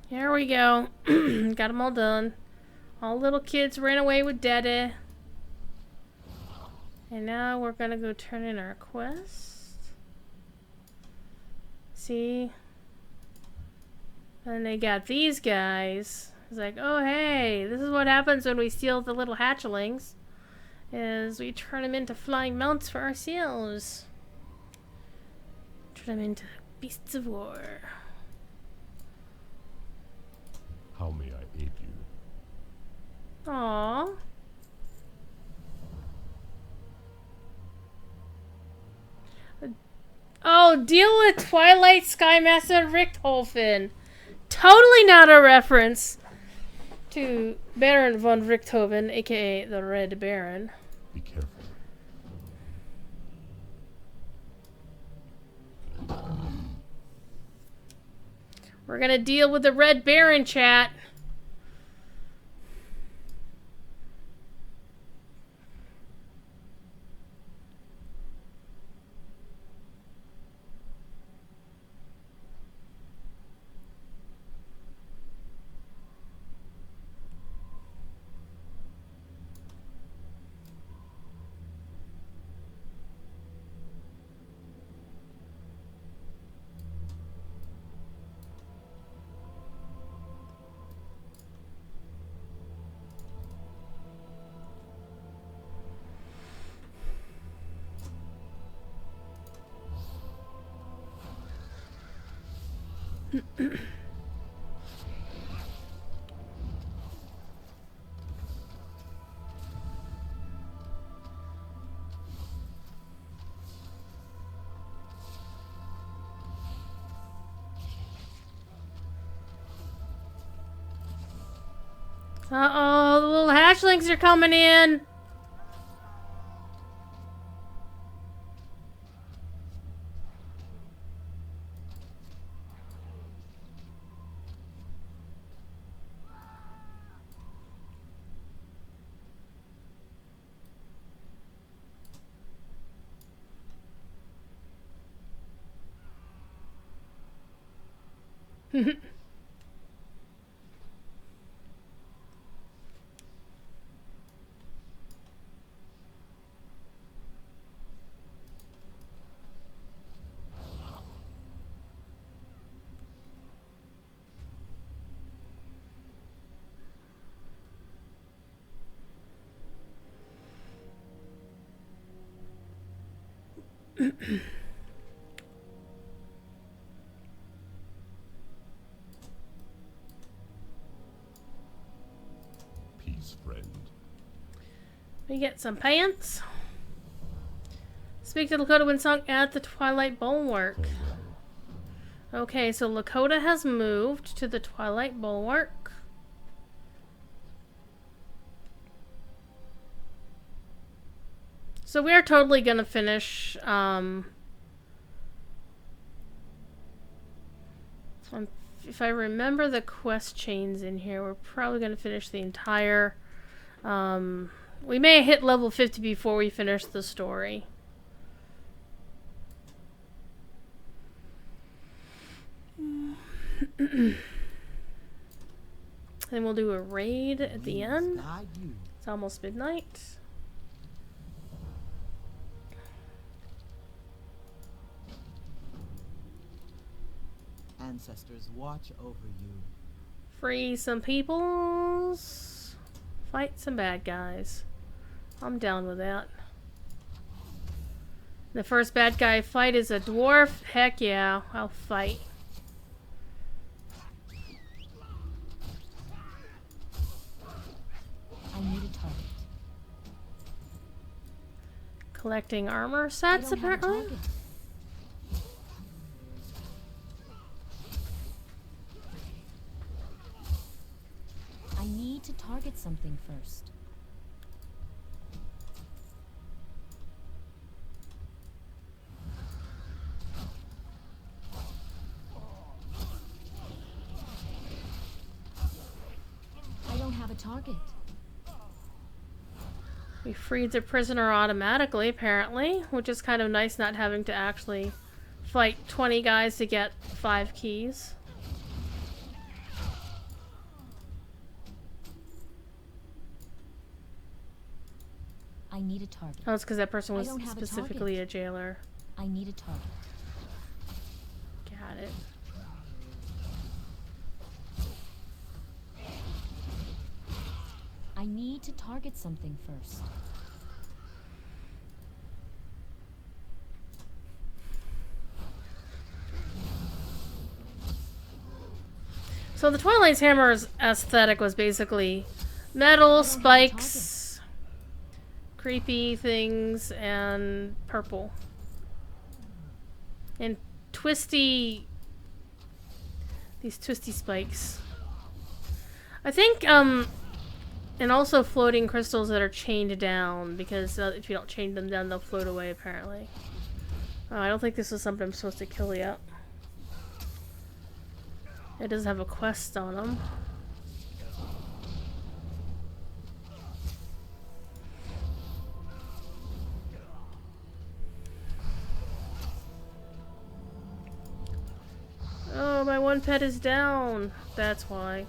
Here we go. Got them all done. All little kids ran away with Daddy. And now we're gonna go turn in our quest. See? And they got these guys. It's like, oh hey, this is what happens when we steal the little hatchlings. Is we turn them into flying mounts for ourselves. Turn them into beasts of war. How may I aid you? Aww. Oh, deal with Twilight Skymaster Richthofen. Totally not a reference to Baron von Richthofen, aka the Red Baron. Be careful. We're gonna deal with the Red Baron, chat. Uh-oh, the little hatchlings are coming in. Peace, friend. We get some pants. Speak to Lakota Windsong at the Twilight Bulwark. Farewell. Okay, so Lakota has moved to the Twilight Bulwark. So we are totally gonna finish, I'm if I remember the quest chains in here, we're probably going to finish the entire... we may hit level 50 before we finish the story. Then we'll do a raid at the end. Guide you. It's almost midnight. Ancestors watch over you. Free some peoples. Fight some bad guys. I'm down with that. The first bad guy fight is a dwarf. Heck yeah, I'll fight. I need a target. Collecting armor I sets don't have a apparently. target. I need to target something first. I don't have a target. We freed the prisoner automatically, apparently, which is kind of nice not having to actually fight 20 guys to get 5 keys. I need a target. Oh, it's because that person I was don't have a specifically a jailer. I need a target. Got it. I need to target something first. So the Twilight's Hammer's aesthetic was basically metal, spikes, creepy things, and purple. And twisty... these twisty spikes. I think, and also floating crystals that are chained down, because if you don't chain them down, they'll float away, apparently. Oh, I don't think this is something I'm supposed to kill yet. It doesn't have a quest on them. Oh, my one pet is down. That's why.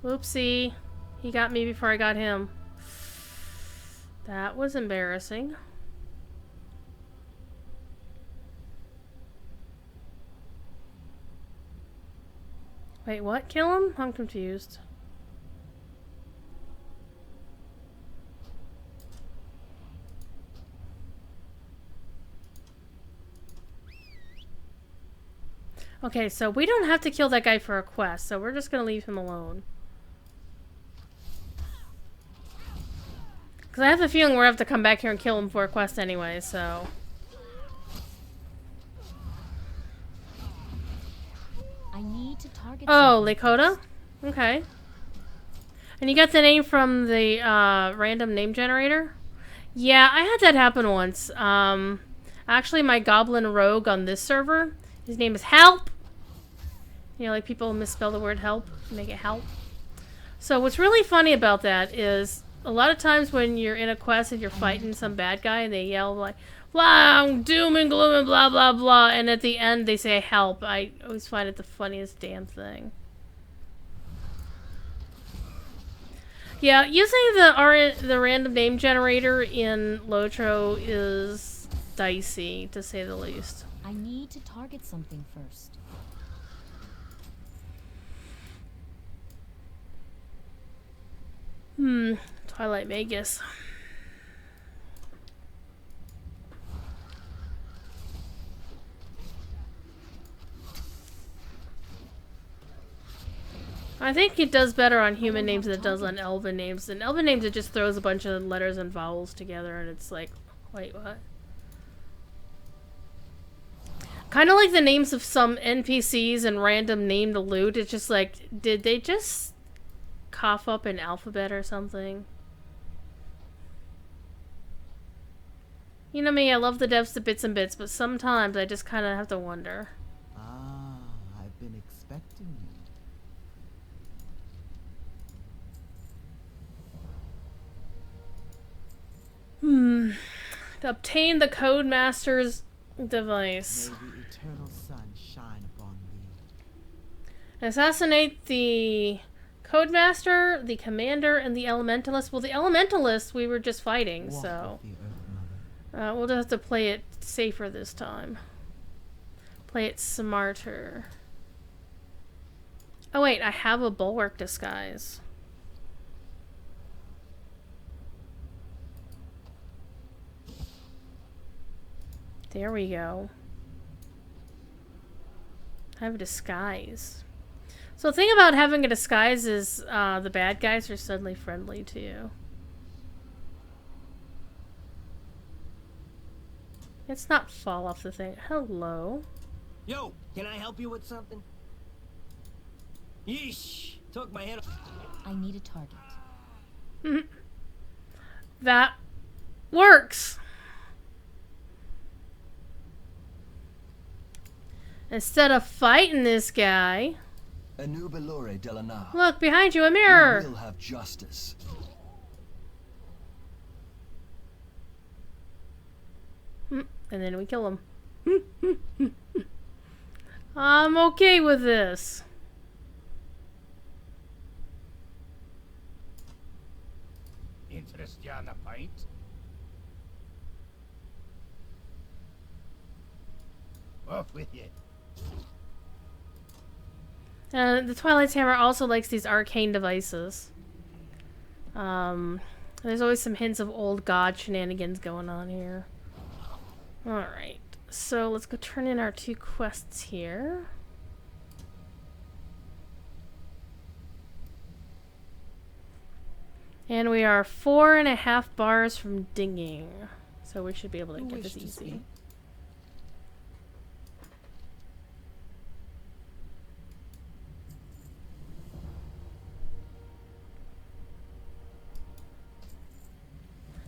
Whoopsie. He got me before I got him. That was embarrassing. Wait, what? Kill him? I'm confused. Okay, so we don't have to kill that guy for a quest, so we're just gonna leave him alone. Because I have a feeling we're gonna have to come back here and kill him for a quest anyway, so... I need to target Oh, something Lakota? first. Okay. And you got the name from the random name generator? Yeah, I had that happen once. Actually, my goblin rogue on this server, his name is Help. You know, like people misspell the word help, make it help. So what's really funny about that is a lot of times when you're in a quest and you're fighting some bad guy and they yell like, wow, doom and gloom and blah, blah, blah. And at the end they say help. I always find it the funniest damn thing. Yeah, using the random name generator in Lotro is dicey, to say the least. I need to target something first. Twilight Magus. I think it does better on human names than it does on elven names. And elven names, it just throws a bunch of letters and vowels together, and it's like, wait, what? Kind of like the names of some NPCs and random name to loot. It's just like, did they just cough up an alphabet or something? You know me, I love the devs to bits and bits, but sometimes I just kind of have to wonder. Ah, I've been expecting you. To obtain the Codemaster's device. May the eternal sun shine upon thee. Assassinate the Codemaster, the Commander, and the Elementalist. Well, the Elementalist we were just fighting, Walk so... with the Earth Mother. We'll just have to play it safer this time. Play it smarter. Oh wait, I have a Bulwark disguise. There we go. I have a disguise. So the thing about having a disguise is the bad guys are suddenly friendly to you. Let's not fall off the thing. Hello. Yo, can I help you with something? Yeesh, took my head off. I need a target. That works. Instead of fighting this guy, Anubelore Delana. look behind you, a mirror. We will have justice. And then we kill him. I'm okay with this. Interest you on a pint? Off with you. The Twilight's Hammer also likes these arcane devices. There's always some hints of old god shenanigans going on here. Alright, so let's go turn in our 2 quests here. And we are 4.5 bars from dinging. So we should be able to Who get this wished to easy. speak?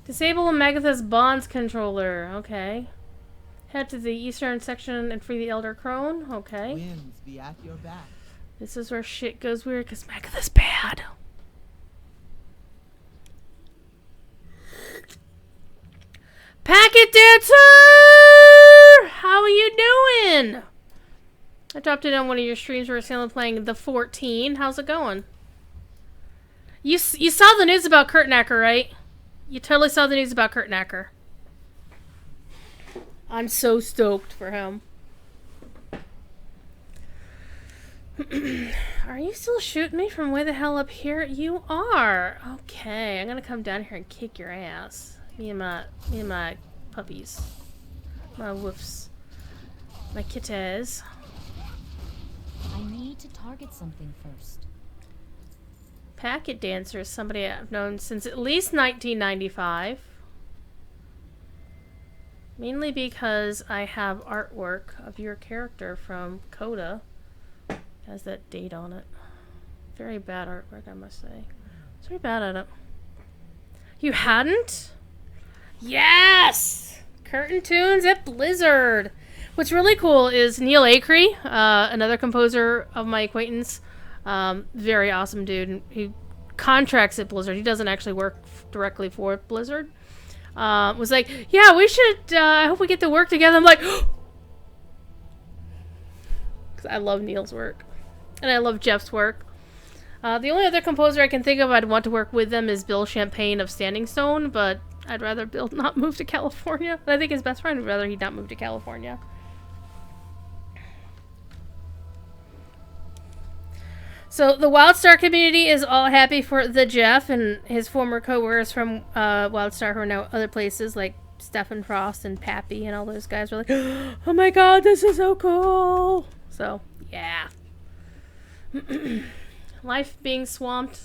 Disable Megathus Bonds controller. Okay. Head to the eastern section and free the Elder Crone. Okay. Winds be at your back. This is where shit goes weird because Megathus bad. Packet Dancer! How are you doing? I dropped in on one of your streams where we're still playing the 14. How's it going? You saw the news about Kurtnacker, right? You totally saw the news about Kurtnacker. I'm so stoked for him. Are you still shooting me from way the hell up here? You are. Okay, I'm gonna come down here and kick your ass. Me and my puppies. My woofs. My kitties. I need to target something first. Packet Dancer is somebody I've known since at least 1995. Mainly because I have artwork of your character from Coda. It has that date on it. Very bad artwork, I must say. It's very bad at it. You hadn't? Yes! Curtain Tunes at Blizzard. What's really cool is Neil Acree, another composer of my acquaintance. Very awesome dude. He contracts at Blizzard. He doesn't actually work directly for Blizzard. Was like, yeah, we should, I hope we get to work together. I'm like, because I love Neil's work. And I love Jeff's work. The only other composer I can think of I'd want to work with them is Bill Champagne of Standing Stone, but I'd rather Bill not move to California. I think his best friend would rather he not move to California. So the WildStar community is all happy for the Jeff and his former co-workers from WildStar who are now other places like Stephen Frost and Pappy and all those guys were like, oh my god, this is so cool. So, yeah. Life being swamped.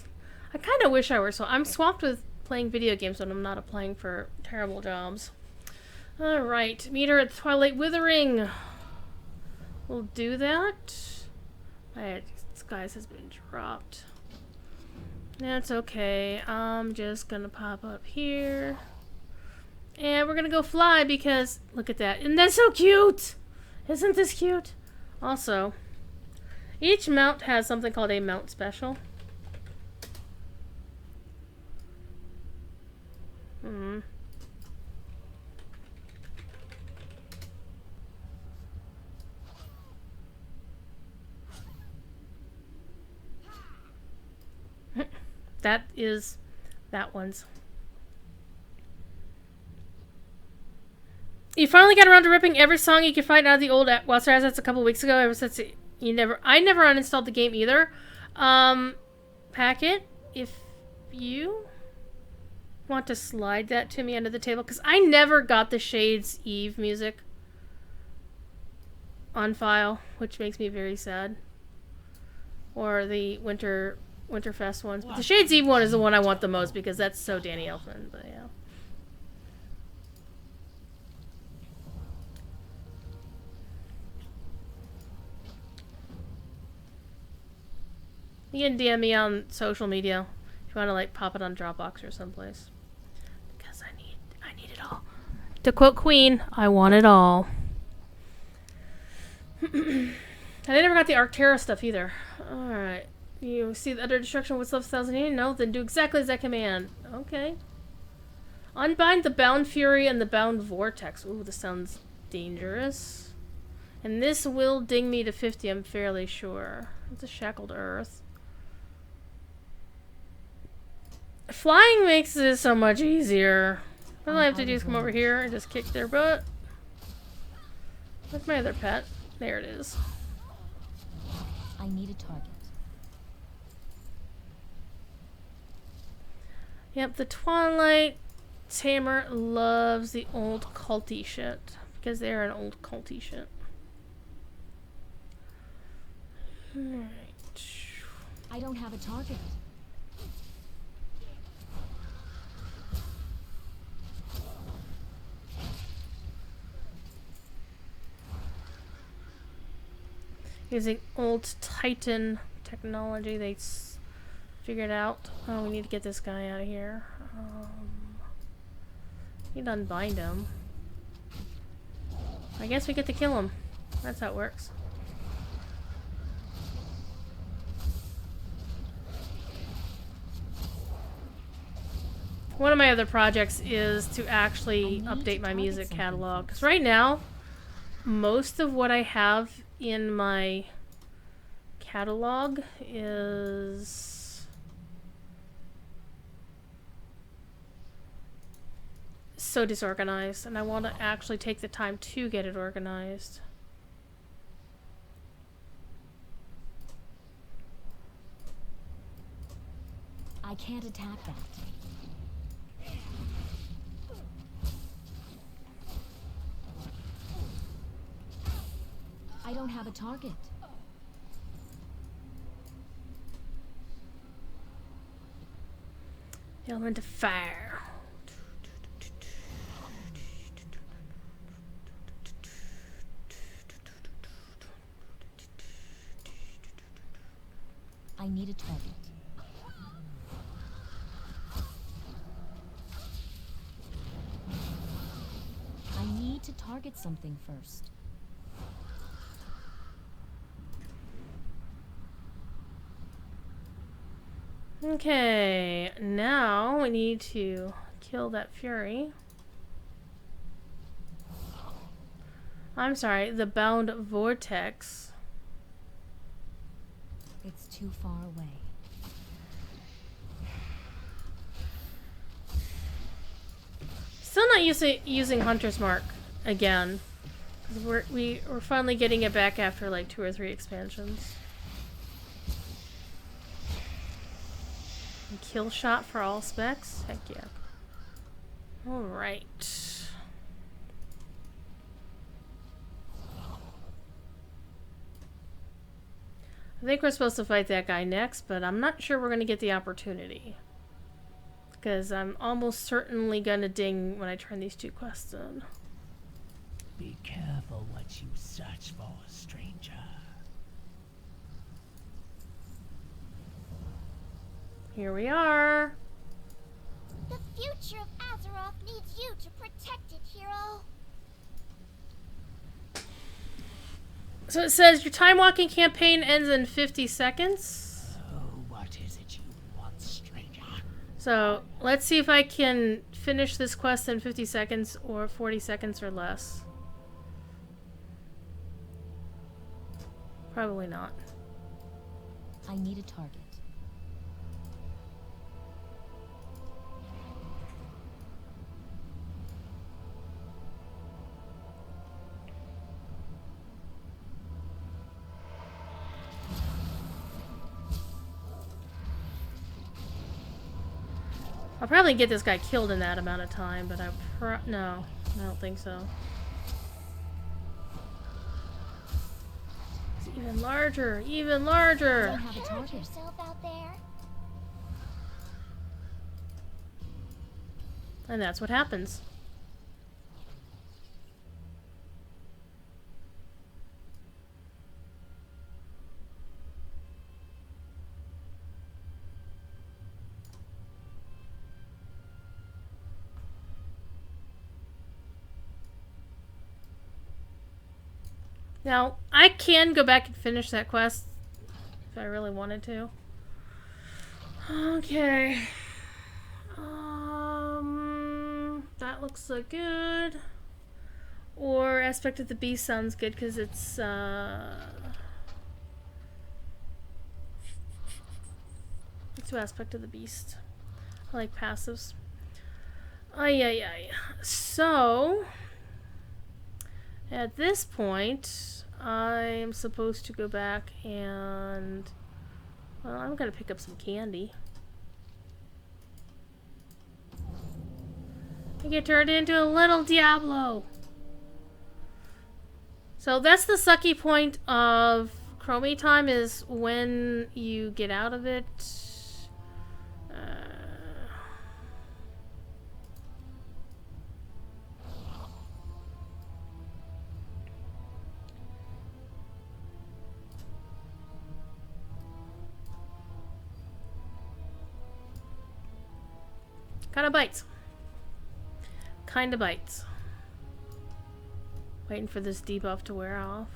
I kind of wish I were so. I'm swamped with playing video games when I'm not applying for terrible jobs. Alright, meet her at Twilight Withering. We'll do that. Alright. Disguise has been dropped. That's okay. I'm just gonna pop up here. And we're gonna go fly because look at that. Isn't that so cute? Isn't this cute? Also, each mount has something called a mount special. That is that one's. You finally got around to ripping every song you could find out of the old Western assets a couple weeks ago. Ever since I never uninstalled the game either. Packet, if you want to slide that to me under the table, because I never got the Shades Eve music on file, which makes me very sad. Or the Winterfest ones. But the Shades Eve one is the one I want the most because that's so Danny Elfman, but yeah. You can DM me on social media if you want to like pop it on Dropbox or someplace. Because I need it all. To quote Queen, I want it all. I never got the Arctera stuff either. Alright. You see the utter destruction with stuff 1008? No? Then do exactly as I command. Okay. Unbind the Bound Fury and the Bound Vortex. Ooh, this sounds dangerous. And this will ding me to 50, I'm fairly sure. It's a shackled earth. Flying makes this so much easier. All I have to do is come over here and just kick their butt. Where's my other pet? There it is. I need a target. Yep, the Twilight Tamer loves the old culty shit. Because they're an old culty shit. Alright. I don't have a target. Using old Titan technology they figured out. Oh, we need to get this guy out of here. Need to unbind him. I guess we get to kill him. That's how it works. One of my other projects is to actually update my music catalog. Because right now, most of what I have in my catalog is so disorganized, and I want to actually take the time to get it organized. I can't attack that. I don't have a target. Element of fire. I need a target. I need to target something first. Okay, now we need to kill that Fury. I'm sorry, the Bound Vortex. It's too far away. Still not using Hunter's Mark again. 'Cause we're finally getting it back after like 2 or 3 expansions. And kill shot for all specs? Heck yeah. Alright. I think we're supposed to fight that guy next, but I'm not sure we're going to get the opportunity. Because I'm almost certainly going to ding when I turn these 2 quests in. Be careful what you search for, stranger. Here we are. future of Azeroth needs you to protect it, hero. So it says your time walking campaign ends in 50 seconds. Oh, what is it you want, stranger? So let's see if I can finish this quest in 50 seconds or 40 seconds or less. Probably not. I need a target. I'll probably get this guy killed in that amount of time, but no, I don't think so. It's even larger, even larger. Don't have a Hurt target. yourself out there. And that's what happens. Now, I can go back and finish that quest if I really wanted to. Okay. That looks so good. Or Aspect of the Beast sounds good because it's let's do Aspect of the Beast. I like passives. Ay. So at this point, I'm supposed to go back and, well, I'm gonna pick up some candy. I get turned into a little Diablo. So that's the sucky point of Chromie time, is when you get out of it. Kinda bites. Kinda bites. Waiting for this debuff to wear off.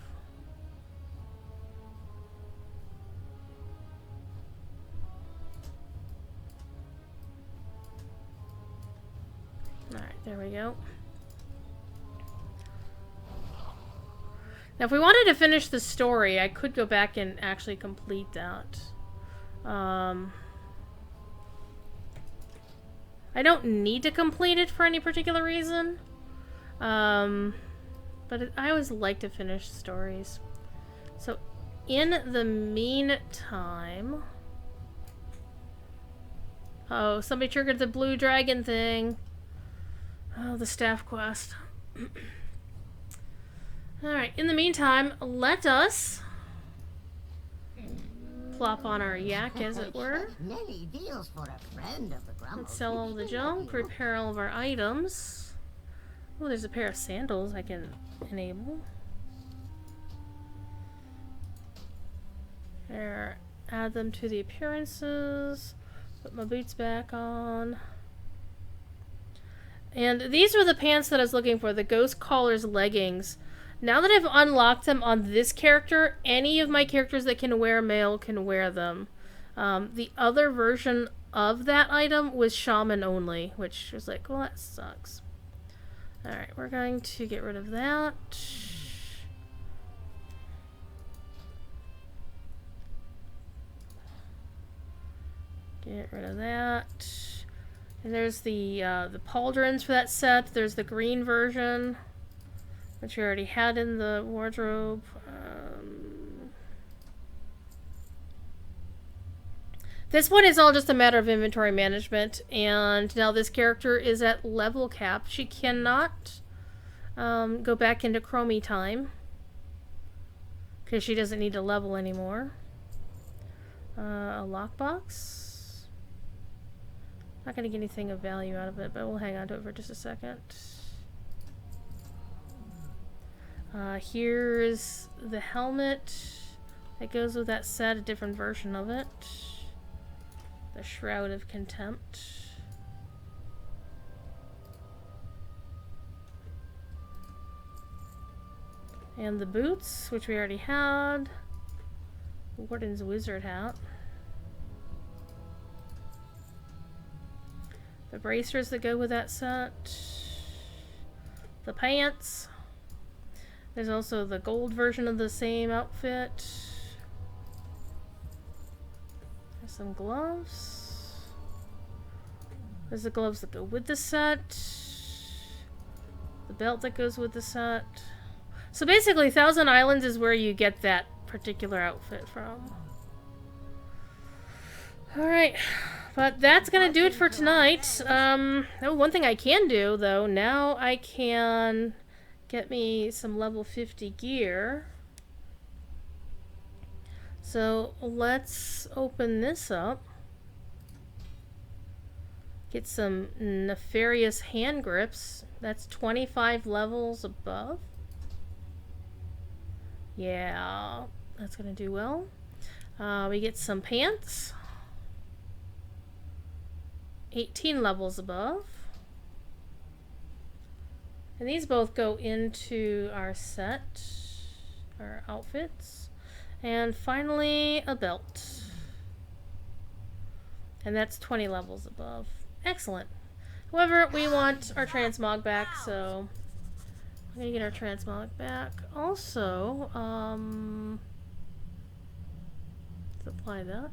Alright, there we go. Now if we wanted to finish the story, I could go back and actually complete that. I don't need to complete it for any particular reason. But I always like to finish stories. So, in the meantime... Oh, somebody triggered the blue dragon thing. Oh, the staff quest. Alright, in the meantime, let us plop on our yak, as it were. Many deals for a friend of the Grumble. Let's sell all the junk, repair all of our items. Oh, there's a pair of sandals I can enable. There, add them to the appearances. Put my boots back on. And these were the pants that I was looking for, the Ghost Caller's leggings. Now that I've unlocked them on this character, any of my characters that can wear mail can wear them. The other version of that item was shaman only, which was like, well, that sucks. Alright, we're going to get rid of that. Get rid of that. And there's the pauldrons for that set. There's the green version, which we already had in the wardrobe. This one is all just a matter of inventory management, and now this character is at level cap. She cannot go back into Chromie time because she doesn't need to level anymore. A lockbox. Not going to get anything of value out of it, but we'll hang on to it for just a second. Here's the helmet that goes with that set, a different version of it. The Shroud of Contempt. And the boots, which we already had. Warden's wizard hat. The bracers that go with that set. The pants. There's also the gold version of the same outfit. There's some gloves. There's the gloves that go with the set. The belt that goes with the set. So basically, Thousand Islands is where you get that particular outfit from. Alright. But that's gonna do it for tonight. One thing I can do, though, now I can get me some level 50 gear. So let's open this up. Get some nefarious hand grips. That's 25 levels above. Yeah, that's gonna do well. We get some pants. 18 levels above. And these both go into our set, our outfits. And finally, a belt. And that's 20 levels above. Excellent. However, we want our transmog back, so I'm gonna get our transmog back. Also, let's apply that.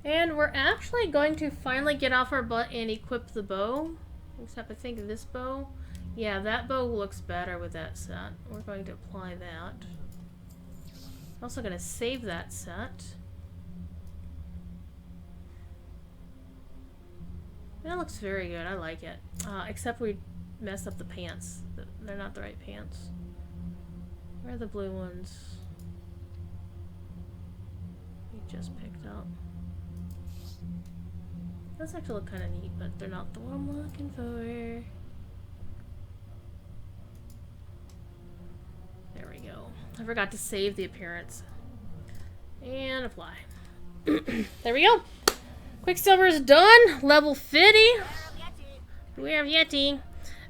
And we're actually going to finally get off our butt and equip the bow. Except I think this bow. Yeah, that bow looks better with that set. We're going to apply that. Also going to save that set. That looks very good. I like it. Except we messed up the pants. They're not the right pants. Where are the blue ones? We just picked up. Those actually look kind of neat, but they're not the one I'm looking for. There we go. I forgot to save the appearance. And apply. There we go. Quicksilver is done. Level 50. We have Yeti.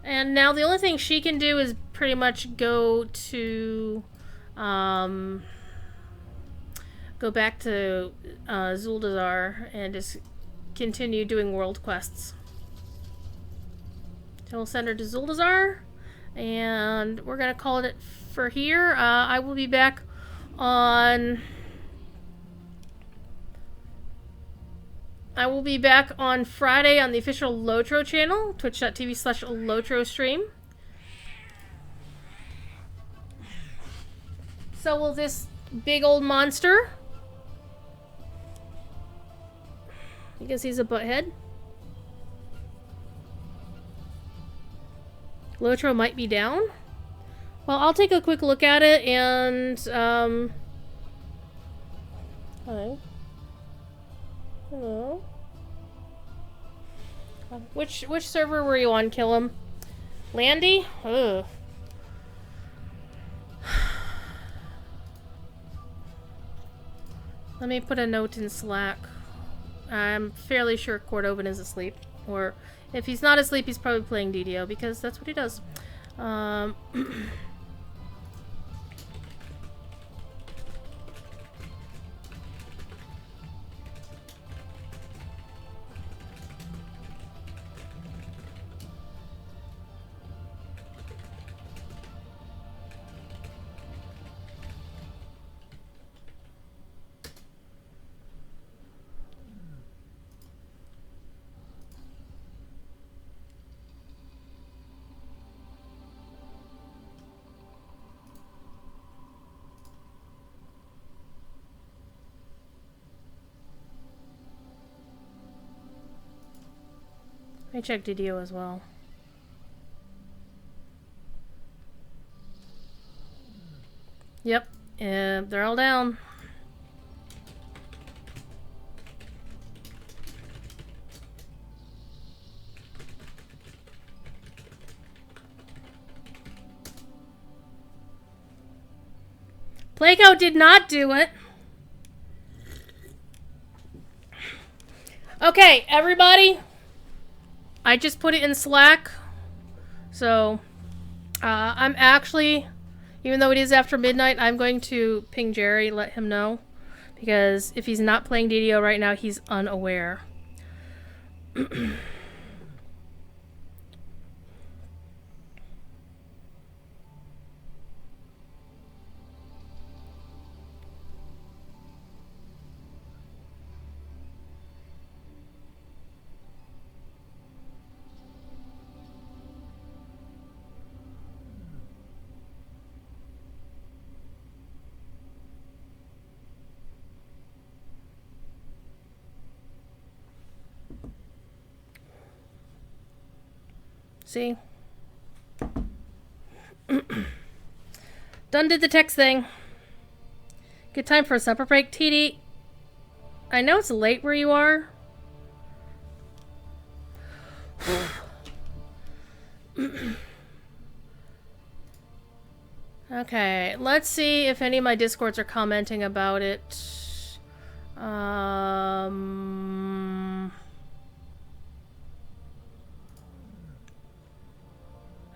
And now the only thing she can do is pretty much go to... go back to Zuldazar and just continue doing world quests. So we'll send her to Zuldazar, and we're gonna call it for here. I will be back on... Friday on the official Lotro channel, twitch.tv/Lotro stream. So will this big old monster. Because he's a butthead. Lotro might be down. Well, I'll take a quick look at it and, Hi. Hello? Which server were you on, Kill him? Landy? Ugh. Let me put a note in Slack. I'm fairly sure Cordovan is asleep. Or if he's not asleep, he's probably playing DDO because that's what he does. Let me check DDO as well. Yep, they're all down. Plago did not do it. Okay, everybody. I just put it in Slack. So, I'm actually, even though it is after midnight, I'm going to ping Jerry, let him know. Because if he's not playing DDO right now, he's unaware. See? Done did the text thing. Good time for a supper break, TD. I know it's late where you are. Okay, let's see if any of my Discords are commenting about it.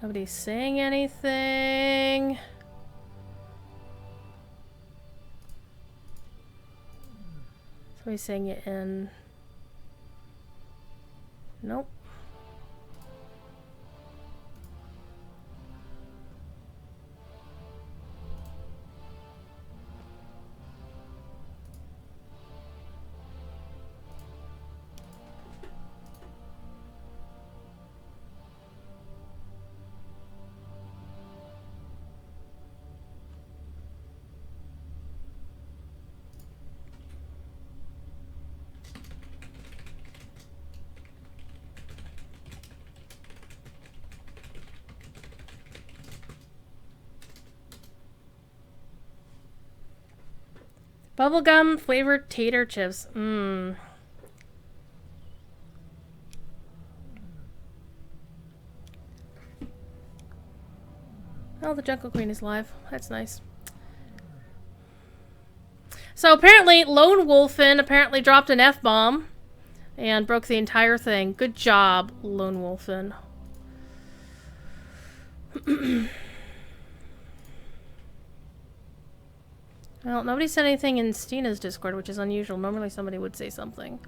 Nobody's saying anything. Somebody's saying it in. Nope. Bubblegum flavored tater chips. Mmm. Oh, the Jungle Queen is live. That's nice. So apparently, Lone Wolfin apparently dropped an F-bomb and broke the entire thing. Good job, Lone Wolfin. Well, nobody said anything in Stina's Discord, which is unusual. Normally somebody would say something.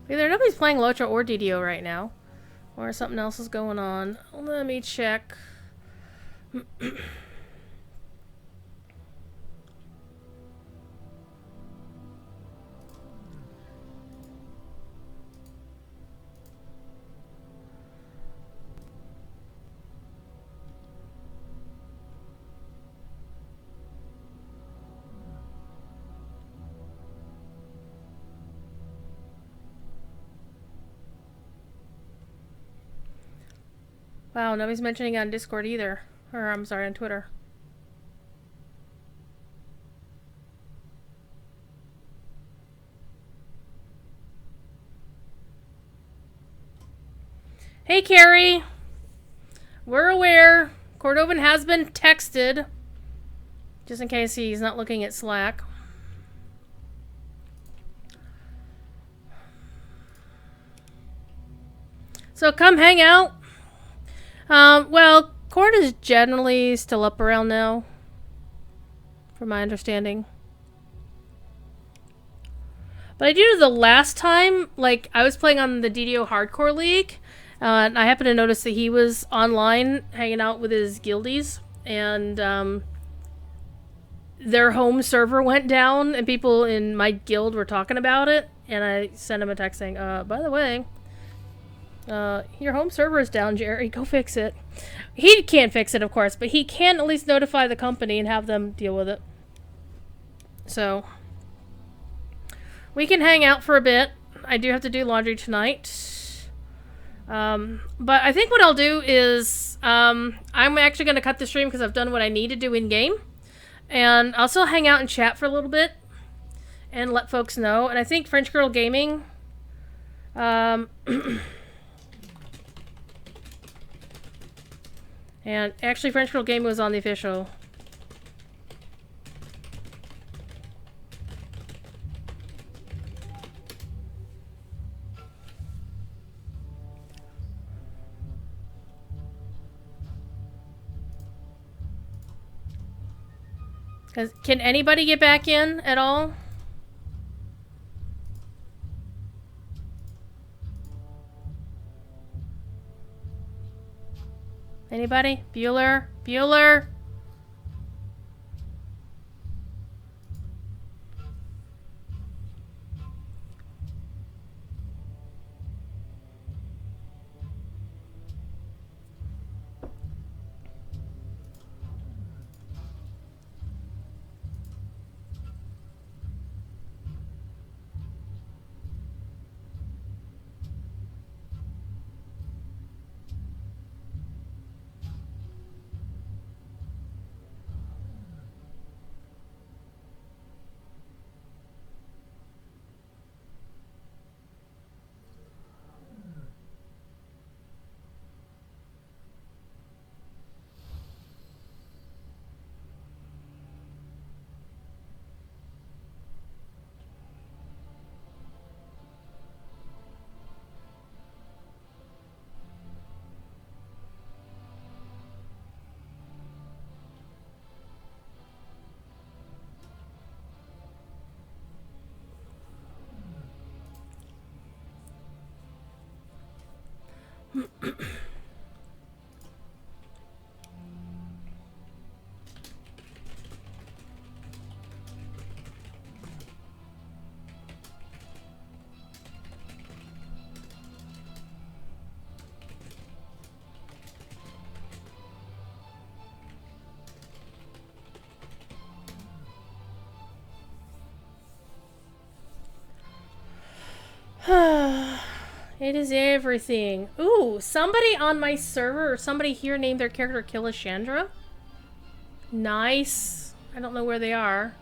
Either nobody's playing Lotra or DDO right now. Or something else is going on. Let me check. Wow, nobody's mentioning it on Discord either. Or, I'm sorry, on Twitter. Hey, Carrie! We're aware. Cordovan has been texted. Just in case he's not looking at Slack. So come hang out. Well, Cord is generally still up around now, from my understanding. But I do know the last time, like, I was playing on the DDO Hardcore League, and I happened to notice that he was online hanging out with his guildies, and their home server went down, and people in my guild were talking about it, and I sent him a text saying, by the way, your home server is down, Jerry. Go fix it. He can't fix it, of course, but he can at least notify the company and have them deal with it. So, we can hang out for a bit. I do have to do laundry tonight. But I think what I'll do is, I'm actually going to cut the stream because I've done what I need to do in-game. And I'll still hang out and chat for a little bit and let folks know. And I think French Girl Gaming, And actually, French Girl Gaming was on the official. Can anybody get back in at all? Anybody? Bueller? Bueller? It is everything. Ooh, somebody on my server or somebody here named their character Kilishandra. Nice. I don't know where they are.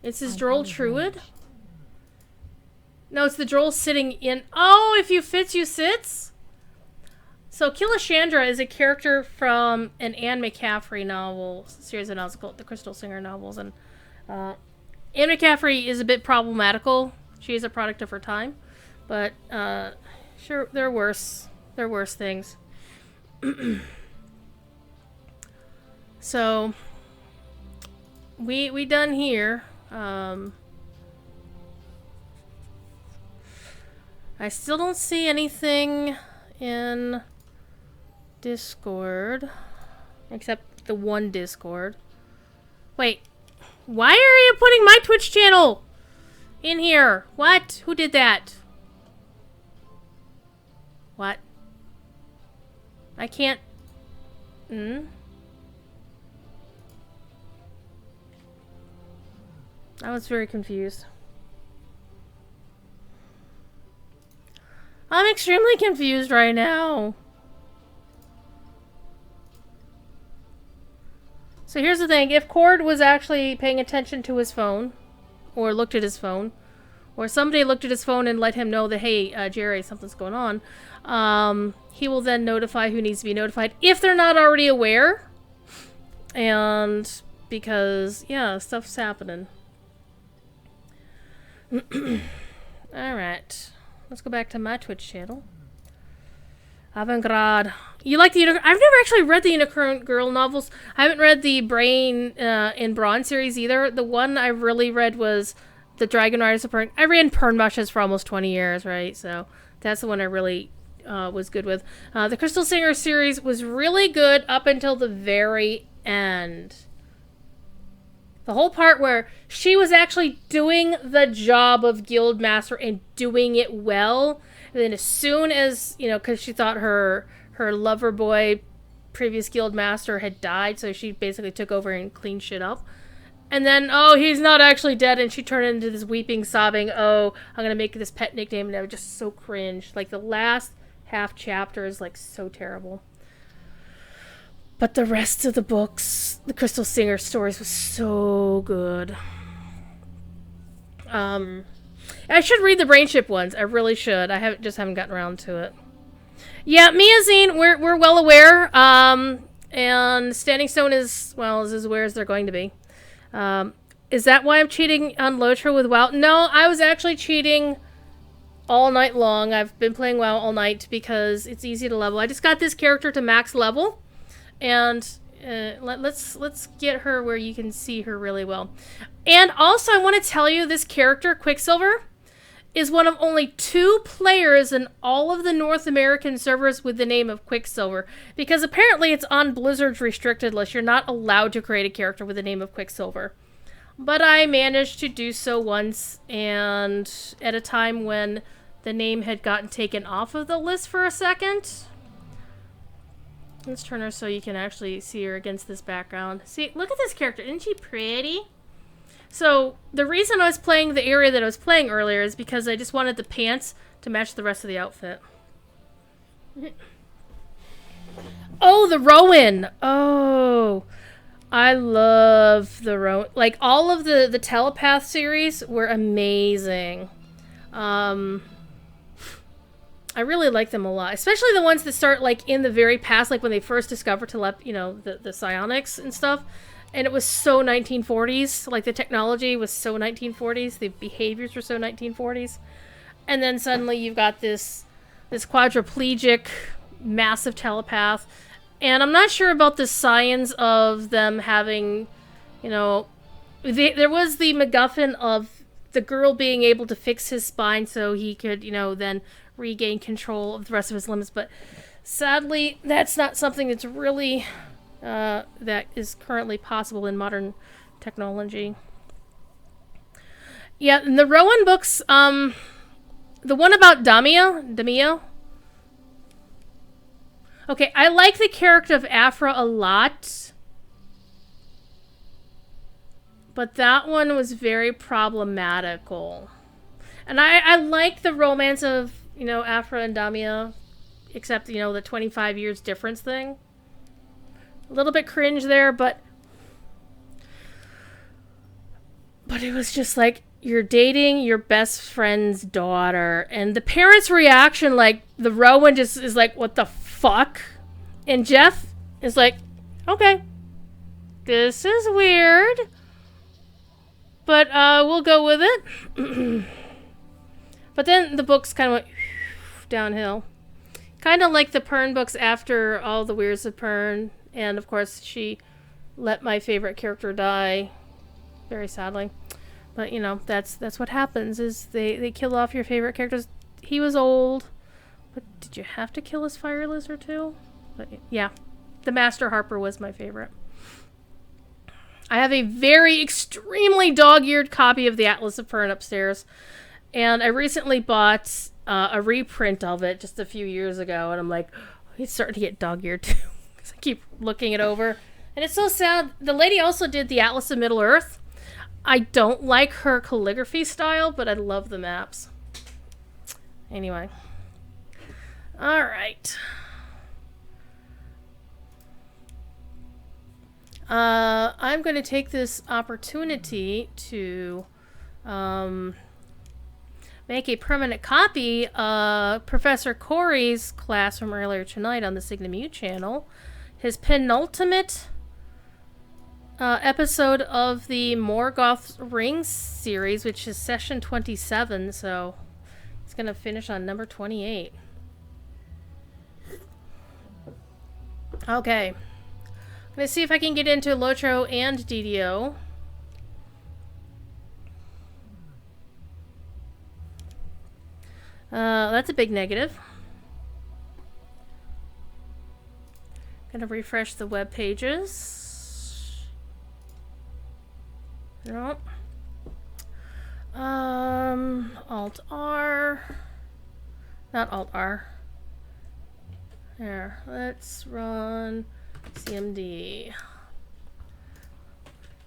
It's his droll Truid? No, it's the droll sitting in... Oh, if you fits, you sits? So Kilishandra is a character from an Anne McCaffrey novel, series of novels called the Crystal Singer novels. And Anne McCaffrey is a bit problematical. She is a product of her time. But, sure, there are worse. There are worse things. So, we done here. I still don't see anything in Discord. Except the one Discord. Wait. Why are you putting my Twitch channel in here? What? Who did that? What? I can't... I was very confused. I'm extremely confused right now. So here's the thing. If Cord was actually paying attention to his phone, or looked at his phone, or somebody looked at his phone and let him know that, hey, Jerry, something's going on, he will then notify who needs to be notified, if they're not already aware. And because, yeah, stuff's happening. Alright. Let's go back to my Twitch channel. Avant-Garde. You like the I've never actually read the Unicorn Girl novels. I haven't read the Brain in Bronze series either. The one I really read was the Dragon Riders of Pern. I ran Pernmushes for almost 20 years, right? So that's the one I really was good with. The Crystal Singer series was really good up until the very end. The whole part where she was actually doing the job of Guildmaster and doing it well. And then as soon as, you know, because she thought her lover boy, previous Guildmaster, had died, so she basically took over and cleaned shit up. And then, oh, he's not actually dead, and she turned into this weeping, sobbing, oh, I'm going to make this pet nickname, and I was just so cringe. Like, the last half chapter is, like, so terrible. But the rest of the books, the Crystal Singer stories, was so good. I should read the Brainship ones. I really should. I just haven't gotten around to it. Yeah, Miazine, we're well aware. And Standing Stone is, well, is as aware as they're going to be. Is that why I'm cheating on Lotro with WoW? No, I was actually cheating all night long. I've been playing WoW all night because it's easy to level. I just got this character to max level, and let's get her where you can see her really well. And also, I want to tell you, this character, Quicksilver, is one of only 2 players in all of the North American servers with the name of Quicksilver. Because apparently it's on Blizzard's restricted list. You're not allowed to create a character with the name of Quicksilver. But I managed to do so once, and at a time when the name had gotten taken off of the list for a second. Let's turn her so you can actually see her against this background. See, look at this character. Isn't she pretty? So, the reason I was playing the area that I was playing earlier is because I just wanted the pants to match the rest of the outfit. Oh, the Rowan! Oh, I love the Rowan. Like, all of the Telepath series were amazing. I really like them a lot. Especially the ones that start, like, in the very past, like when they first discovered the psionics and stuff. And it was so 1940s. Like, the technology was so 1940s. The behaviors were so 1940s. And then suddenly you've got this quadriplegic, massive telepath. And I'm not sure about the science of them having, there was the MacGuffin of the girl being able to fix his spine so he could, then regain control of the rest of his limbs. But sadly, that's not something that's really... that is currently possible in modern technology. Yeah, in the Rowan books, the one about Damia. Okay, I like the character of Aphra a lot, but that one was very problematical. And I like the romance of, Aphra and Damia, except, the 25 years difference thing. A little bit cringe there, but it was just like, you're dating your best friend's daughter, and the parents' reaction, like, the Rowan just is like, what the fuck? And Jeff is like, okay, this is weird, but we'll go with it. But then the books kind of went downhill. Kind of like the Pern books after all the Weirds of Pern. And, of course, she let my favorite character die, very sadly. But, that's what happens, is they kill off your favorite characters. He was old, but did you have to kill his fire lizard, too? But, yeah, the Master Harper was my favorite. I have a very extremely dog-eared copy of the Atlas of Pern upstairs. And I recently bought a reprint of it just a few years ago, and I'm like, oh, it's starting to get dog-eared, too. I keep looking it over. And it's so sad. The lady also did the Atlas of Middle-earth. I don't like her calligraphy style, but I love the maps. Anyway. Alright. I'm going to take this opportunity to make a permanent copy of Professor Corey's class from earlier tonight on the Signamu channel. His penultimate episode of the Morgoth Rings series, which is session 27, so he's going to finish on number 28. Okay. I'm going to see if I can get into Lotro and DDO. That's a big negative. Gonna refresh the web pages. Nope. Alt R. Not Alt R. There. Let's run CMD.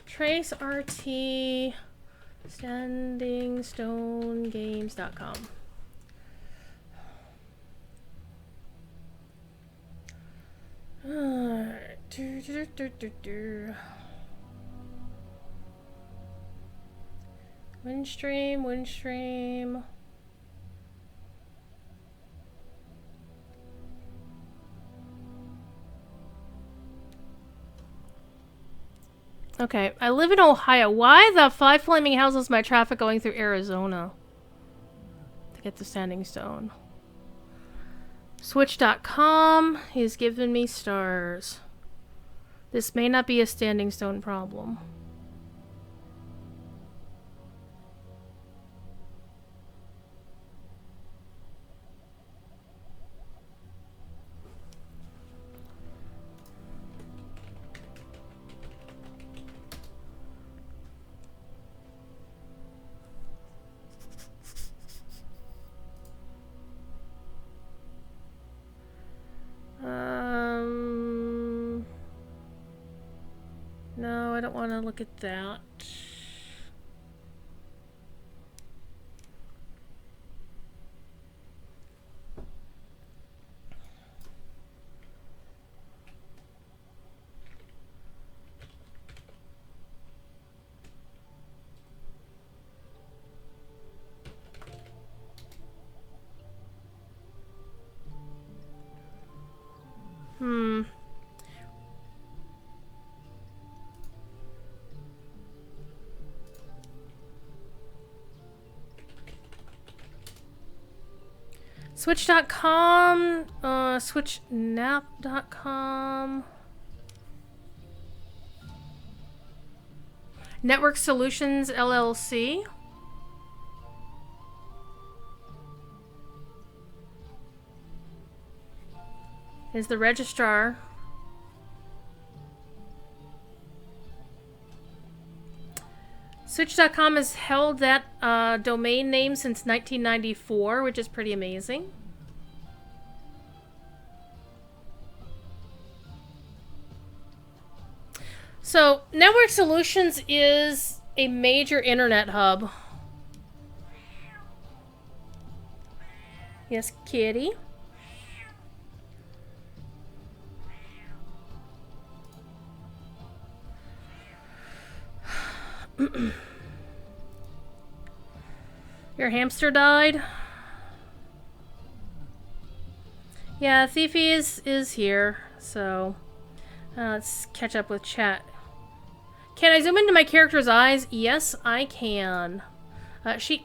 Trace RT standingstonegames.com. Windstream. Okay, I live in Ohio. Why the 5 flaming houses my traffic going through Arizona? To get the standing stone. Switch.com. He's given me stars. This may not be a standing stone problem. No, I don't want to look at that. Switch.com, switchnap.com, Network Solutions LLC. Is the registrar. Switch.com has held that domain name since 1994, which is pretty amazing. So, Network Solutions is a major internet hub. Yes, kitty. Your hamster died? Yeah, Thiefy is here, so let's catch up with chat. Can I zoom into my character's eyes? Yes, I can. She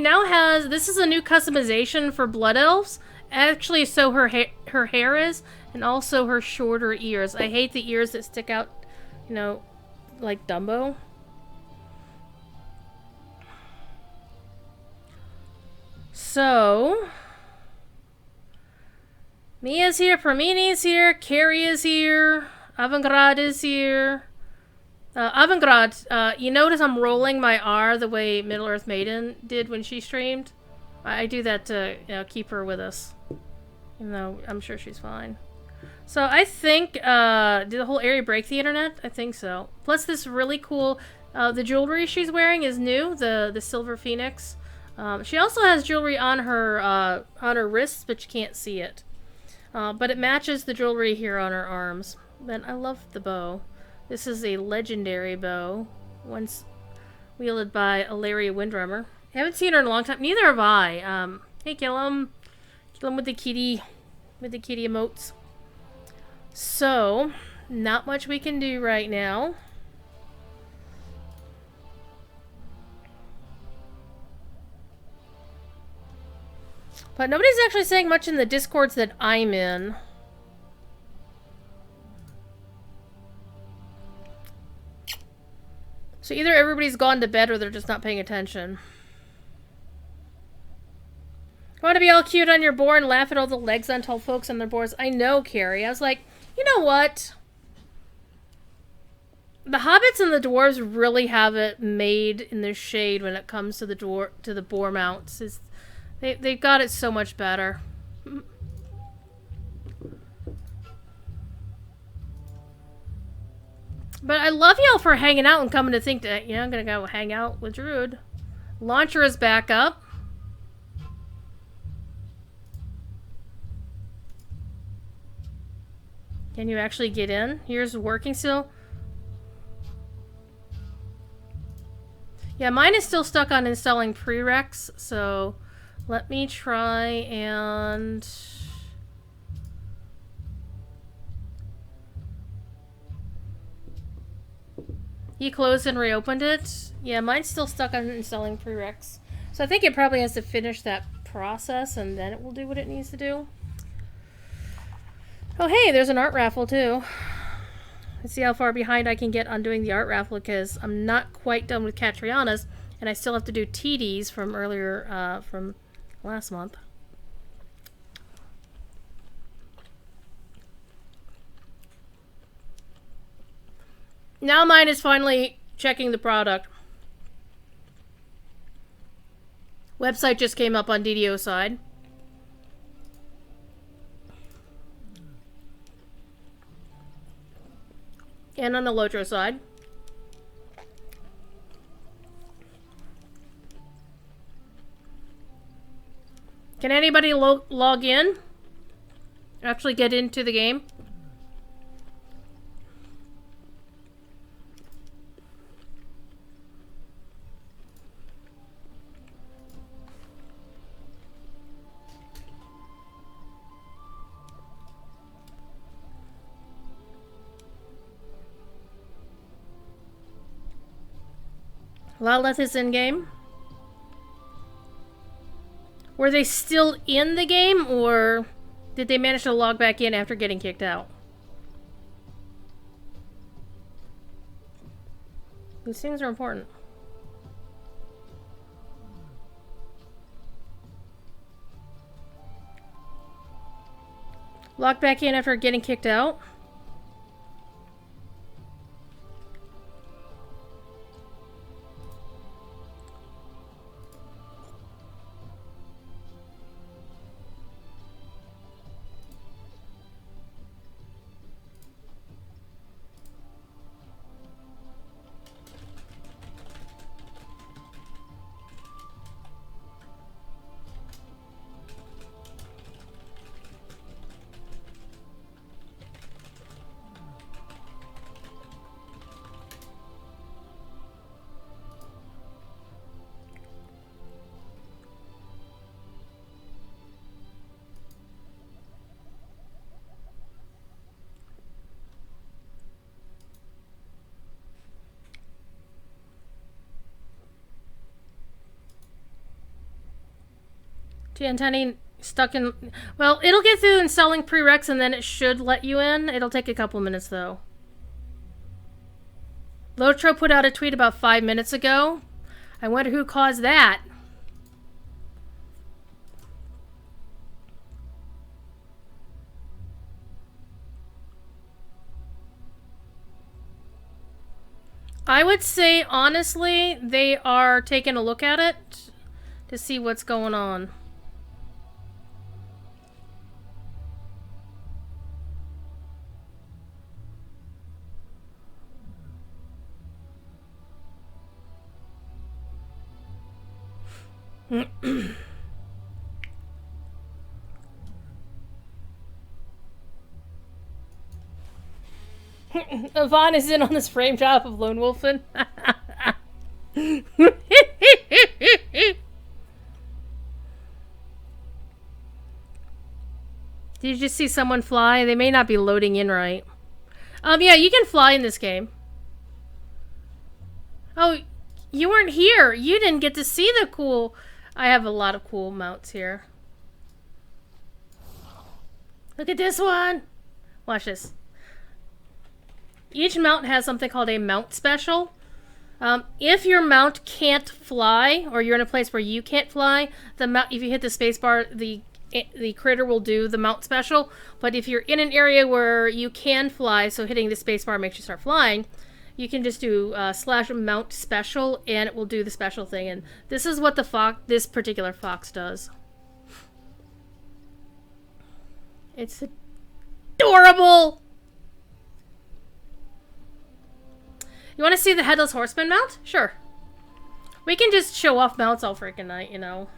now has, this is a new customization for Blood Elves. Actually, so her hair is, and also her shorter ears. I hate the ears that stick out, you know, like Dumbo. So, Mia's here, Permini's here, Carrie is here, Avantgarde is here. Avantgarde, you notice I'm rolling my R the way Middle-earth Maiden did when she streamed? I do that to, you know, keep her with us. Even though I'm sure she's fine. So I think, did the whole area break the internet? I think so. Plus this really cool, the jewelry she's wearing is new, the Silver Phoenix. She also has jewelry on her wrists, but you can't see it. But it matches the jewelry here on her arms. And I love the bow. This is a legendary bow, once wielded by Ilaria Windrummer. I haven't seen her in a long time. Neither have I. Hey, kill him. Kill him with the kitty emotes. So, not much we can do right now. But nobody's actually saying much in the Discords that I'm in. So either everybody's gone to bed or they're just not paying attention. You want to be all cute on your board and laugh at all the legs on tall folks on their boards? I know, Carrie. I was like, you know what? The hobbits and the dwarves really have it made in the shade when it comes to the boar mounts. They've got it so much better. But I love y'all for hanging out and coming to think that, you know, I'm gonna go hang out with Druid. Launcher is back up. Can you actually get in? Yours working still? Yeah, mine is still stuck on installing prereqs, so let me try and... He closed and reopened it. Yeah, mine's still stuck on installing prereqs. So I think it probably has to finish that process and then it will do what it needs to do. Oh hey, there's an art raffle too. Let's see how far behind I can get on doing the art raffle because I'm not quite done with Catriana's and I still have to do TDs from earlier, from last month. Now mine is finally checking the product. Website just came up on DDO side. And on the Lotro side. Can anybody log in? Actually get into the game? Laleth is in game. Were they still in the game or did they manage to log back in after getting kicked out? These things are important. Log back in after getting kicked out. Antennae stuck in... Well, it'll get through installing prereqs and then it should let you in. It'll take a couple minutes though. Lotro put out a tweet about 5 minutes ago. I wonder who caused that. I would say, honestly, they are taking a look at it to see what's going on. Yvonne is in on this frame job of Lone Wolfen. Did you just see someone fly? They may not be loading in right. Yeah, you can fly in this game. Oh, you weren't here. You didn't get to see the cool... I have a lot of cool mounts here. Look at this one. Watch this. Each mount has something called a mount special. If your mount can't fly, or you're in a place where you can't fly, the mount, if you hit the spacebar, the critter will do the mount special. But if you're in an area where you can fly, so hitting the spacebar makes you start flying, you can just do /mount special, and it will do the special thing. And this is what this particular fox does. It's adorable. You want to see the Headless Horseman mount? Sure. We can just show off mounts all freaking night, you know.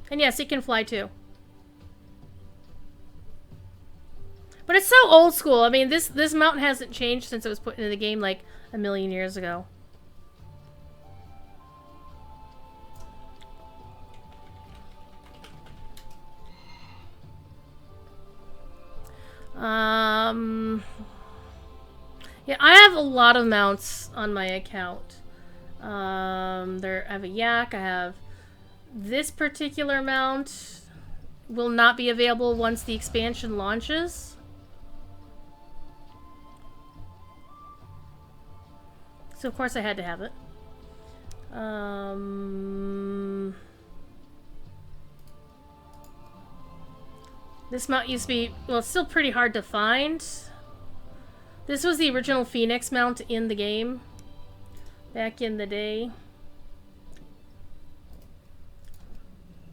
And yes, it can fly too. But it's so old school. I mean, this mountain hasn't changed since it was put into the game like a million years ago. Yeah, I have a lot of mounts on my account. I have a yak. I have this particular mount. Will not be available once the expansion launches. So of course I had to have it. This mount used to be, well, it's still pretty hard to find. This was the original Phoenix mount in the game back in the day.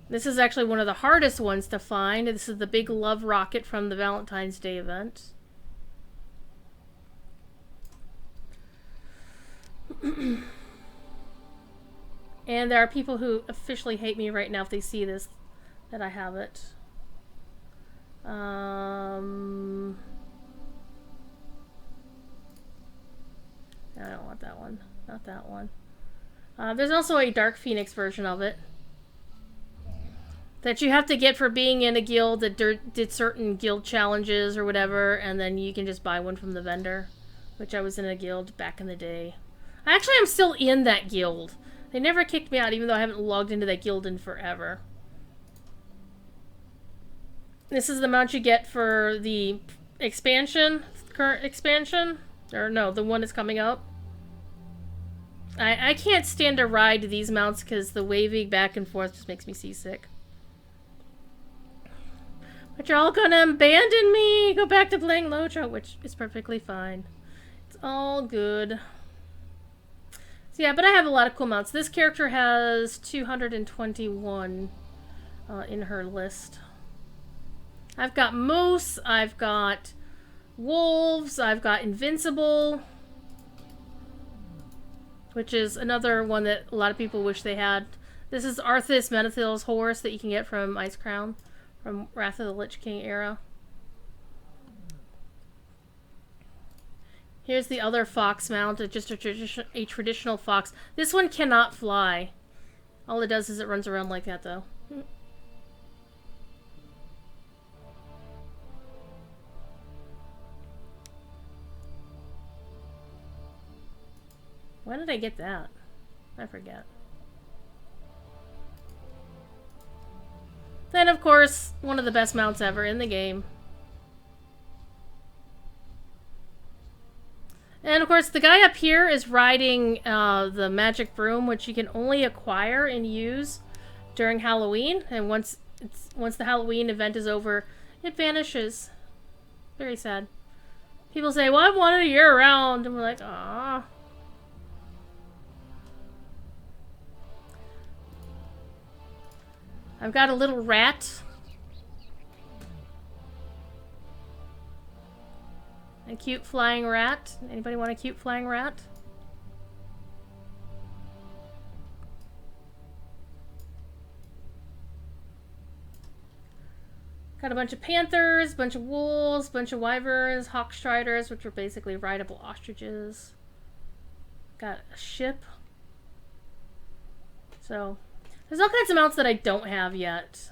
This is actually one of the hardest ones to find. This is the big love rocket from the Valentine's Day event. And there are people who officially hate me right now if they see this, that I have it. I don't want that one. Not that one. There's also a Dark Phoenix version of it that you have to get for being in a guild that did certain guild challenges or whatever, and then you can just buy one from the vendor, which I was in a guild back in the day. I actually am still in that guild. They never kicked me out, even though I haven't logged into that guild in forever. This is the mount you get for the expansion, current expansion. Or no, the one that's coming up. I can't stand to ride these mounts because the waving back and forth just makes me seasick. But you're all gonna abandon me! Go back to playing Lojo, which is perfectly fine. It's all good. So yeah, but I have a lot of cool mounts. This character has 221 in her list. I've got Moose, I've got Wolves, I've got Invincible, which is another one that a lot of people wish they had. This is Arthas Menethil's horse that you can get from Ice Crown, from Wrath of the Lich King era. Here's the other fox mount, just a traditional fox. This one cannot fly. All it does is it runs around like that, though. When did I get that? I forget. Then, of course, one of the best mounts ever in the game. And, of course, the guy up here is riding the magic broom, which you can only acquire and use during Halloween. And once the Halloween event is over, it vanishes. Very sad. People say, well, I want it year-round. And we're like, ah. I've got a little rat. A cute flying rat. Anybody want a cute flying rat? Got a bunch of panthers, bunch of wolves, bunch of wyverns, hawk striders, which are basically rideable ostriches. Got a ship. So there's all kinds of mounts that I don't have yet.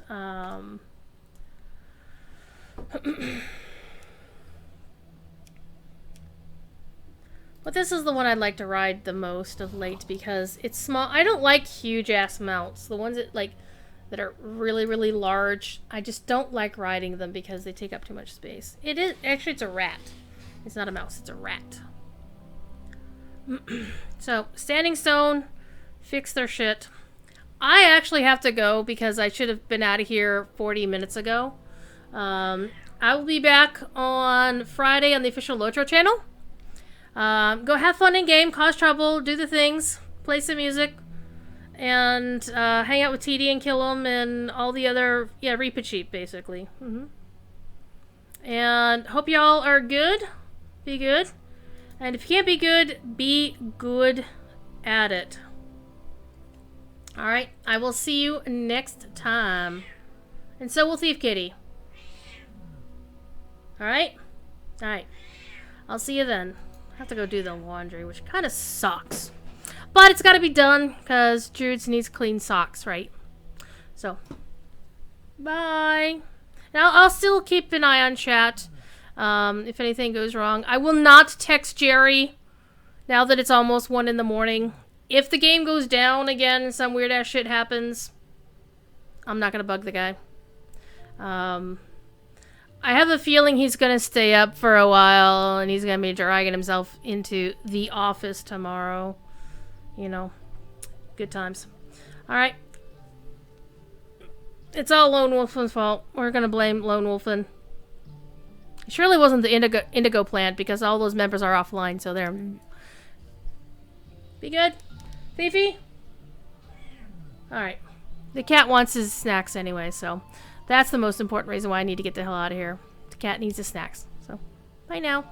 But this is the one I'd like to ride the most of late because it's small. I don't like huge ass mounts. The ones that are really, really large. I just don't like riding them because they take up too much space. Actually, it's a rat. It's not a mouse, it's a rat. So, Standing Stone, fix their shit. I actually have to go because I should have been out of here 40 minutes ago. I will be back on Friday on the official Lotro channel. Go have fun in game, cause trouble, do the things, play some music, and hang out with TD and kill him and all the other, Reaper Cheap, basically. And hope y'all are good. Be good. And if you can't be good at it. Alright, I will see you next time. And so will Thief Kitty. Alright? Alright. I'll see you then. I have to go do the laundry, which kind of sucks. But it's got to be done, because Druids needs clean socks, right? So, bye. Now, I'll still keep an eye on chat if anything goes wrong. I will not text Jerry now that it's almost 1 in the morning. If the game goes down again and some weird-ass shit happens, I'm not going to bug the guy. I have a feeling he's going to stay up for a while, and he's going to be dragging himself into the office tomorrow. You know, good times. Alright. It's all Lone Wolfen's fault. We're going to blame Lone Wolfen. It surely wasn't the Indigo plant, because all those members are offline, so they're... Be good? Fifi? Alright. The cat wants his snacks anyway, so... That's the most important reason why I need to get the hell out of here. The cat needs his snacks. So, bye now.